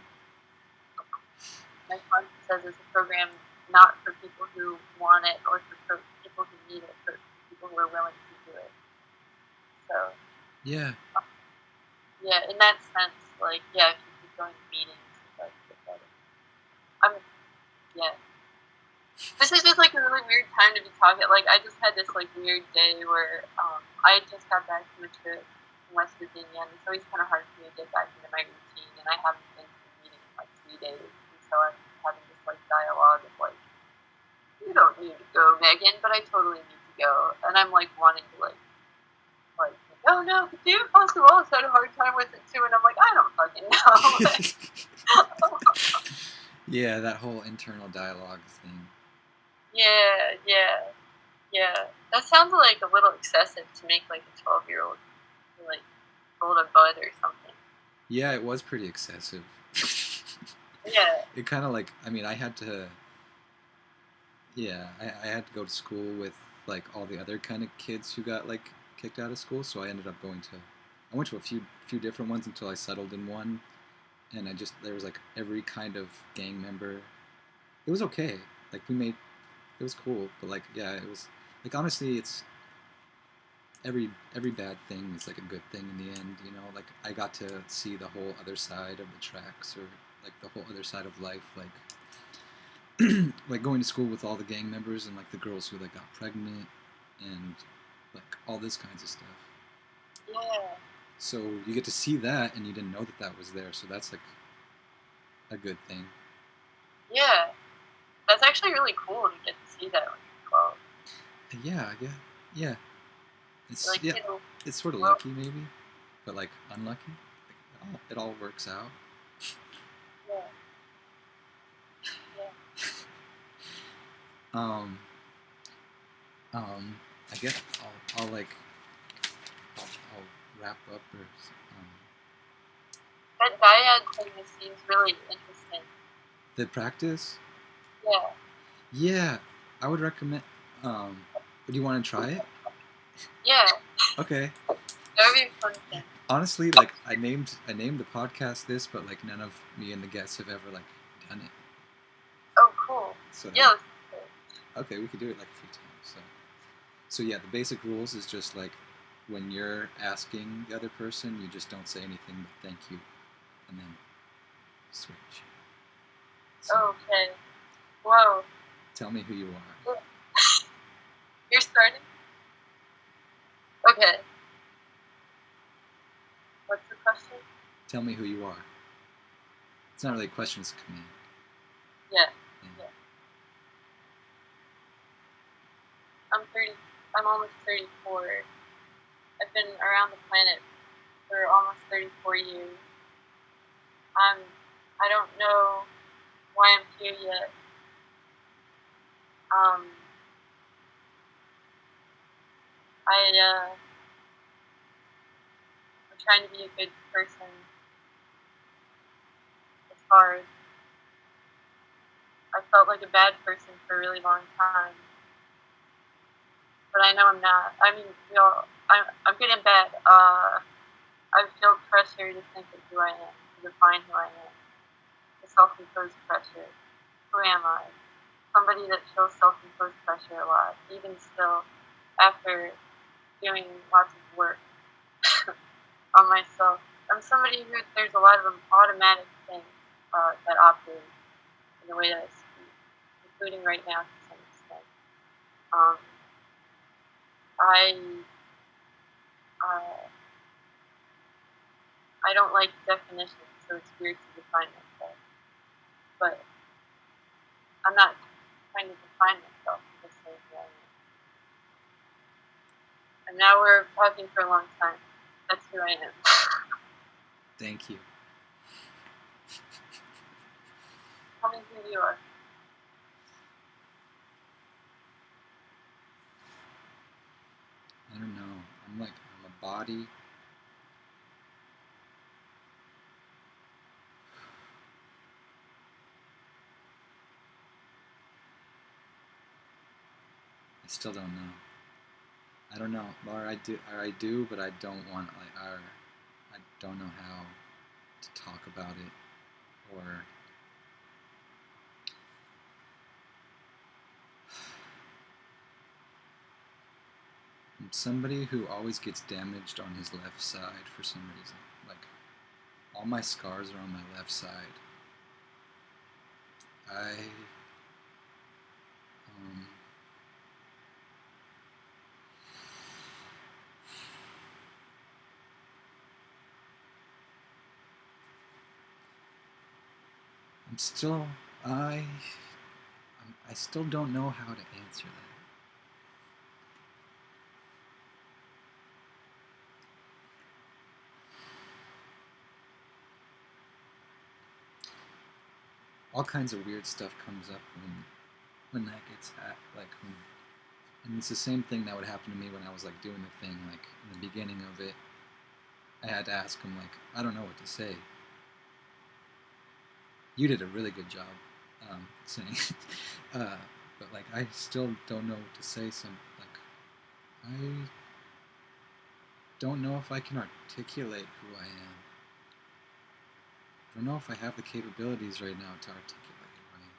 S3: My sponsor says it's a program not for people who want it or for people who need it, but for people who are willing to do it. So
S2: yeah,
S3: in that sense, like if you keep going to meetings, like get better. Yeah. This is just like a really weird time to be talking. Like I just had this like weird day where I just got back from a trip in West Virginia, and it's always kind of hard for me to get back into my routine, and I haven't been to a meeting in like 3 days, and so I'm having this like dialogue of like, you don't need to go, Megan, but I totally need to go, and I'm like wanting to like, oh no, could you possible? I had a hard time with it too, and I'm like, I don't fucking know.
S2: Yeah, that whole internal dialogue thing.
S3: Yeah. That sounds like a little excessive to make like a 12-year-old like hold a bud or something.
S2: Yeah, it was pretty excessive.
S3: Yeah.
S2: It kind of like, I mean, I had to. Yeah, I had to go to school with like all the other kind of kids who got like kicked out of school, so I ended up I went to a few different ones until I settled in one, and there was like every kind of gang member. It was okay. Like it was cool, but like yeah, it was like honestly, it's every bad thing is like a good thing in the end, you know. Like I got to see the whole other side of the tracks, or like the whole other side of life, like like going to school with all the gang members and like the girls who like got pregnant and like all this kinds of stuff.
S3: Yeah.
S2: So you get to see that, and you didn't know that was there, so that's like a good thing.
S3: Yeah. That's actually really cool to get to see that when you're 12.
S2: Yeah. It's
S3: like,
S2: yeah, it's sort of lucky maybe, but like unlucky. Like, it all works out.
S3: Yeah.
S2: I guess I'll wrap up or.
S3: That Dyads thing seems really interesting.
S2: The practice?
S3: Yeah.
S2: Yeah, I would recommend. Do you want to try it?
S3: Yeah.
S2: Okay.
S3: That would be a fun thing.
S2: Honestly, like I named the podcast this, but like none of me and the guests have ever like done it.
S3: Oh, cool.
S2: So
S3: yeah. Let's do it.
S2: Okay, we could do it like a few times. So yeah, the basic rules is just like when you're asking the other person, you just don't say anything but thank you, and then switch. So,
S3: okay. Whoa.
S2: Tell me who you are.
S3: You're starting? Okay. What's the question?
S2: Tell me who you are. It's not really a question, it's a command.
S3: Yeah. I'm almost 34. I've been around the planet for almost 34 years. I don't know why I'm here yet. I'm trying to be a good person as far as I felt like a bad person for a really long time. But I know I'm not. I mean, I'm good and bad. I feel pressure to think of who I am, to define who I am. The self-imposed pressure. Who am I? Somebody that feels self-imposed pressure a lot, even still, after doing lots of work on myself. I'm somebody who, there's a lot of automatic things that operate in the way that I speak, including right now to some extent. I don't like definitions, so it's weird to define myself. But I'm not trying to define myself, I'm just saying who I am. And now we're talking for a long time. That's who I am.
S2: Thank you.
S3: Tell me who you are.
S2: I don't know. I'm a body. I still don't know. I don't know. Or I do, but I don't want like don't know how to talk about it, or I'm somebody who always gets damaged on his left side for some reason. Like, all my scars are on my left side. I still don't know how to answer that. All kinds of weird stuff comes up when that gets and it's the same thing that would happen to me when I was like doing the thing, like in the beginning of it. I had to ask him, like, I don't know what to say. You did a really good job saying, but like I still don't know what to say. I don't know if I can articulate who I am. I don't know if I have the capabilities right now to articulate who I am.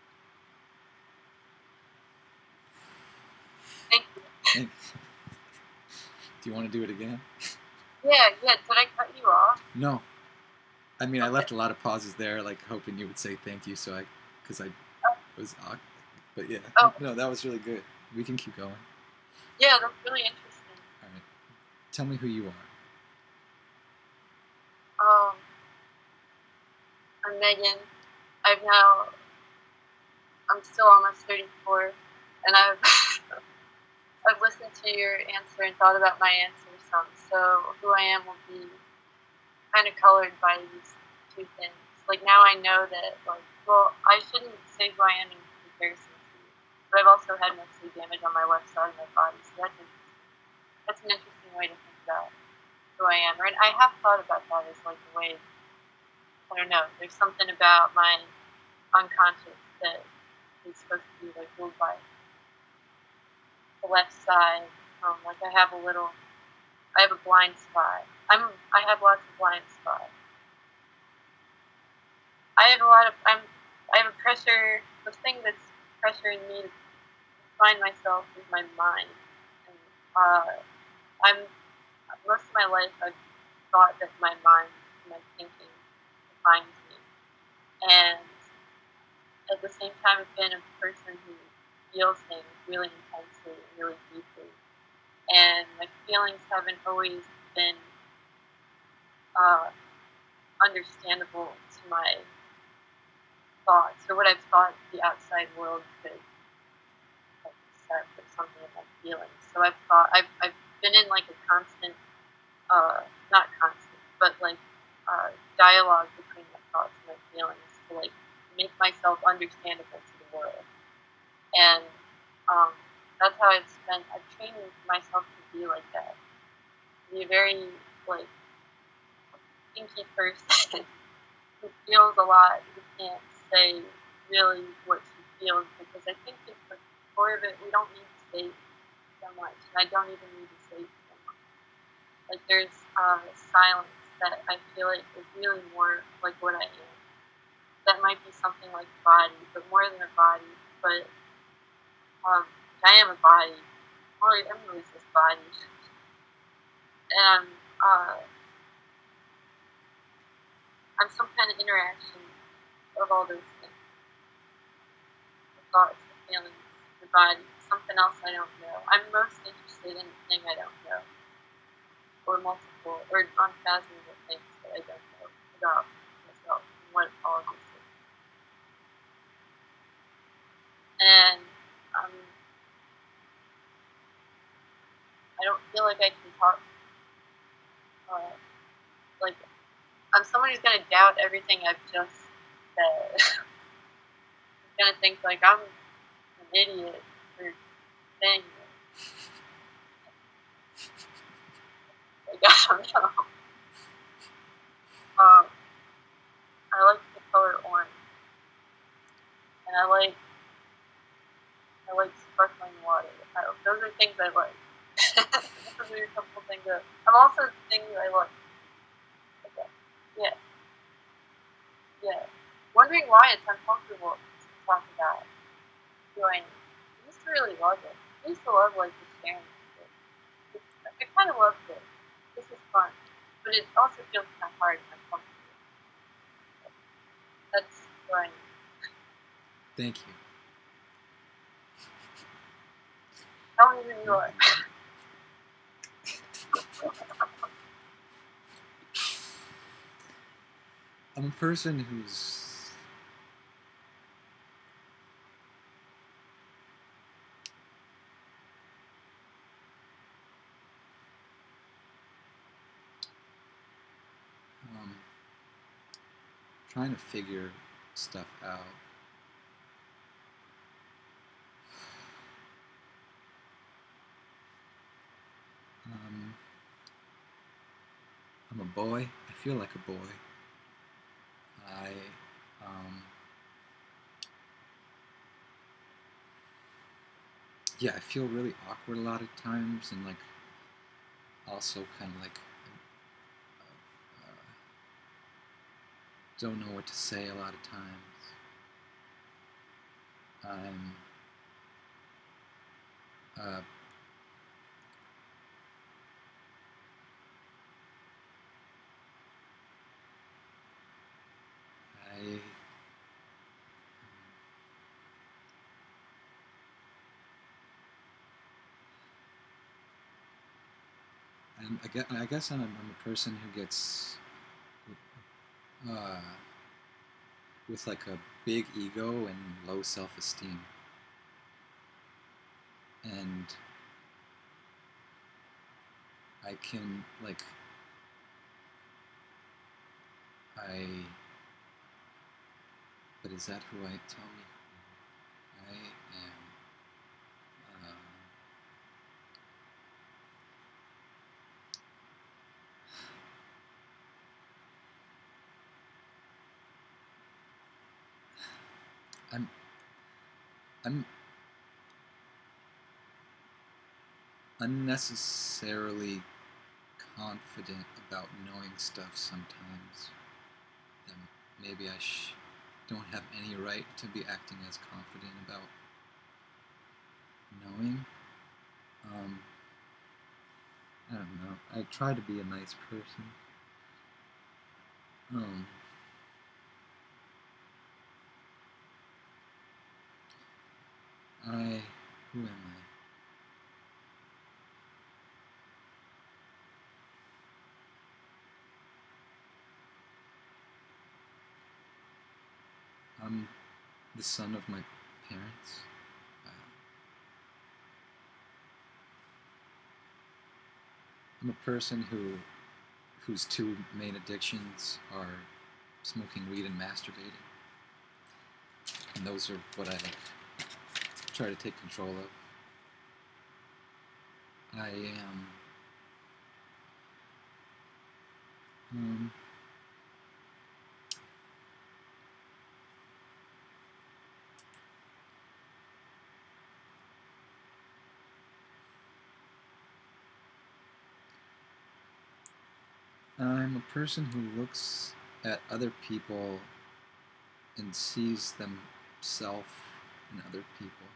S3: Thank you.
S2: Thanks. Do you want to do it again?
S3: Yeah. Did I cut you off?
S2: No. I mean, I left a lot of pauses there, like hoping you would say thank you, because I was awkward. But yeah, no, that was really good. We can keep going.
S3: Yeah, that's really interesting.
S2: All right. Tell me who you are.
S3: I'm Megan. I'm still almost 34, and I've listened to your answer and thought about my answer some. So who I am will be kind of colored by these two things. Like, now I know that, like, well, I shouldn't say who I am in comparison to you, but I've also had mostly damage on my left side of my body, so that's an interesting way to think about who I am. Right? I have thought about that as like a way. I don't know. There's something about my unconscious that is supposed to be like ruled by the left side. Like I have a blind spot. I have lots of blind spots. I have a pressure. The thing that's pressuring me to find myself is my mind. And I'm most of my life I've thought that my mind, my thinking, defines me, and at the same time, I've been a person who feels things really intensely and really deeply, and my feelings haven't always been understandable to my thoughts or what I've thought the outside world could accept or something of my feelings. So I've been in like a constant, not constant, but like dialogue between my thoughts and my feelings to like make myself understandable to the world. And that's how I've trained myself to be like that. To be a very, like, inky person who feels a lot, who can't say really what she feels, because I think at the core of it, we don't need to say so much, and I don't even need to say so much. Like, there's silence that I feel like is really more like what I am. That might be something like a body, but more than a body, but I am a body. I'm really this body. And I'm some kind of interaction of all those things. The thoughts, the feelings, the body, something else I don't know. I'm most interested in the thing I don't know. Or multiple, or unfathomable things that I don't know about myself and what all of this is. And I don't feel like I can talk, like, I'm someone who's going to doubt everything I've just said. I'm going to think, like, I'm an idiot for saying this. Like, I don't know. I like the color orange. And I like sparkling water. Those are things I like. Those are a couple things I'm also things I like. Okay. Yeah. Yeah. Wondering why it's uncomfortable to talk about doing. I used to really love it. I used to love like just sharing it. I kind of loved it. This is fun, but it also feels kind of hard and uncomfortable. That's where I'm.
S2: Thank you.
S3: Tell me who you are.
S2: I'm a person who's trying to figure stuff out. I'm a boy. I feel like a boy. I feel really awkward a lot of times, and like also kind of like don't know what to say a lot of times. I guess I'm a person who gets with like a big ego and low self-esteem, and I can like but is that who I tell me I am? I'm unnecessarily confident about knowing stuff sometimes. That maybe I don't have any right to be acting as confident about knowing. I don't know. I try to be a nice person. Who am I? I'm the son of my parents. I'm a person whose two main addictions are smoking weed and masturbating, and those are what I like try to take control of. I am I'm a person who looks at other people and sees themselves in other people.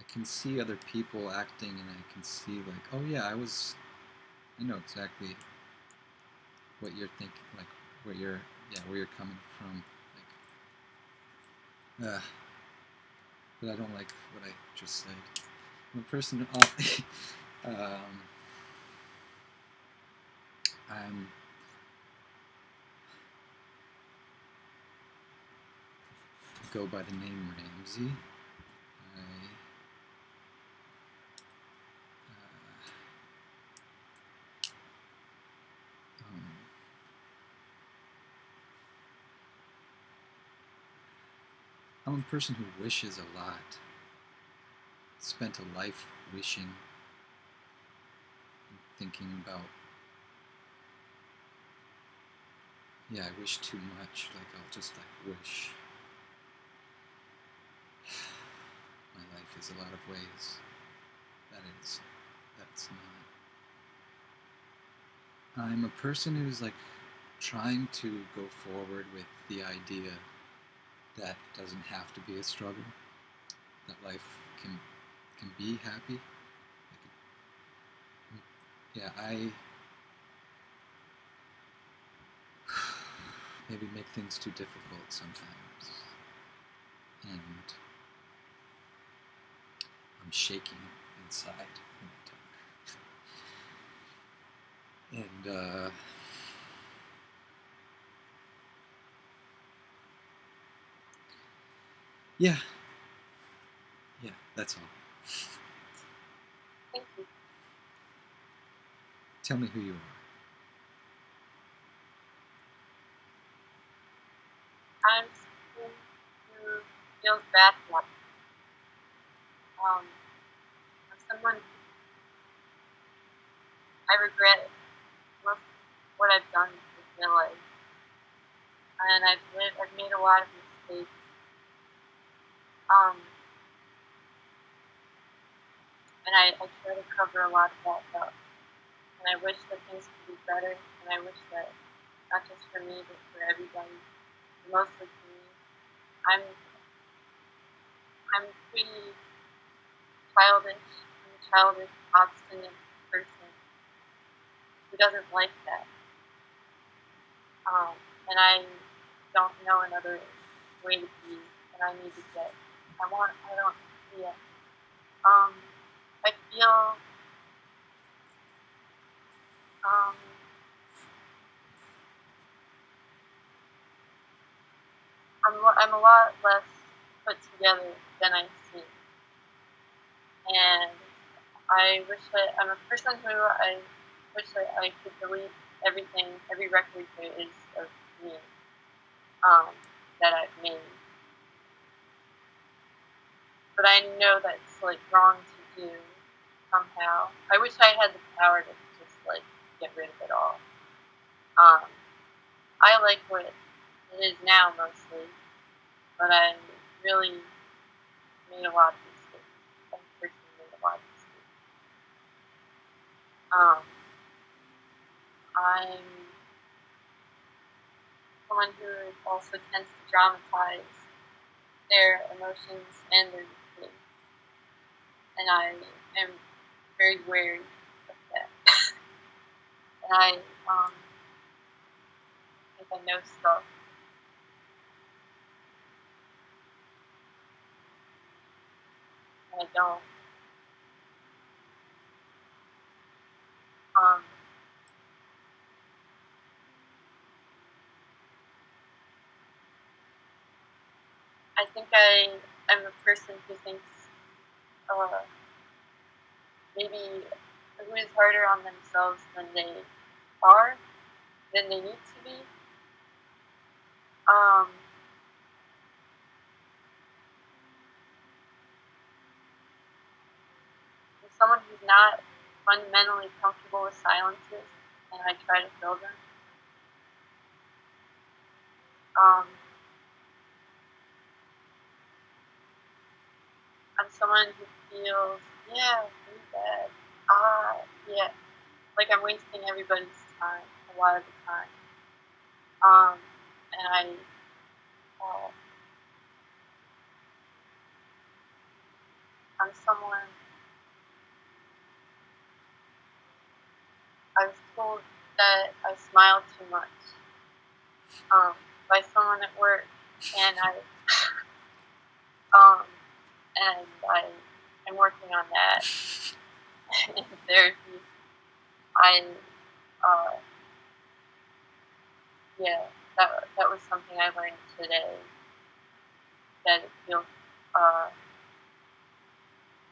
S2: I can see other people acting, and I can see like, oh yeah, I know exactly what you're thinking, like where you're coming from, like, but I don't like what I just said. I'm a person. I'm go by the name Ramsey. I'm a person who wishes a lot. Spent a life wishing, thinking about, I wish too much, like I'll just like wish. My life is a lot of ways. That's not. I'm a person who's like trying to go forward with the idea that it doesn't have to be a struggle, that life can be happy. Yeah, I maybe make things too difficult sometimes, and I'm shaking inside when I talk. And yeah, that's all.
S3: Thank you.
S2: Tell me who you are.
S3: I'm someone who feels bad for life. I'm someone I regret most of what I've done with my life, and I've made a lot of mistakes. Um, and I try to cover a lot of that up. And I wish that things could be better, and I wish that not just for me, but for everybody, mostly for me. I'm pretty childish. I'm a childish, obstinate person who doesn't like that. And I don't know another way to be, and I need to get. I don't, yeah. I feel, um, I'm a lot less put together than I seem. And I wish that I'm a person who I wish that I could delete everything, every record there is of me, that I've made. But I know that's like wrong to do somehow. I wish I had the power to just like get rid of it all. I like what it is now mostly, but I really made a lot of mistakes. I personally made a lot of mistakes. I'm someone who also tends to dramatize their emotions and their mistakes, and I am very wary of that. And I think I know stuff, and I don't. Um, I think I am a person who thinks maybe who is harder on themselves than they are, than they need to be. I'm someone who's not fundamentally comfortable with silences, and I try to fill them. I'm someone who feels, yeah, really bad. Yeah, like I'm wasting everybody's time a lot of the time. And uh, I'm someone, I was told that I smile too much, by someone at work, and um, I am working on that in therapy. I, uh, yeah, that was something I learned today, that it feels,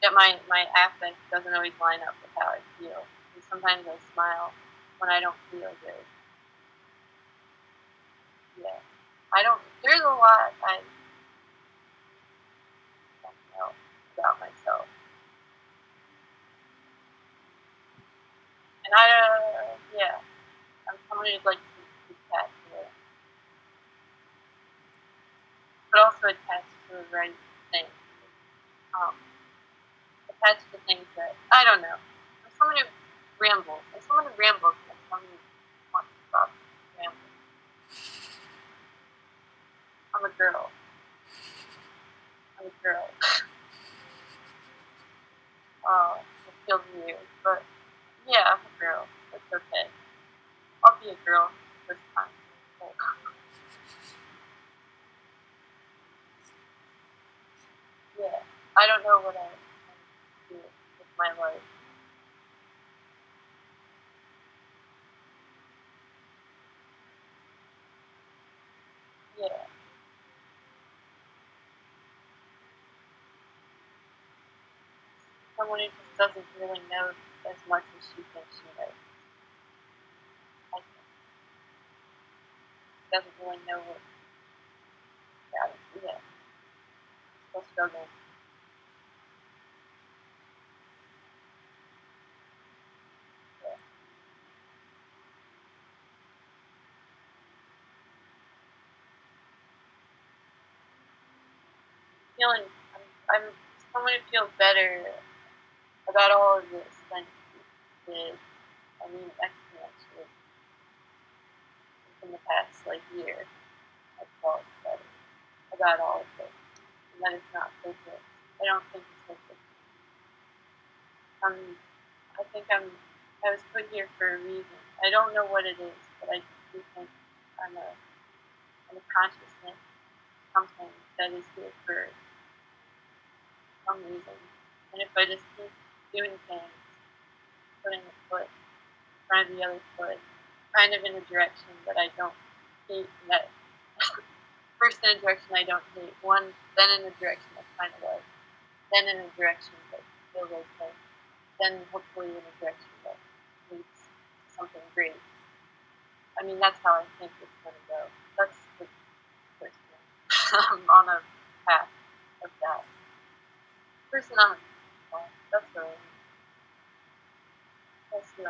S3: that my affect doesn't always line up with how I feel. And sometimes I smile when I don't feel good. Yeah. There's a lot I don't know about myself. And yeah, I'm someone who'd like to be attached to it, but also attached to the right thing. Um, Attached to things that, I don't know. I'm someone who rambles. I'm someone who rambles, and I'm someone who wants to stop rambling. girl. I'm a girl. It feels weird, but yeah, I'm a girl. It's okay. I'll be a girl this time. Yeah, I don't know what I do with my life. Yeah. Someone who just doesn't really know as much as she thinks she knows. I think. Doesn't really know what. Yeah. Still struggling. Yeah. Feeling. I'm someone who feels better about all of this than he did. I mean, exponentially in the past year. I felt better about all of this, and that it's not hopeless. I don't think it's hopeless. I think I was put here for a reason. I don't know what it is, but I do think I'm a consciousness, something that is here for some reason. And if I just keep doing things, putting a foot in front of the other foot, kind of in a direction that I don't hate, that first in a direction I don't hate, then in a direction I kind of like, then in a direction that feels okay, then hopefully in a direction that leads to something great. I mean, that's how I think it's going to go. That's the first thing. I'm on a path of that. Person on a path. That's who I am. That's who I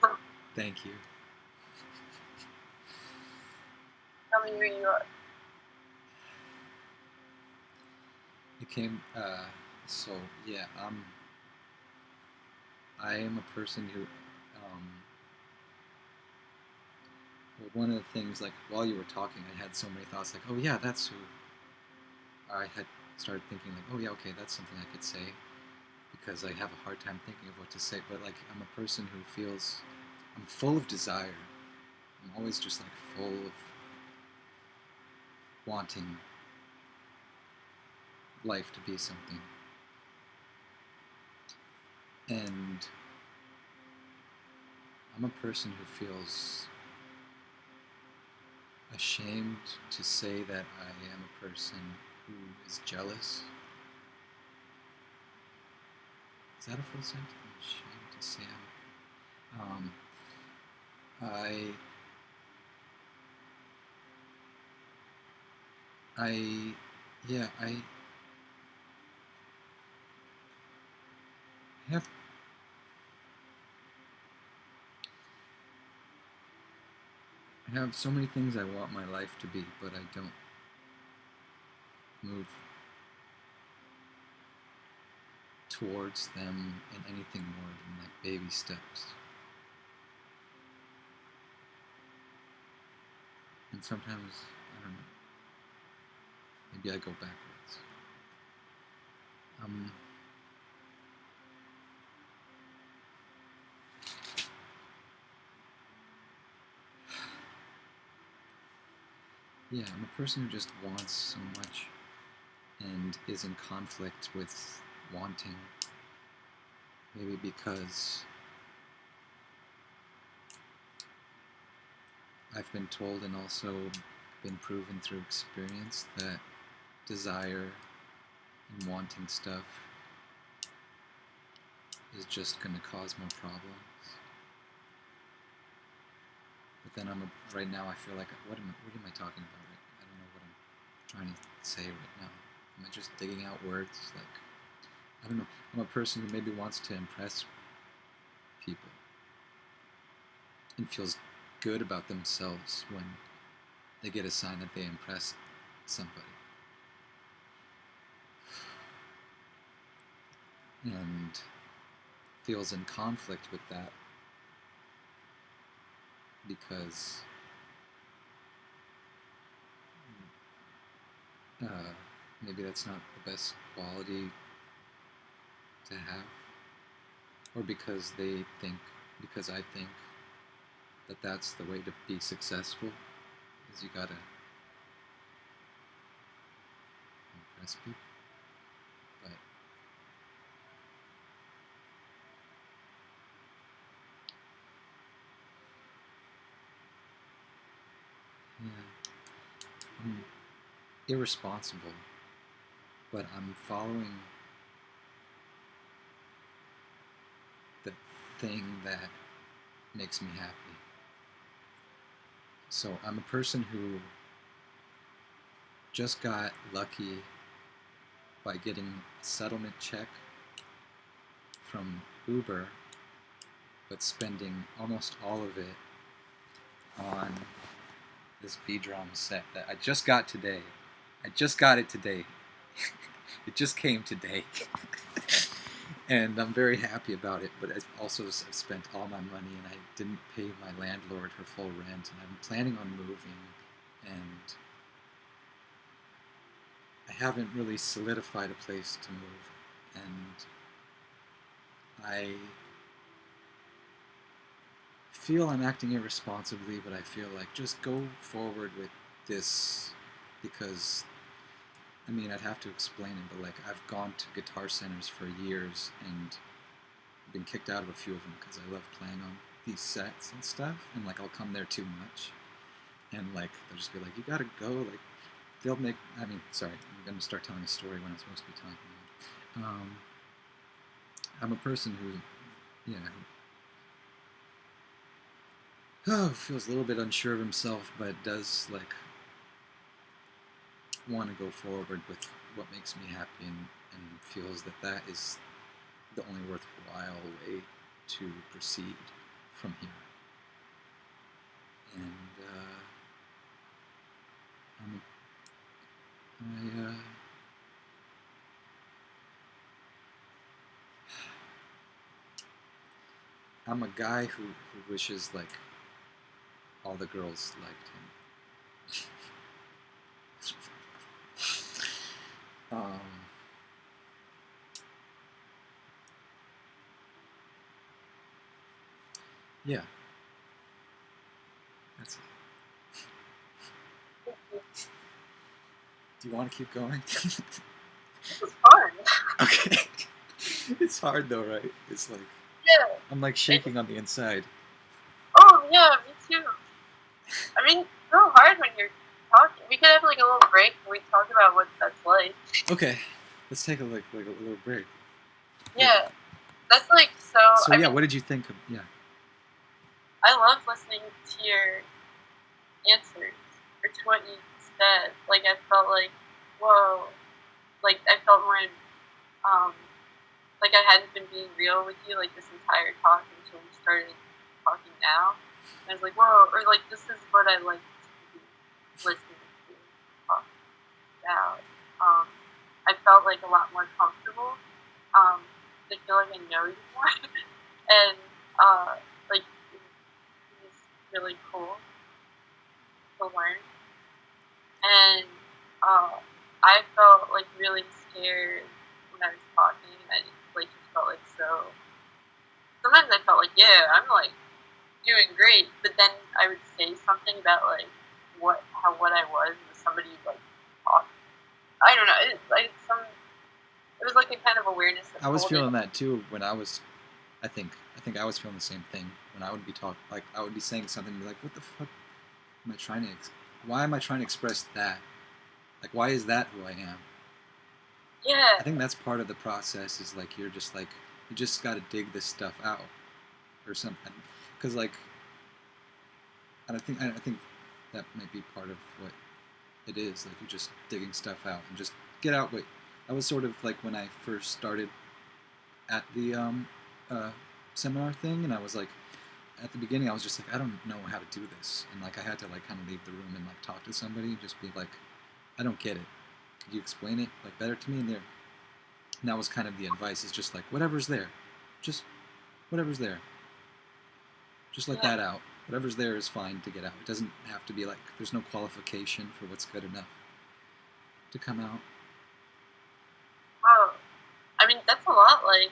S3: am.
S2: Thank you.
S3: Tell me who you are.
S2: It came, so yeah, I am a person who, well, one of the things, like, while you were talking, I had so many thoughts, like, oh yeah, that's who, I had started thinking, like, oh yeah, okay, that's something I could say, because I have a hard time thinking of what to say, but, like, I'm a person who feels, I'm full of desire. I'm always just, like, full of wanting life to be something. And I'm a person who feels ashamed to say that I am a person who is jealous. Is that a full sentence? I'm ashamed to say I have I have so many things I want my life to be, but I don't move towards them in anything more than like baby steps. And sometimes, I don't know, maybe I go backwards. Yeah, I'm a person who just wants so much and is in conflict with wanting. Maybe because I've been told and also been proven through experience that desire and wanting stuff is just going to cause more problems. But then right now I feel like, what am I talking about? I don't know what I'm trying to say right now. Am I just digging out words? Like, I don't know. I'm a person who maybe wants to impress people and feels good about themselves when they get a sign that they impressed somebody. And feels in conflict with that because maybe that's not the best quality to have, or because I think that that's the way to be successful, is you gotta impress people. But yeah, I'm irresponsible, but I'm following the thing that makes me happy. So I'm a person who just got lucky by getting a settlement check from Uber, but spending almost all of it on this V-drum set that I just got today. I just got it today. It just came today. And I'm very happy about it, but I've also spent all my money and I didn't pay my landlord her full rent, and I'm planning on moving, and I haven't really solidified a place to move, and I feel I'm acting irresponsibly, but I feel like just go forward with this, because I mean, I'd have to explain it, but like I've gone to guitar centers for years and been kicked out of a few of them because I love playing on these sets and stuff, and like I'll come there too much, and like they'll just be like, you gotta go, like they'll make, I mean, sorry, I'm gonna start telling a story when I'm supposed to be talking. I'm a person who, feels a little bit unsure of himself, but does like want to go forward with what makes me happy, and feels that that is the only worthwhile way to proceed from here. And I'm a guy who wishes like all the girls liked him. Yeah, that's it. Do you want to keep going?
S3: It's fun.
S2: Okay. It's hard though, right? It's like,
S3: Yeah.
S2: I'm like shaking on the inside.
S3: Oh yeah, me too. I mean, it's so hard when you're talking. We could have like a little break where we talk about what that's like.
S2: Okay, let's take a little break.
S3: Yeah, that's like so.
S2: So
S3: I
S2: yeah,
S3: mean,
S2: what did you think of? Yeah.
S3: I love listening to your answers or to what you said. Like I felt like, whoa, like I felt more, like I hadn't been being real with you like this entire talk until we started talking now. And I was like, whoa, or like this is what I like to be listening to talk about. I felt like a lot more comfortable. I feel like I know you more, and like it was really cool to learn. And I felt like really scared when I was talking. I like just felt like so. Sometimes I felt like, yeah, I'm like doing great, but then I would say something about like what I was, and somebody like talk. I don't know. It was like a kind of awareness.
S2: I was feeling that too when I was. I think I was feeling the same thing when I would be I would be saying something and be like, what the fuck am I trying to? Why am I trying to express that? Like, why is that who I am?
S3: Yeah.
S2: I think that's part of the process. Is like you just got to dig this stuff out, or something. Because like, and I think that might be part of what it is. Like you're just digging stuff out and just get out what. I was sort of like when I first started at the seminar thing, and I was like, at the beginning, I was just like, I don't know how to do this, and like I had to like kind of leave the room and like talk to somebody, and just be like, I don't get it. Could you explain it like better to me? And that was kind of the advice. Is just like whatever's there, just whatever's there. Just let that out. Whatever's there is fine to get out. It doesn't have to be like there's no qualification for what's good enough. to come out?
S3: Wow. I mean, that's a lot like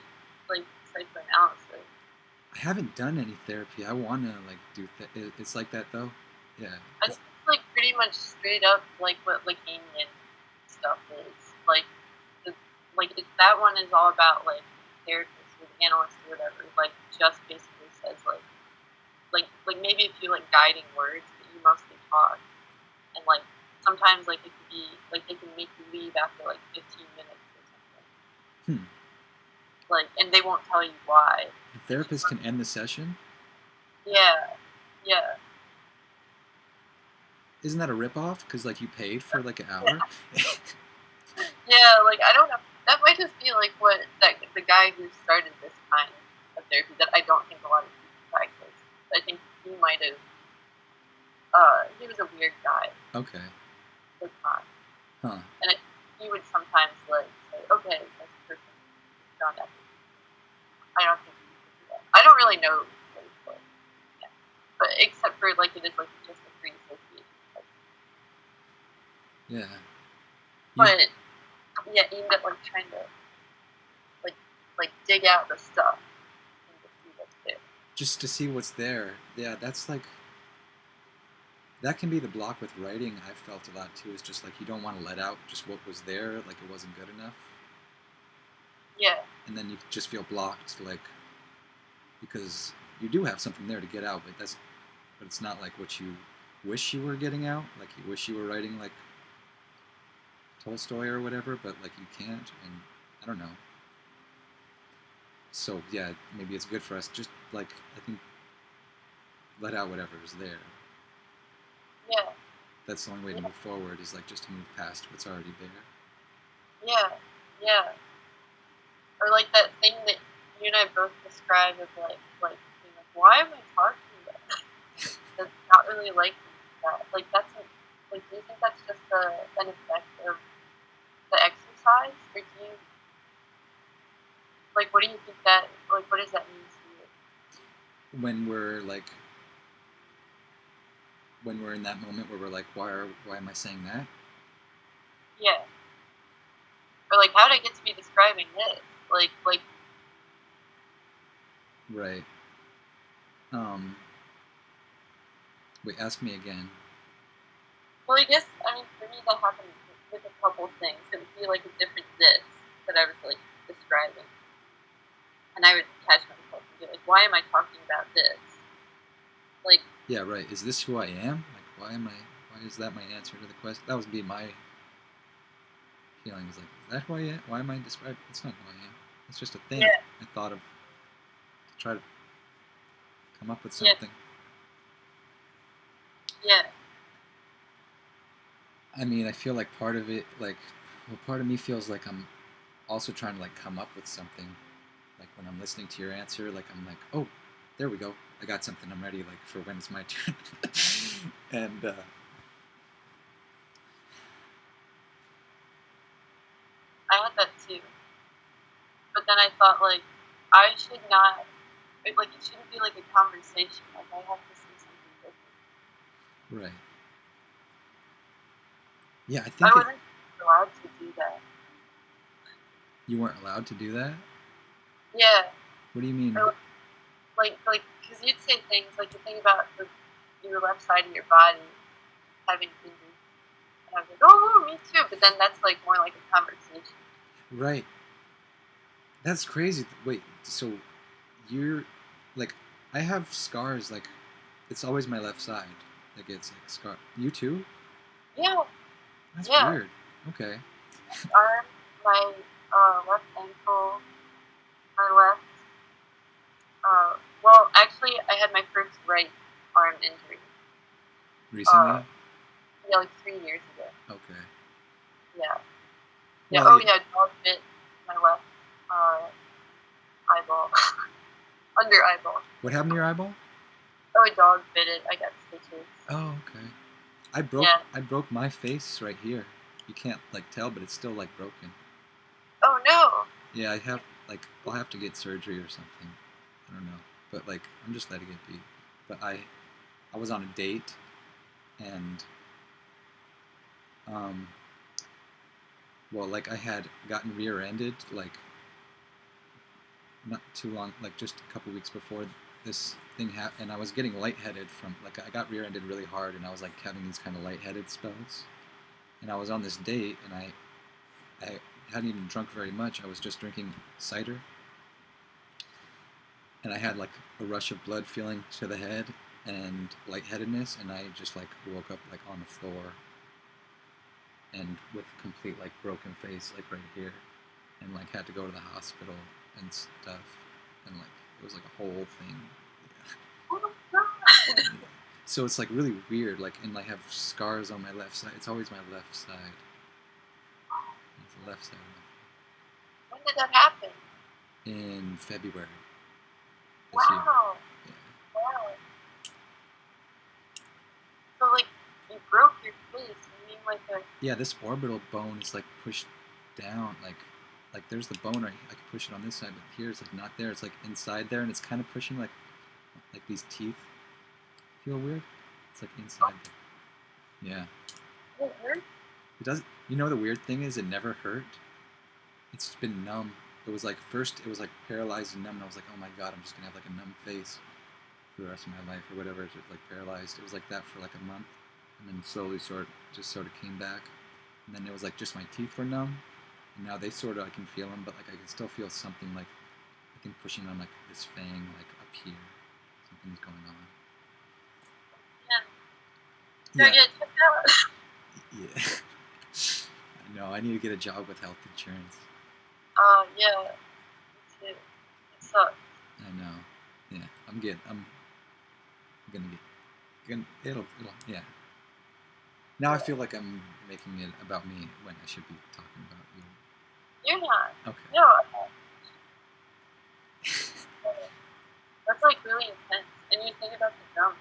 S3: psychoanalysis.
S2: I haven't done any therapy. I want to like do. It's like that though. Yeah.
S3: I think it's like pretty much straight up like what Lacanian stuff is. Like, that one is all about like therapists or analysts or whatever. Like, just basically says like maybe a few like guiding words, but you mostly talk. And like sometimes like it can be like they can make you leave after like 15 minutes or something. Like, and they won't tell you why.
S2: The therapist can end the session?
S3: Yeah. Yeah.
S2: Isn't that a ripoff? Because like you paid for like an hour?
S3: Yeah, like I don't know. That might just be like what the guy who started this kind of therapy that I don't think a lot of people practice. I think he might have. He was a weird guy.
S2: Okay.
S3: At the time.
S2: Huh.
S3: And he would sometimes like say, "Okay, this person is done that." I don't think he would do that. I don't really know. Like, yeah. But except for like it is like just a free association. Like,
S2: yeah.
S3: but yeah, aimed at like trying to like dig out the stuff and to see what's there.
S2: Just to see what's there. Yeah, that's like that can be the block with writing. I've felt a lot too. Is just like you don't want to let out just what was there, like it wasn't good enough.
S3: Yeah.
S2: And then you just feel blocked, like because you do have something there to get out, but it's not like what you wish you were getting out. Like you wish you were writing like Tolstoy or whatever, but like you can't, and I don't know. So yeah, maybe it's good for us just like I think let out whatever is there.
S3: Yeah.
S2: That's the only way to move forward is like just to move past what's already there.
S3: Yeah. Yeah. Or like that thing that you and I both described of like being like, why am I talking about that? That's not really like that. Like that's like do you think that's just an effect of the exercise, or do you like what do you think that like what does that mean to you?
S2: When we're in that moment where we're like, why am I saying that?
S3: Yeah. Or like how did I get to be describing this? Like
S2: right. Wait, ask me again.
S3: well, I guess I mean for me that happened with a couple things. It would be like a different this that I was like describing, and I would catch myself and be like, "Why am I talking about this?" Like,
S2: yeah, right. Is this who I am? Like, why is that my answer to the question? That would be my feeling. Is like, is that who I am? Why am I describing? It's not who I am. It's just a thing I thought of to try to come up with something.
S3: Yeah.
S2: I mean, I feel like part of it, like, well, part of me feels like I'm also trying to like come up with something. Like when I'm listening to your answer, like I'm like, oh, there we go. I got something. I'm ready. Like for when it's my turn. And
S3: I had that too. But then I thought like I should not. It shouldn't be like a conversation. Like I have to say something different.
S2: right. Yeah, I think
S3: I wasn't allowed to do that.
S2: You weren't allowed to do that?
S3: Yeah.
S2: What do you mean?
S3: Or like, because you'd say things like the thing about your left side of your body having injuries, and I was like, oh, me too. But then that's like more like a conversation.
S2: Right. That's crazy. Wait, so you're like, I have scars. Like, it's always my left side that gets like scar. You too?
S3: Yeah.
S2: That's weird. Okay.
S3: Arm, my left ankle, my left. Well, actually, I had my first right arm injury.
S2: Recently?
S3: Yeah, like 3 years ago.
S2: Okay.
S3: Yeah.
S2: Well,
S3: oh yeah, dog bit my left eyeball. Under eyeball.
S2: What happened to your eyeball?
S3: Oh, a dog bit it. I got stitches.
S2: Oh, okay. I broke my face right here. You can't like tell, but it's still like broken.
S3: Oh no.
S2: Yeah, I have like I'll have to get surgery or something. I don't know, but like I'm just letting it be. But I was on a date, and well, like I had gotten rear-ended like not too long, like just a couple weeks before this thing happened, and I was getting lightheaded from like I got rear-ended really hard, and I was like having these kind of lightheaded spells. And I was on this date, and I hadn't even drunk very much. I was just drinking cider, and I had like a rush of blood feeling to the head and lightheadedness, and I just like woke up like on the floor and with complete like broken face like right here, and like had to go to the hospital and stuff, and like it was like a whole thing.
S3: Oh my god.
S2: Yeah. So it's like really weird, like, and I have scars on my left side. It's always my left side. It's the left side
S3: When did that happen?
S2: in February this year.
S3: Wow.
S2: Yeah.
S3: Wow. So like you broke your face. You mean like a
S2: Yeah, this orbital bone is like pushed down, like there's the bone right. I could push it on this side, but here it's like not there. It's like inside there, and it's kind of pushing like these teeth. Feel weird? It's like inside there. Yeah.
S3: it hurt?
S2: It does. You know the weird thing is, it never hurt. It's just been numb. It was like first it was like paralyzed and numb, and I was like, oh my god, I'm just gonna have like a numb face for the rest of my life or whatever. It's just like paralyzed. It was like that for like a month, and then slowly sort of came back, and then it was like just my teeth were numb, and now they sort of I can feel them, but like I can still feel something like I think pushing on like this fang like up here. Something's going on.
S3: Yeah. Go get checked out.
S2: Yeah. I know. I need to get a job with health insurance.
S3: Oh yeah. Me too. It sucks.
S2: I know. Yeah. I'm gonna get. It'll. Yeah. Now I feel like I'm making it about me when I should be talking about you.
S3: You're not.
S2: Okay.
S3: No. That's like really intense. And you think about the drums.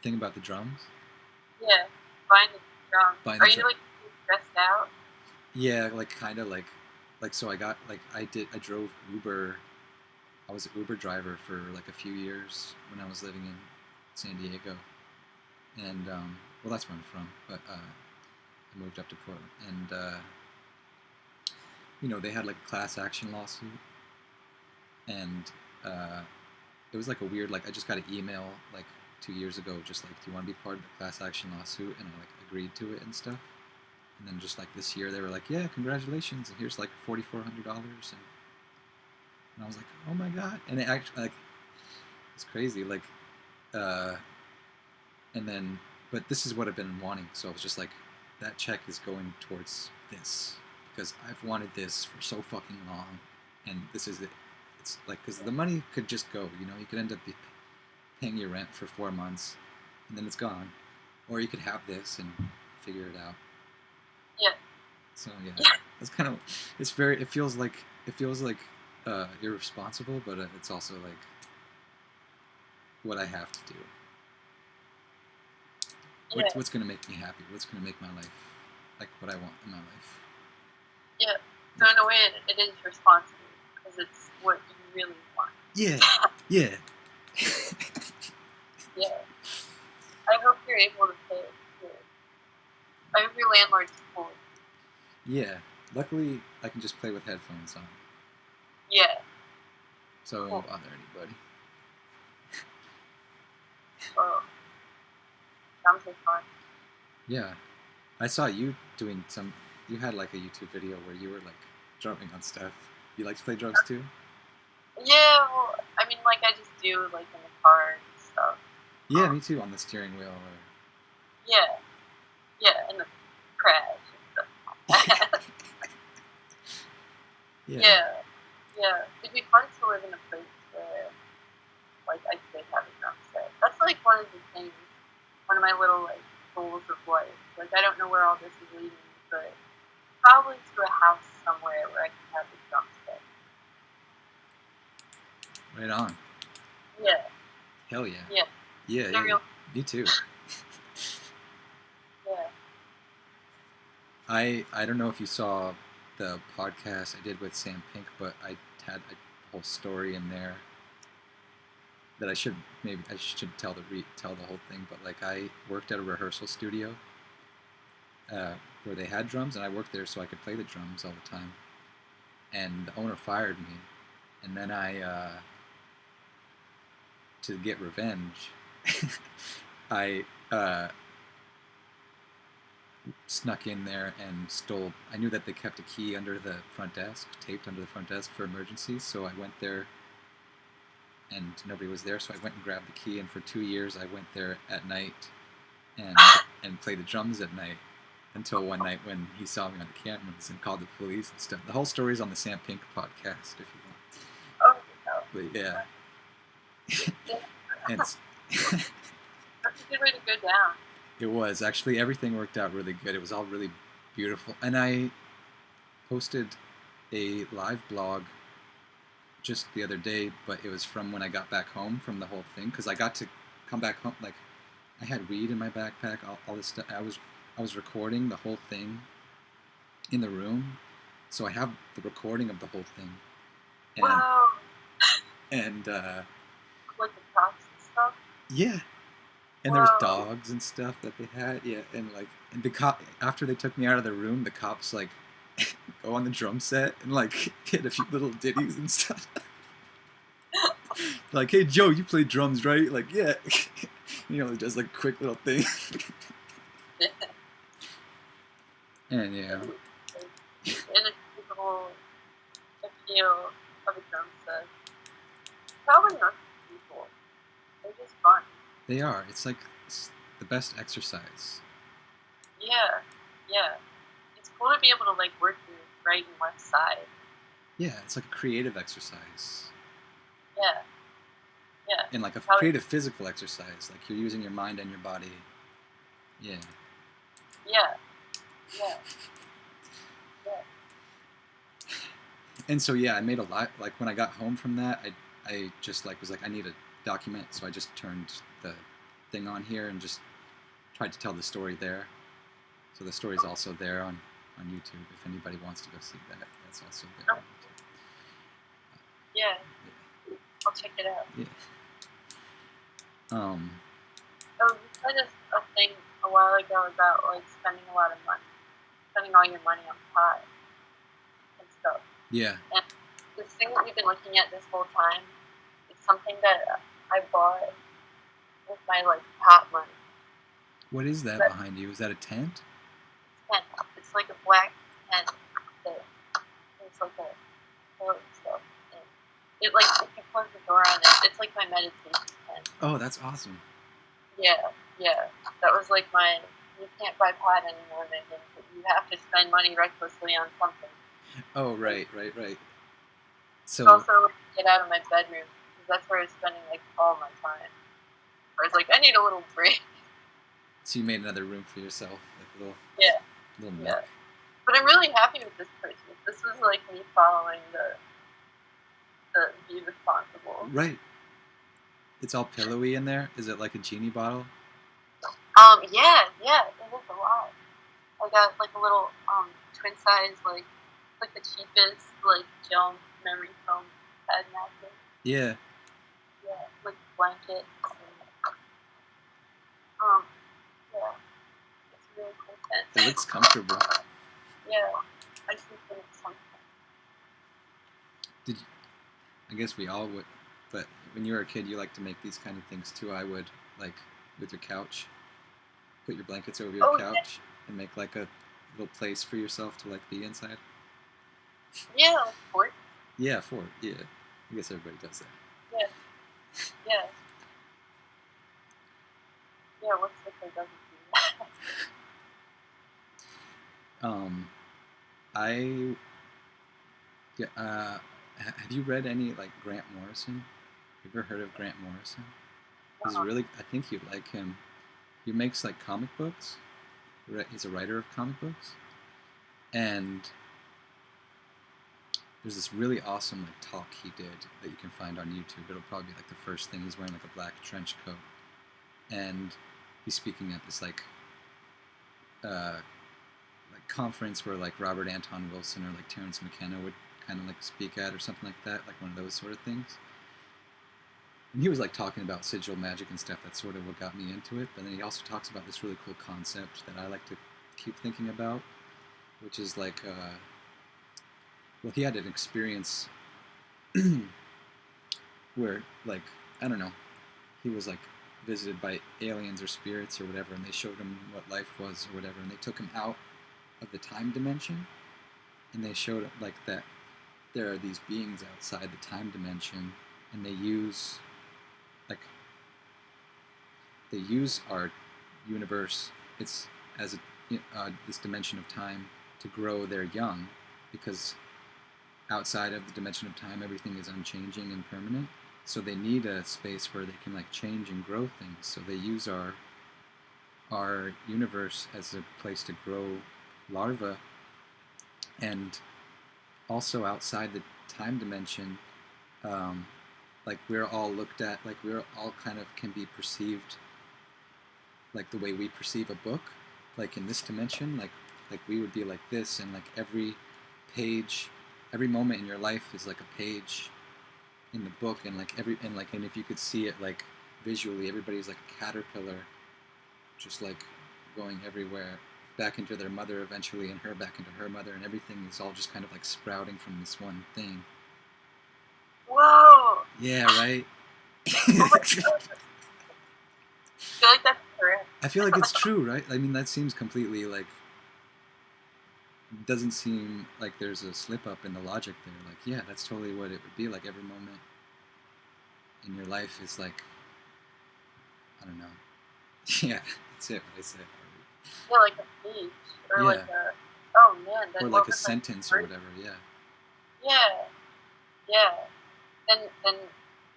S2: Think about the drums.
S3: Yeah. Buying the drums.
S2: Buying the
S3: Are you
S2: drum-
S3: like stressed out?
S2: Yeah, like kind of like so I got like I drove Uber. I was an Uber driver for like a few years when I was living in San Diego, and well, that's where I'm from, but I moved up to Portland, and you know, they had like a class action lawsuit, and it was like a weird, like I just got an email like 2 years ago, just like, do you want to be part of the class action lawsuit? And I like agreed to it and stuff. And then just like this year, they were like, yeah, congratulations, and here's like $4,400, and I was like, oh my god. And it actually like it's crazy, like and then but this is what I've been wanting, so I was just like, that check is going towards this because I've wanted this for so fucking long, and this is it. It's like, because the money could just go, you know, you could end up paying your rent for 4 months and then it's gone, or you could have this and figure it out.
S3: Yeah.
S2: So yeah, it's kind of, it feels like irresponsible, but it's also like what I have to do.
S3: Yeah.
S2: What's gonna make me happy? What's gonna make my life like what I want in my life?
S3: Yeah. So in a way, it is responsible because it's what you really want.
S2: Yeah. Yeah.
S3: Yeah. I hope you're able to pay it too. I hope your landlord's cool.
S2: Yeah. Luckily, I can just play with headphones on,
S3: Yeah.
S2: so it won't bother anybody.
S3: Oh. Sounds like fun.
S2: Yeah. I saw you doing some. You had like a YouTube video where you were like drumming on stuff. You like to play drums too?
S3: Yeah, well, I mean, like, I just do, like, in the car and stuff.
S2: Yeah, me too. On the steering wheel. Or...
S3: Yeah. Yeah, in the crash and stuff. Yeah. Yeah. It'd be fun to live in a place where, like, I could have a drum set. That's, like, one of the things, one of my little, like, goals of life. Like, I don't know where all this is leading me, but probably to a house somewhere where I can have a drum set.
S2: Right on.
S3: Yeah.
S2: Hell yeah.
S3: Yeah.
S2: Yeah,
S3: They're
S2: yeah.
S3: real.
S2: Me too.
S3: Yeah.
S2: I don't know if you saw the podcast I did with Sam Pink, but I had a whole story in there that I should tell the whole thing. But like, I worked at a rehearsal studio where they had drums, and I worked there so I could play the drums all the time. And the owner fired me, and then to get revenge, I snuck in there and stole. I knew that they kept a key under the front desk, taped under the front desk for emergencies, so I went there and nobody was there, so I went and grabbed the key, and for 2 years I went there at night and played the drums at night, until one night when he saw me on the cameras and called the police and stuff. The whole story's on the Sam Pink podcast if you want.
S3: Oh, no.
S2: But yeah. And
S3: That's a good way to go down.
S2: it was. Actually, everything worked out really good. It was all really beautiful. And I posted a live blog just the other day, but it was from when I got back home from the whole thing, because I got to come back home. Like, I had weed in my backpack, all this stuff. I was recording the whole thing in the room, so I have the recording of the whole thing. And,
S3: Wow.
S2: and
S3: Like the props and stuff.
S2: yeah, and there was
S3: Wow.
S2: dogs and stuff that they had. Yeah, and like, and after they took me out of the room, the cops like go on the drum set and like hit a few little ditties and stuff. Like, hey Joe, you play drums, right? Like, yeah. You know, it does like a quick little thing. And yeah.
S3: And it's the whole appeal of a drum set. Probably not for people. They're just fun.
S2: They are. It's like the best exercise.
S3: Yeah. Yeah. It's cool to be able to like work your right and left side.
S2: Yeah, it's like a creative exercise.
S3: Yeah. Yeah.
S2: And like a
S3: Probably-
S2: creative physical exercise. Like you're using your mind and your body. Yeah.
S3: Yeah. Yeah. Yeah.
S2: And so yeah, I made a lot. Like when I got home from that, I just like was like, I need a document, so I just turned the thing on here and just tried to tell the story there. So the story's also there on YouTube if anybody wants to go see that. That's also there on YouTube.
S3: Yeah. I'll check it out.
S2: Yeah.
S3: Oh, you said a thing a while ago about like spending a lot of money, spending all your money on pot and stuff.
S2: Yeah.
S3: And this thing that we've been looking at this whole time, it's something that I bought with my like pot money.
S2: What is that
S3: But-
S2: behind you? Is that a tent?
S3: Tent. It's like a black tent that it's like a pillow and stuff. And it like if you close the door on it, it's like my meditation tent.
S2: Oh, that's awesome.
S3: Yeah, yeah. That was like my. You can't buy pot anymore, Megan. But you have to spend money recklessly on something.
S2: Oh, right. So,
S3: Also, like, get out of my bedroom because that's where I was spending like all my time. I was like, I need a little break.
S2: so you made another room for yourself, like a little,
S3: Yeah.
S2: little nook.
S3: Yeah. But I'm really happy with this purchase. This was like me following the be responsible.
S2: Right. It's all pillowy in there. Is it like a genie bottle?
S3: Yeah, it was a lot. I got like a little twin size like the cheapest like gel memory foam bed mattress.
S2: Yeah.
S3: Yeah, like blankets. And, yeah, it's a really cool tent.
S2: It looks comfortable.
S3: Yeah, I just think it's something.
S2: I guess we all would, but when you were a kid, you liked to make these kind of things too. I would, like, with your couch, put your blankets over your
S3: Oh,
S2: couch and make like a little place for yourself to like be inside.
S3: Yeah, like fort.
S2: Yeah, fort. Yeah, I guess everybody does that.
S3: Yeah. Yeah. Yeah, what's the thing doesn't do
S2: have you read any like Grant Morrison? You ever heard of Grant Morrison? He's
S3: Uh-huh.
S2: really, I think you'd like him. He makes like comic books. He's a writer of comic books, and there's this really awesome like talk he did that you can find on YouTube. It'll probably be like the first thing. He's wearing like a black trench coat, and he's speaking at this like conference where like Robert Anton Wilson or like Terrence McKenna would kind of like speak at or something like that, like one of those sort of things. And he was like talking about sigil magic and stuff. That's sort of what got me into it. But then he also talks about this really cool concept that I like to keep thinking about, which is like, well, he had an experience where, like, I don't know, he was like visited by aliens or spirits or whatever, and they showed him what life was or whatever, and they took him out of the time dimension, and they showed like that there are these beings outside the time dimension, and like they use our universe, it's as this dimension of time, to grow their young, because outside of the dimension of time everything is unchanging and permanent, so they need a space where they can like change and grow things, so they use our universe as a place to grow larvae. And also outside the time dimension, like we're all looked at, like we're all kind of can be perceived like the way we perceive a book, like in this dimension, like we would be like this, and like every page, every moment in your life is like a page in the book, and like and if you could see it like visually, everybody's like a caterpillar, just like going everywhere, back into their mother eventually, and her back into her mother, and everything is all just kind of like sprouting from this one thing.
S3: Whoa!
S2: Yeah, right?
S3: Oh my God. I feel like that's correct.
S2: I feel like it's true, right? I mean, that seems completely like, doesn't seem like there's a slip up in the logic there. Like, yeah, that's totally what it would be like. Every moment in your life is like, I don't know. Yeah, that's it, what I said.
S3: Yeah, like a page. Or
S2: Yeah.
S3: like a, oh man. Then
S2: Or
S3: what
S2: like a
S3: was,
S2: sentence or whatever, yeah.
S3: Yeah. Yeah. Then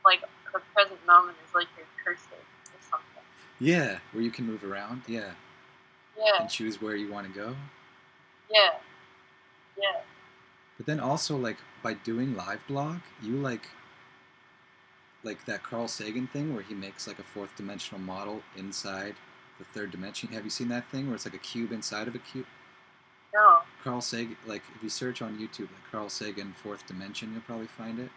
S3: like the present moment is like your cursor or something.
S2: Yeah, where you can move around, yeah.
S3: Yeah.
S2: And choose where you want to go.
S3: Yeah. Yeah.
S2: But then also, like, by doing LiveBlog, you like that Carl Sagan thing where he makes like a fourth dimensional model inside the third dimension. Have you seen that thing where it's like a cube inside of a cube?
S3: No.
S2: Carl Sagan, like if you search on YouTube, like Carl Sagan fourth dimension, you'll probably find it.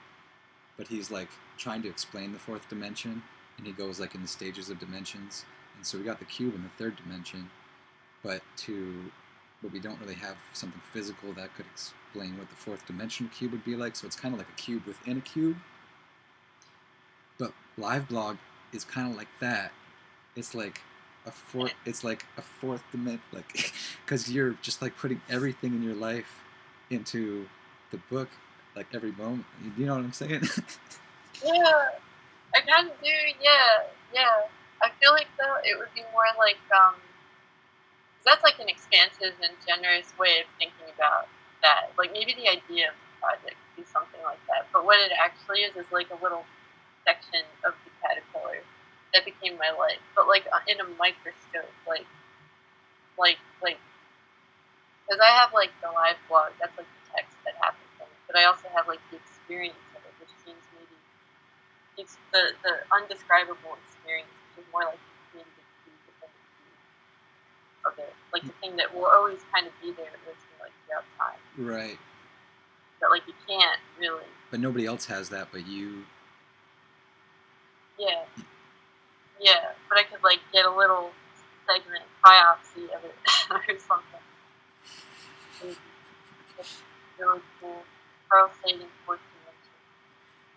S2: But he's like trying to explain the fourth dimension, and he goes like in the stages of dimensions. And so we got the cube in the third dimension, but we don't really have something physical that could explain what the fourth dimensional cube would be like. So it's kind of like a cube within a cube. But LiveBlog is kind of like that. It's like a fourth dimension, like, because you're just like putting everything in your life into the book, like every moment. You know what I'm saying?
S3: Yeah. I kind of do. Yeah. Yeah. I feel like though it would be more like 'cause that's like an expansive and generous way of thinking about that. Like maybe the idea of the project would be something like that, but what it actually is like a little section of the caterpillar that became my life, but like in a microscope, like, because I have like the live blog, that's like the text that happens in it, but I also have like the experience of it, which seems maybe it's the undescribable experience, which is more like the cube within the cube of it, like the thing that will always kind of be there with me like throughout time.
S2: Right.
S3: But like you can't really.
S2: But nobody else has that but you.
S3: Yeah. Yeah, but I could like get a little segment biopsy of it or something. It's really cool. Carl Sagan fourth dimension.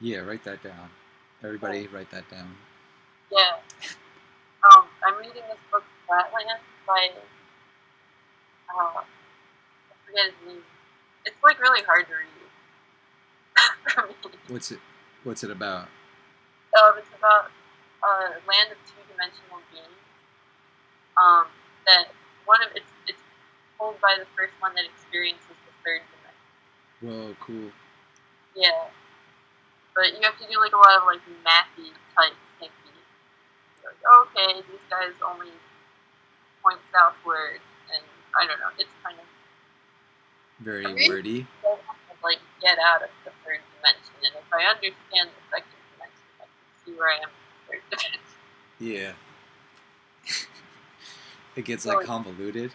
S2: Yeah, write that down. Everybody, write that down.
S3: Yeah. I'm reading this book Flatland by I forget his name. It's like really hard to read for me.
S2: What's it about?
S3: It's about a land of two-dimensional beings. That one of it's told by the first one that experiences the third dimension.
S2: Whoa, cool.
S3: Yeah, but you have to do like a lot of like mathy type thinking. You're like, okay, these guys only point southward, and I don't know. It's kind of
S2: very wordy.
S3: I have to like get out of the third dimension, and if I understand the second dimension, I can see where I am in the third dimension.
S2: Yeah. It gets like convoluted,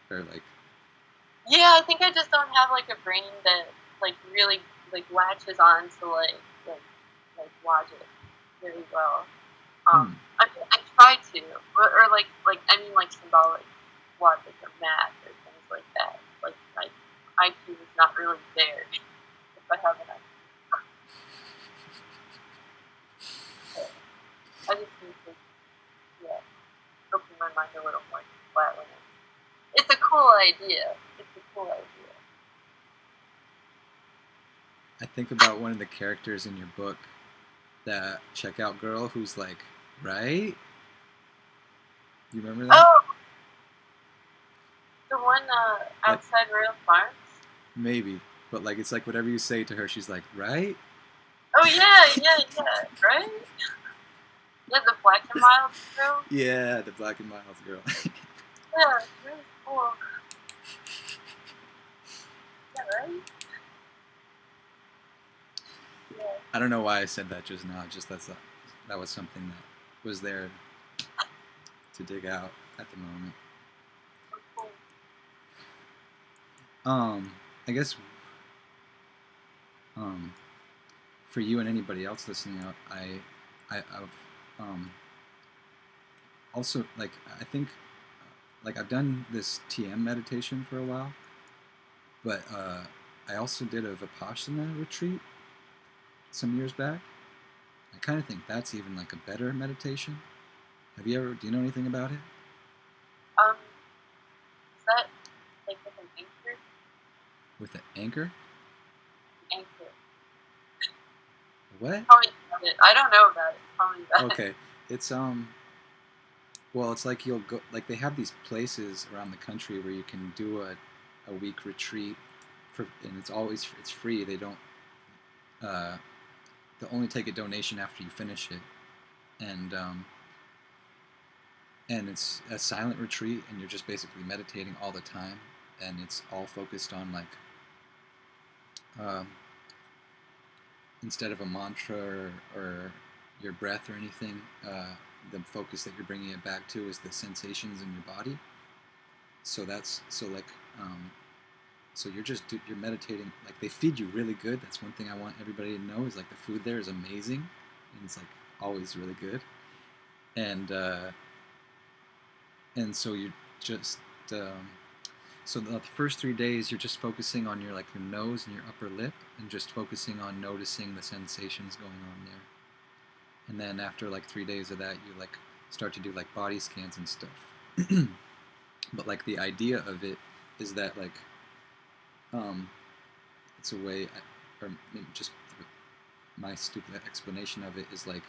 S2: or like.
S3: Yeah, I think I just don't have like a brain that like really like latches on to like logic really well. I try to, or like I mean like symbolic flawed with the math or things like that. Like my IQ is not really there if I have an IQ. I just need to, open my mind a little more to that one. It's a cool idea.
S2: I think about one of the characters in your book, that checkout girl who's like, right? You remember that?
S3: Oh, the one outside Royal Farms?
S2: Maybe. But like it's like whatever you say to her, she's like, right?
S3: Oh yeah, right? Yeah, the Black and Mild girl?
S2: Yeah, the Black and Mild girl.
S3: Yeah, it's really cool. Yeah, right? Yeah.
S2: I don't know why I said that just now. Just that was something that was there to dig out at the moment.
S3: So
S2: cool. I guess for you and anybody else listening out, I've also like I think like I've done this TM meditation for a while, but I also did a Vipassana retreat some years back. I kind of think that's even like a better meditation. Do you know anything about it?
S3: Is that like with an anchor?
S2: With an anchor?
S3: Anchor.
S2: What?
S3: Tell me about it. I don't know about it. Tell me about it.
S2: Okay. It's well, it's like you'll go, like they have these places around the country where you can do a week retreat and it's free. They don't they'll only take a donation after you finish it. And it's a silent retreat, and you're just basically meditating all the time, and it's all focused on like instead of a mantra or your breath or anything, the focus that you're bringing it back to is the sensations in your body. So you're meditating. Like they feed you really good. That's one thing I want everybody to know is like the food there is amazing, and it's like always really good. And so you just so the first 3 days you're just focusing on your nose and your upper lip, and just focusing on noticing the sensations going on there. And then after like 3 days of that, you like start to do like body scans and stuff. But like the idea of it is that like it's a way, or maybe just my stupid explanation of it is like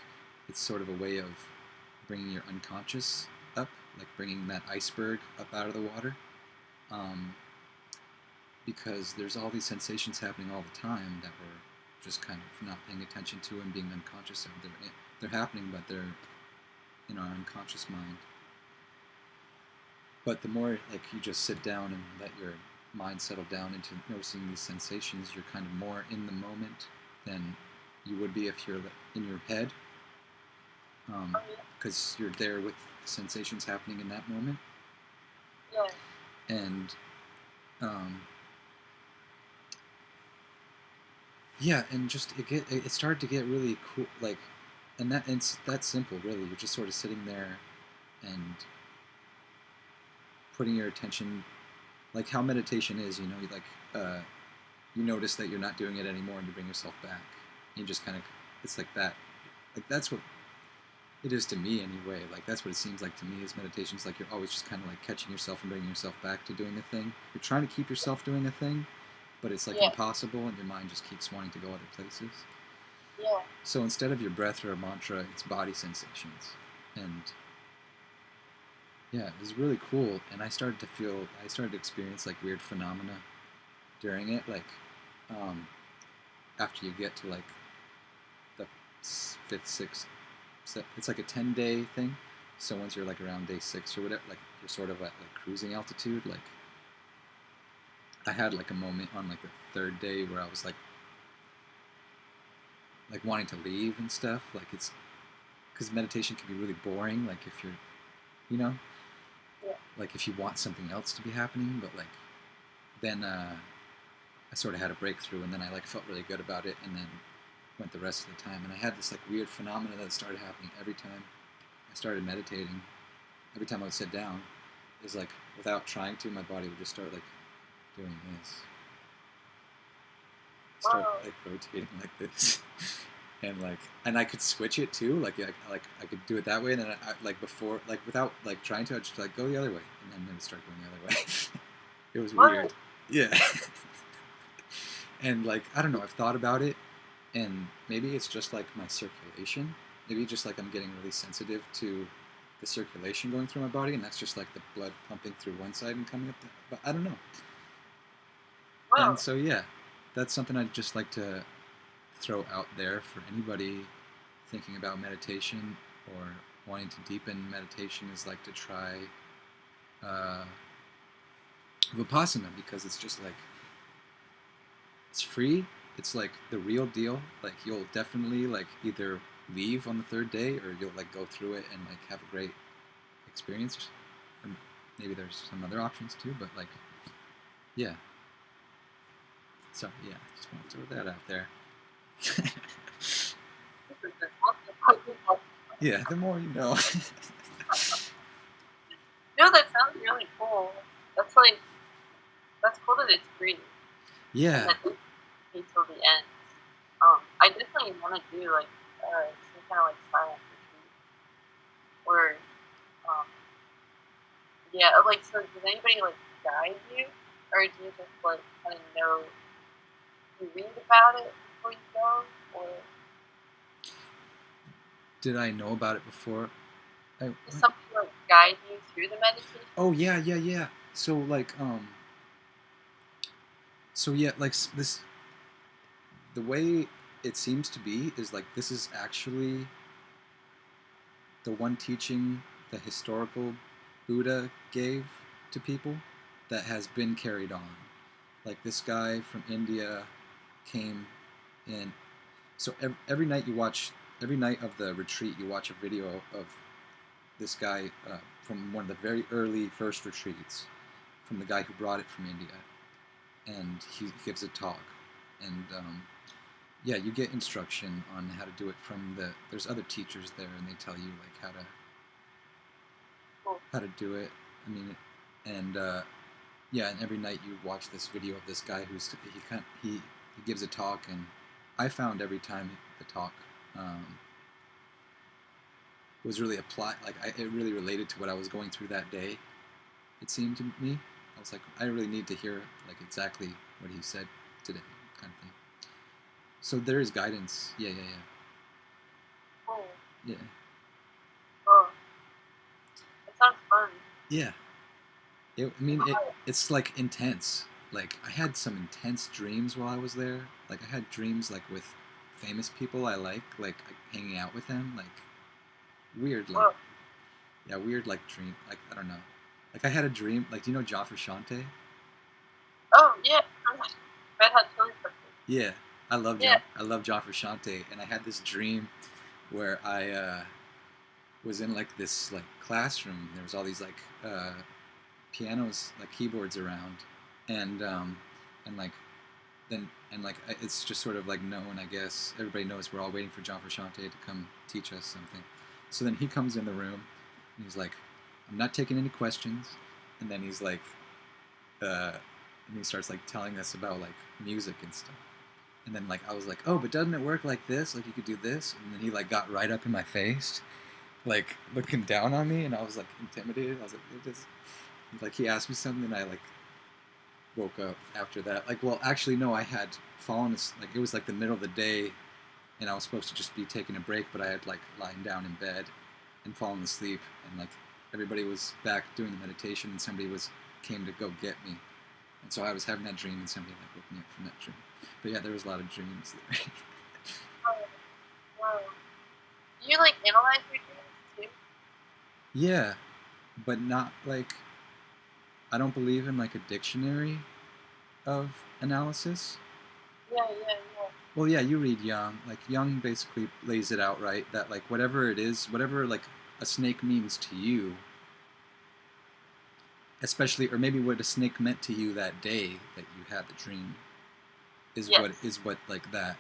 S2: it's sort of a way of bringing your unconscious up, like bringing that iceberg up out of the water, because there's all these sensations happening all the time that we're just kind of not paying attention to and being unconscious of. They're happening, but they're in our unconscious mind. But the more like you just sit down and let your mind settle down into noticing these sensations, you're kind of more in the moment than you would be if you're in your head, because you're there with the sensations happening in that moment.
S3: Yeah.
S2: And yeah, and just it started to get really cool, like, and it's that simple, really. You're just sort of sitting there and putting your attention, like how meditation is, like you notice that you're not doing it anymore, and you bring yourself back. You just kind of, it's like that, like that's what it is to me anyway. Like that's what it seems like to me is meditation. It's like you're always just kind of like catching yourself and bringing yourself back to doing a thing. You're trying to keep yourself doing a thing, but it's like impossible, and your mind just keeps wanting to go other places.
S3: Yeah.
S2: So instead of your breath or a mantra, it's body sensations. And yeah, it was really cool. And I started to experience like weird phenomena during it. Like after you get to like the 5th, 6th, it's like a 10-day thing. So once you're like around day 6 or whatever, like you're sort of at like cruising altitude. Like I had like a moment on like the 3rd day where I was like wanting to leave and stuff. Like it's because meditation can be really boring. Like if you're, like if you want something else to be happening, but like then I sort of had a breakthrough, and then I like felt really good about it, and then went the rest of the time. And I had this like weird phenomena that started happening every time I started meditating. Every time I would sit down, is like without trying to, my body would just start like doing this, start
S3: Whoa.
S2: like rotating like this, and I could switch it too, like I could do it that way, and then I like before, like without like trying to, I just like go the other way, and then it would start going the other way. It was
S3: What?
S2: weird, yeah. And like I don't know, I've thought about it, and maybe it's just like my circulation. Maybe just like I'm getting really sensitive to the circulation going through my body, and that's just like the blood pumping through one side and coming up. But I don't know.
S3: Whoa.
S2: And so yeah, that's something I'd just like to throw out there for anybody thinking about meditation or wanting to deepen meditation, is like to try Vipassana, because it's just like, it's free. It's like the real deal. Like you'll definitely like either leave on the third day, or you'll like go through it and like have a great experience. Or maybe there's some other options too, but like, yeah. So yeah, just want to throw that out there. Yeah, the more you know.
S3: No, that sounds really cool. That's like, that's cool that it's free.
S2: Yeah.
S3: And that it's free till the end. I definitely want to do like some kind of like silent retreat, or yeah, like, so does anybody like guide you, or do you just like kind of know, you read about it before you go, or
S2: Did I know about it before?
S3: does somebody like guide you through the meditation?
S2: Oh yeah. So like so yeah, like this, the way it seems to be is like this is actually the one teaching the historical Buddha gave to people that has been carried on. Like this guy from India came in. So every night you watch, every night of the retreat, you watch a video of this guy from one of the very early first retreats, from the guy who brought it from India, and he gives a talk, and yeah, you get instruction on how to do it from the. There's other teachers there, and they tell you like how to do it. I mean, and yeah, and every night you watch this video of this guy who's he gives a talk, and I found every time the talk was really applied, like it really related to what I was going through that day. It seemed to me, I was like, I really need to hear like exactly what he said today, kind of thing. So there is guidance. Yeah.
S3: Oh,
S2: Yeah.
S3: oh, that sounds fun.
S2: Yeah. It's like intense. Like I had some intense dreams while I was there. Like I had dreams like with famous people I like hanging out with them, like weird, like
S3: Whoa.
S2: yeah, weird like dream. Like I don't know. Like I had a dream. Like do you know John Frusciante?
S3: Oh yeah, Red Hot Chili Peppers.
S2: Yeah, I love John.
S3: Yeah.
S2: I love John Frusciante, and I had this dream where I was in like this like classroom. There was all these like pianos, like keyboards around, and like then and like it's just sort of like known, I guess everybody knows we're all waiting for John Frusciante to come teach us something. So then he comes in the room and he's like, I'm not taking any questions, and then he's like and he starts like telling us about like music and stuff. And then like I was like, oh, but doesn't it work like this? Like you could do this? And then he like got right up in my face, like looking down on me, and I was like intimidated. I was like, like he asked me something, and I like woke up after that. Like, well, actually, no, I had fallen asleep. Like it was like the middle of the day, and I was supposed to just be taking a break, but I had like lying down in bed and fallen asleep, and like everybody was back doing the meditation, and somebody came to go get me, and so I was having that dream, and somebody like woke me up from that dream. But yeah, there was a lot of dreams there.
S3: Oh, wow. Do you like analyze your dreams too?
S2: Yeah, but not like, I don't believe in like a dictionary of analysis.
S3: Yeah.
S2: Well, yeah, you read Jung. Like Jung basically lays it out right that like whatever it is, whatever like a snake means to you, especially, or maybe what a snake meant to you that day that you had the dream, is
S3: Yes.
S2: what like that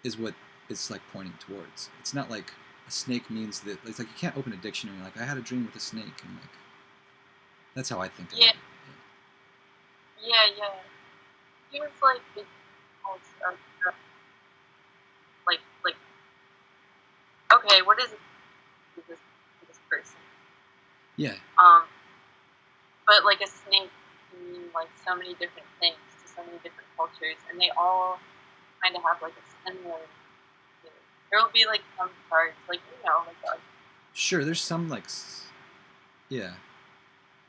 S2: is what it's like pointing towards. It's not like a snake means that. It's like you can't open a dictionary like I had a dream with a snake, and That's how I think of
S3: Yeah.
S2: it.
S3: Yeah. He was like big, like. Okay, what is it to this person?
S2: Yeah.
S3: But like a snake can mean like so many different things to so many different cultures, and they all kind of have like a similar. There will be like some cards, like like
S2: Sure, there's some like, yeah,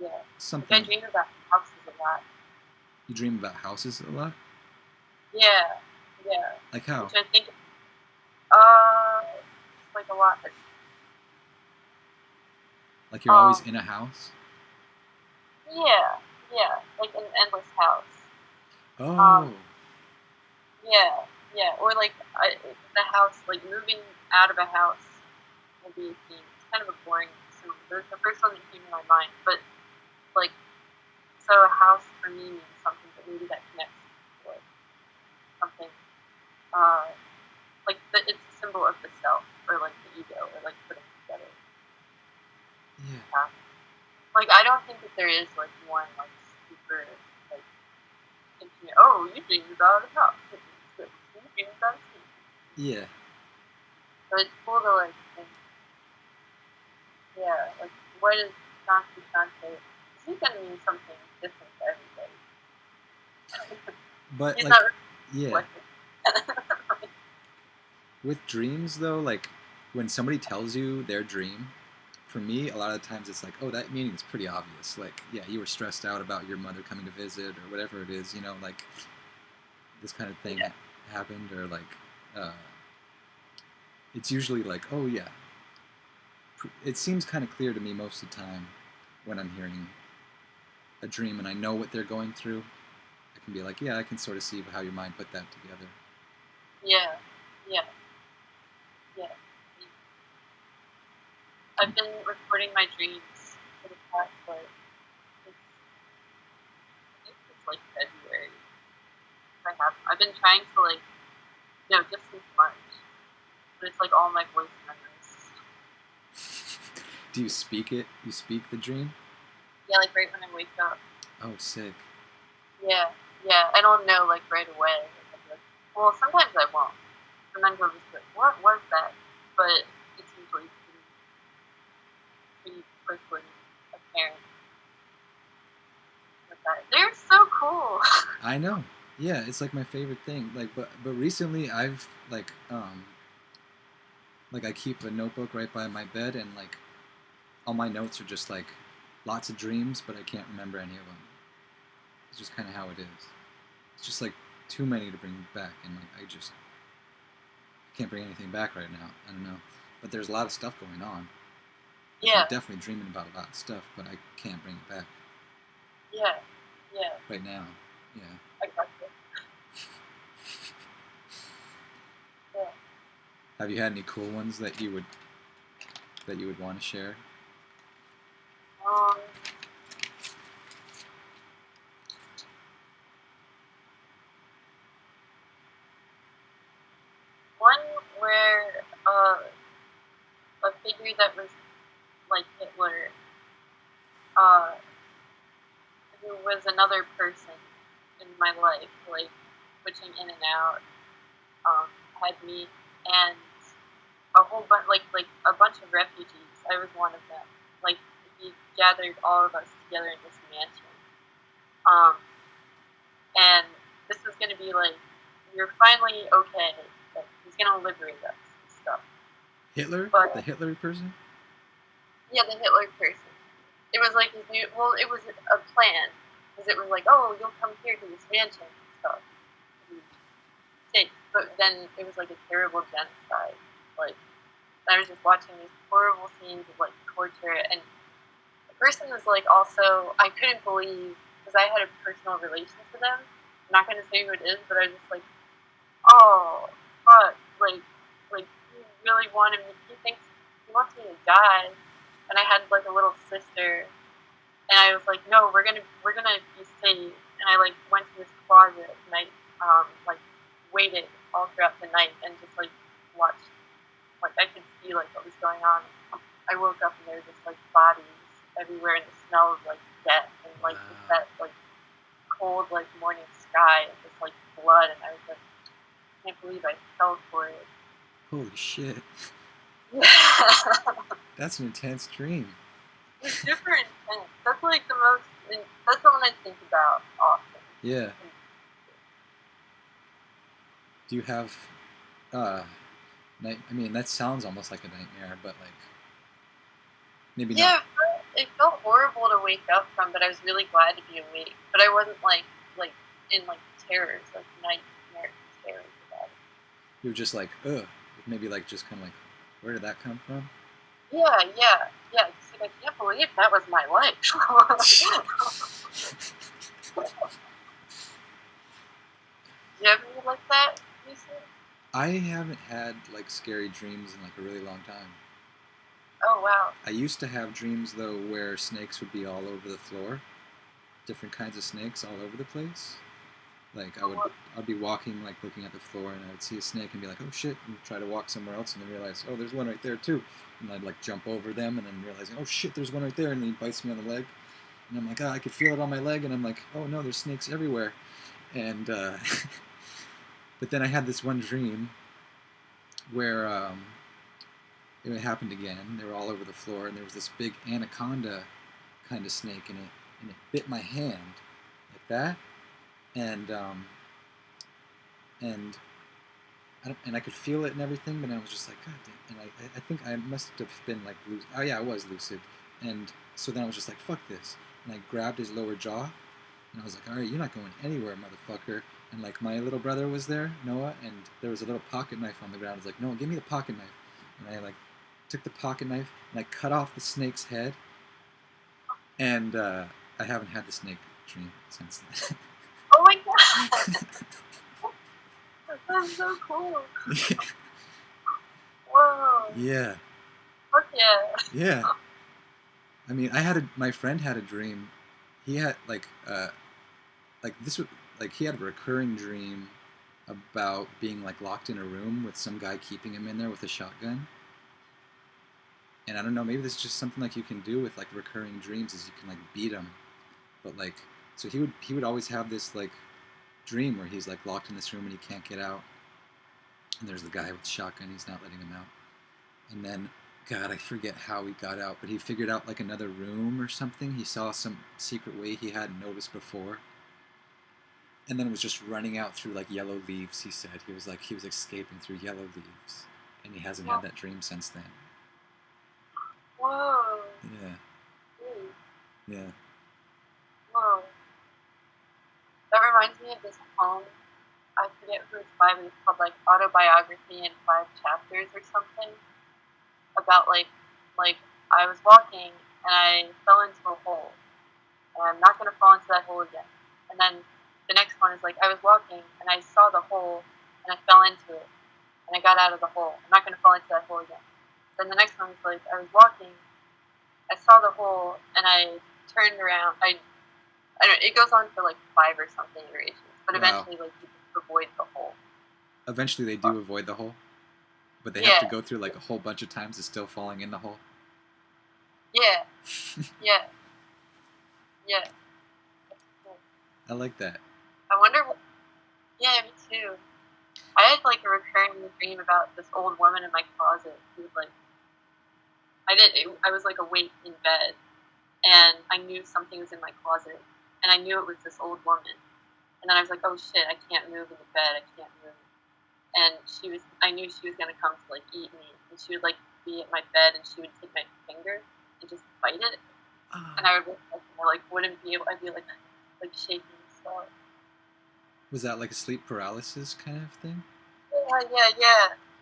S3: yeah.
S2: something.
S3: Like I dream about houses a lot.
S2: You dream about houses a lot?
S3: Yeah.
S2: Like how?
S3: Which I think, it's like a lot.
S2: Like you're always in a house?
S3: Yeah, like an endless house.
S2: Oh.
S3: Yeah, or like the house, like moving out of a house will be a theme. It's kind of a boring. So the first one that came to my mind, but like, so a house for me means something that maybe that connects to like something, like it's a symbol of the self or like the ego or like putting together.
S2: Yeah.
S3: Like I don't think that there is like one like super like thinking, oh, you dream about a house. You dream about a team.
S2: Yeah.
S3: But it's cool to like think, yeah, like what is Shanti Shante? Is he gonna mean something different to everybody?
S2: But
S3: He's
S2: like,
S3: not
S2: yeah. With dreams though, like when somebody tells you their dream, for me, a lot of the times it's like, oh, that meaning is pretty obvious. Like, yeah, you were stressed out about your mother coming to visit or whatever it is, like this kind of thing happened, or like, it's usually like, oh yeah. It seems kind of clear to me most of the time when I'm hearing a dream and I know what they're going through. I can be like, yeah, I can sort of see how your mind put that together.
S3: Yeah. I've been recording my dreams for the past like, I think it's like February. I've been trying to like, no, just since March. But it's like all my voice memories.
S2: Do you speak it? You speak the dream?
S3: Yeah, like right when I wake up.
S2: Oh, sick.
S3: Yeah. I don't know like right away. Like, well, sometimes I won't. Sometimes I'll just be like, what was that? But it's usually pretty quickly apparent. They're so cool.
S2: I know. Yeah, it's like my favorite thing. Like, but recently I've like I keep a notebook right by my bed, and like all my notes are just like lots of dreams, but I can't remember any of them. It's just kind of how it is. It's just like too many to bring back, and like I just can't bring anything back right now. I don't know, but there's a lot of stuff going on. Like,
S3: Yeah.
S2: I'm definitely dreaming about a lot of stuff, but I can't bring it back.
S3: Yeah.
S2: Right now, yeah.
S3: I got you. Yeah.
S2: Have you had any cool ones that you would want to share?
S3: One where a figure that was like Hitler, who was another person in my life, like switching in and out, had me and a whole bunch, like a bunch of refugees. I was one of them. Like he gathered all of us together in this mansion, and this was gonna be like, we're finally okay. Like, he's gonna liberate us and stuff.
S2: Hitler?
S3: But,
S2: the Hitler person?
S3: Yeah, the Hitler person. It was like his new. Well, it was a plan, because it was like, oh, you'll come here to this mansion and stuff. But then it was like a terrible genocide. Like, I was just watching these horrible scenes of like torture, and the person was like, also, I couldn't believe, because I had a personal relation to them. I'm not gonna say who it is, but I was just like, oh, fuck, like he really wanted me. He wants me to die, and I had like a little sister, and I was like, no, we're gonna be safe. And I like went to this closet, and I like waited all throughout the night and just like watched. Like I could see like what was going on. I woke up and there were just like bodies everywhere and the smell of like death and like
S2: Wow.
S3: just that like cold like morning sky and just like blood, and I was like, I can't believe I fell for it.
S2: Holy shit.
S3: Yeah.
S2: That's an intense dream.
S3: It's super intense. That's like the most. That's the one I think about often.
S2: Yeah. Do you have, I mean, that sounds almost like a nightmare, but like, maybe not.
S3: Yeah, it felt horrible to wake up from, but I was really glad to be awake. But I wasn't like in like terrors, like nightmare terrors about it.
S2: You were just like, ugh. Maybe like just kind of like, where did that come from?
S3: Yeah. It's like, I can't believe that was my life. Do you have any like that recently?
S2: I haven't had like scary dreams in like a really long time.
S3: Oh wow.
S2: I used to have dreams though where snakes would be all over the floor, different kinds of snakes all over the place. Like I'd be walking, like looking at the floor, and I would see a snake and be like, oh shit, and try to walk somewhere else, and then realize, oh, there's one right there too, and I'd like jump over them, and then realizing, oh shit, there's one right there, and then he bites me on the leg, and I'm like, I could feel it on my leg, and I'm like, oh no, there's snakes everywhere, and but then I had this one dream where it happened again. They were all over the floor, and there was this big anaconda kind of snake, and it bit my hand like that. And I could feel it and everything, but I was just like, God damn. And I think I must have been like, oh yeah, I was lucid. And so then I was just like, fuck this. And I grabbed his lower jaw, and I was like, all right, you're not going anywhere, motherfucker. And like my little brother was there, Noah, and there was a little pocket knife on the ground. I was like, Noah, give me the pocket knife. And I like took the pocket knife and I cut off the snake's head. And I haven't had the snake dream since then.
S3: Oh my god! That's so cool. Whoa.
S2: Yeah.
S3: Fuck yeah.
S2: Yeah. I mean, my friend had a dream. He had he had a recurring dream about being like locked in a room with some guy keeping him in there with a shotgun. And I don't know, maybe this is just something like you can do with like recurring dreams, is you can like beat him. But like, so he would always have this like dream where he's like locked in this room and he can't get out. And there's the guy with the shotgun, he's not letting him out. And then, God, I forget how he got out, but he figured out like another room or something. He saw some secret way he hadn't noticed before. And then was just running out through like yellow leaves, he said. He was escaping through yellow leaves. And he hasn't had that dream since then.
S3: Whoa.
S2: Yeah.
S3: Ooh.
S2: Yeah.
S3: Whoa. That reminds me of this poem. I forget who it's by, but it's called like Autobiography in 5 Chapters or something. About like I was walking and I fell into a hole. And I'm not gonna fall into that hole again. And then the next one is like, I was walking and I saw the hole and I fell into it. And I got out of the hole. I'm not gonna fall into that hole again. Then the next one is like, I was walking, I saw the hole, and I turned around. I don't know, it goes on for like 5 or something iterations, but eventually like you just avoid the hole.
S2: Eventually they do avoid the hole, but they have to go through like a whole bunch of times of still falling in the hole.
S3: Yeah. Yeah. Yeah. That's cool.
S2: I like that.
S3: I wonder what... Yeah, me too. I had like a recurring dream about this old woman in my closet who was like... I was like awake in bed, and I knew something was in my closet, and I knew it was this old woman. And then I was like, oh shit, I can't move in the bed, I can't move. And I knew she was gonna come to like eat me, and she would like be at my bed, and she would take my finger and just bite it, and I would wouldn't be able. I'd be like shaking and stuff.
S2: Was that like a sleep paralysis kind of thing?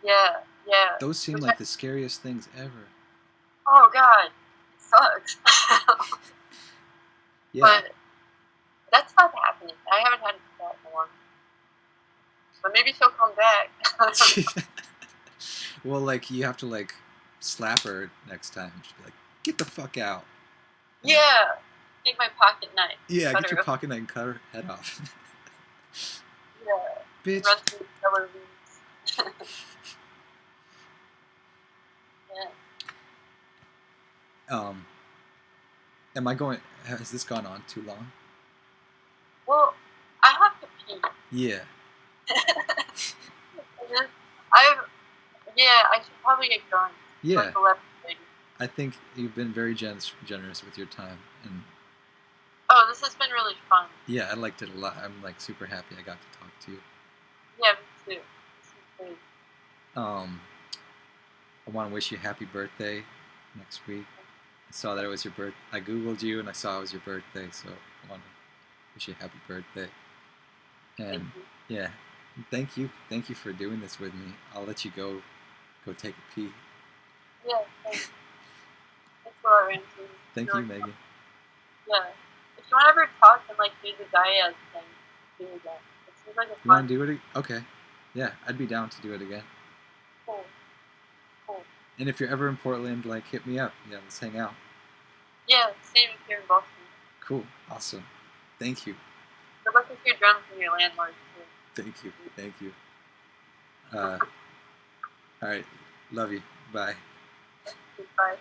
S3: Yeah.
S2: Those seem like the scariest things ever.
S3: Oh god, it sucks.
S2: Yeah.
S3: But that's not happening. I haven't had that in a long time. But maybe she'll come back.
S2: Well, like, you have to, like, slap her next time. Just be like, get the fuck out.
S3: Yeah. Take my pocket knife.
S2: Yeah, get your pocket knife and cut her head off.
S3: Yeah.
S2: Bitch.
S3: Run through the yellow leaves. Yeah.
S2: Am I going? Has this gone on too long?
S3: Well, I have to pee.
S2: Yeah.
S3: I should probably get going.
S2: Yeah.
S3: Like 11:30.
S2: I think you've been very generous with your time, and
S3: Oh, this has been really fun.
S2: yeah, I liked it a lot. I'm like super happy I got to talk to you.
S3: Yeah, me too. This is great.
S2: I want to wish you a happy birthday next week. I saw that it was your birthday. I googled you and I saw it was your birthday, so I want to wish you a happy birthday. And yeah, thank you for doing this with me. I'll let you go take a pee.
S3: Yeah, thanks. Thanks a lot, Ramsey.
S2: Thank you, Megan.
S3: Yeah. If you want to ever talk and like do the Dyads thing, do that. It seems like a
S2: You
S3: fun.
S2: want to do it? Okay. Yeah, I'd be down to do it again.
S3: Cool.
S2: And if you're ever in Portland, like hit me up. Yeah, let's hang out.
S3: Yeah, same here in Baltimore.
S2: Cool. Awesome. Thank you.
S3: Good luck with your drums and your landlord too.
S2: Thank you. All right. Love you. Bye.
S3: Goodbye.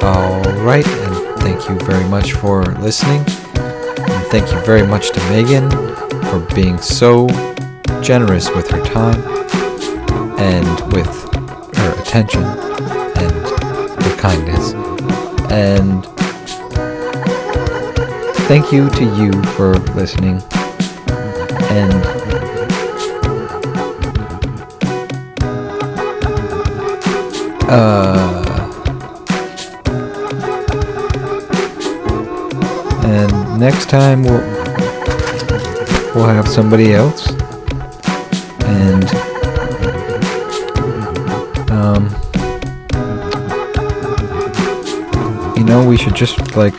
S4: Alright, and thank you very much for listening. And thank you very much to Megan for being so generous with her time and with her attention and her kindness. And thank you to you for listening. And next time we'll have somebody else, and we should just like,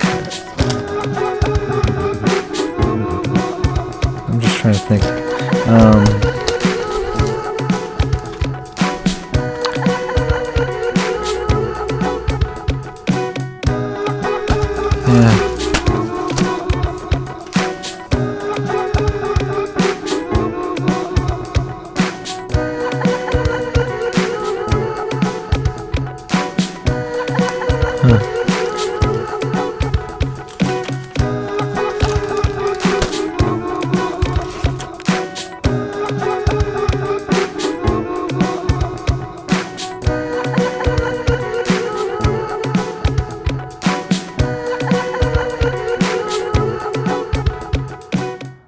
S4: I'm just trying to think.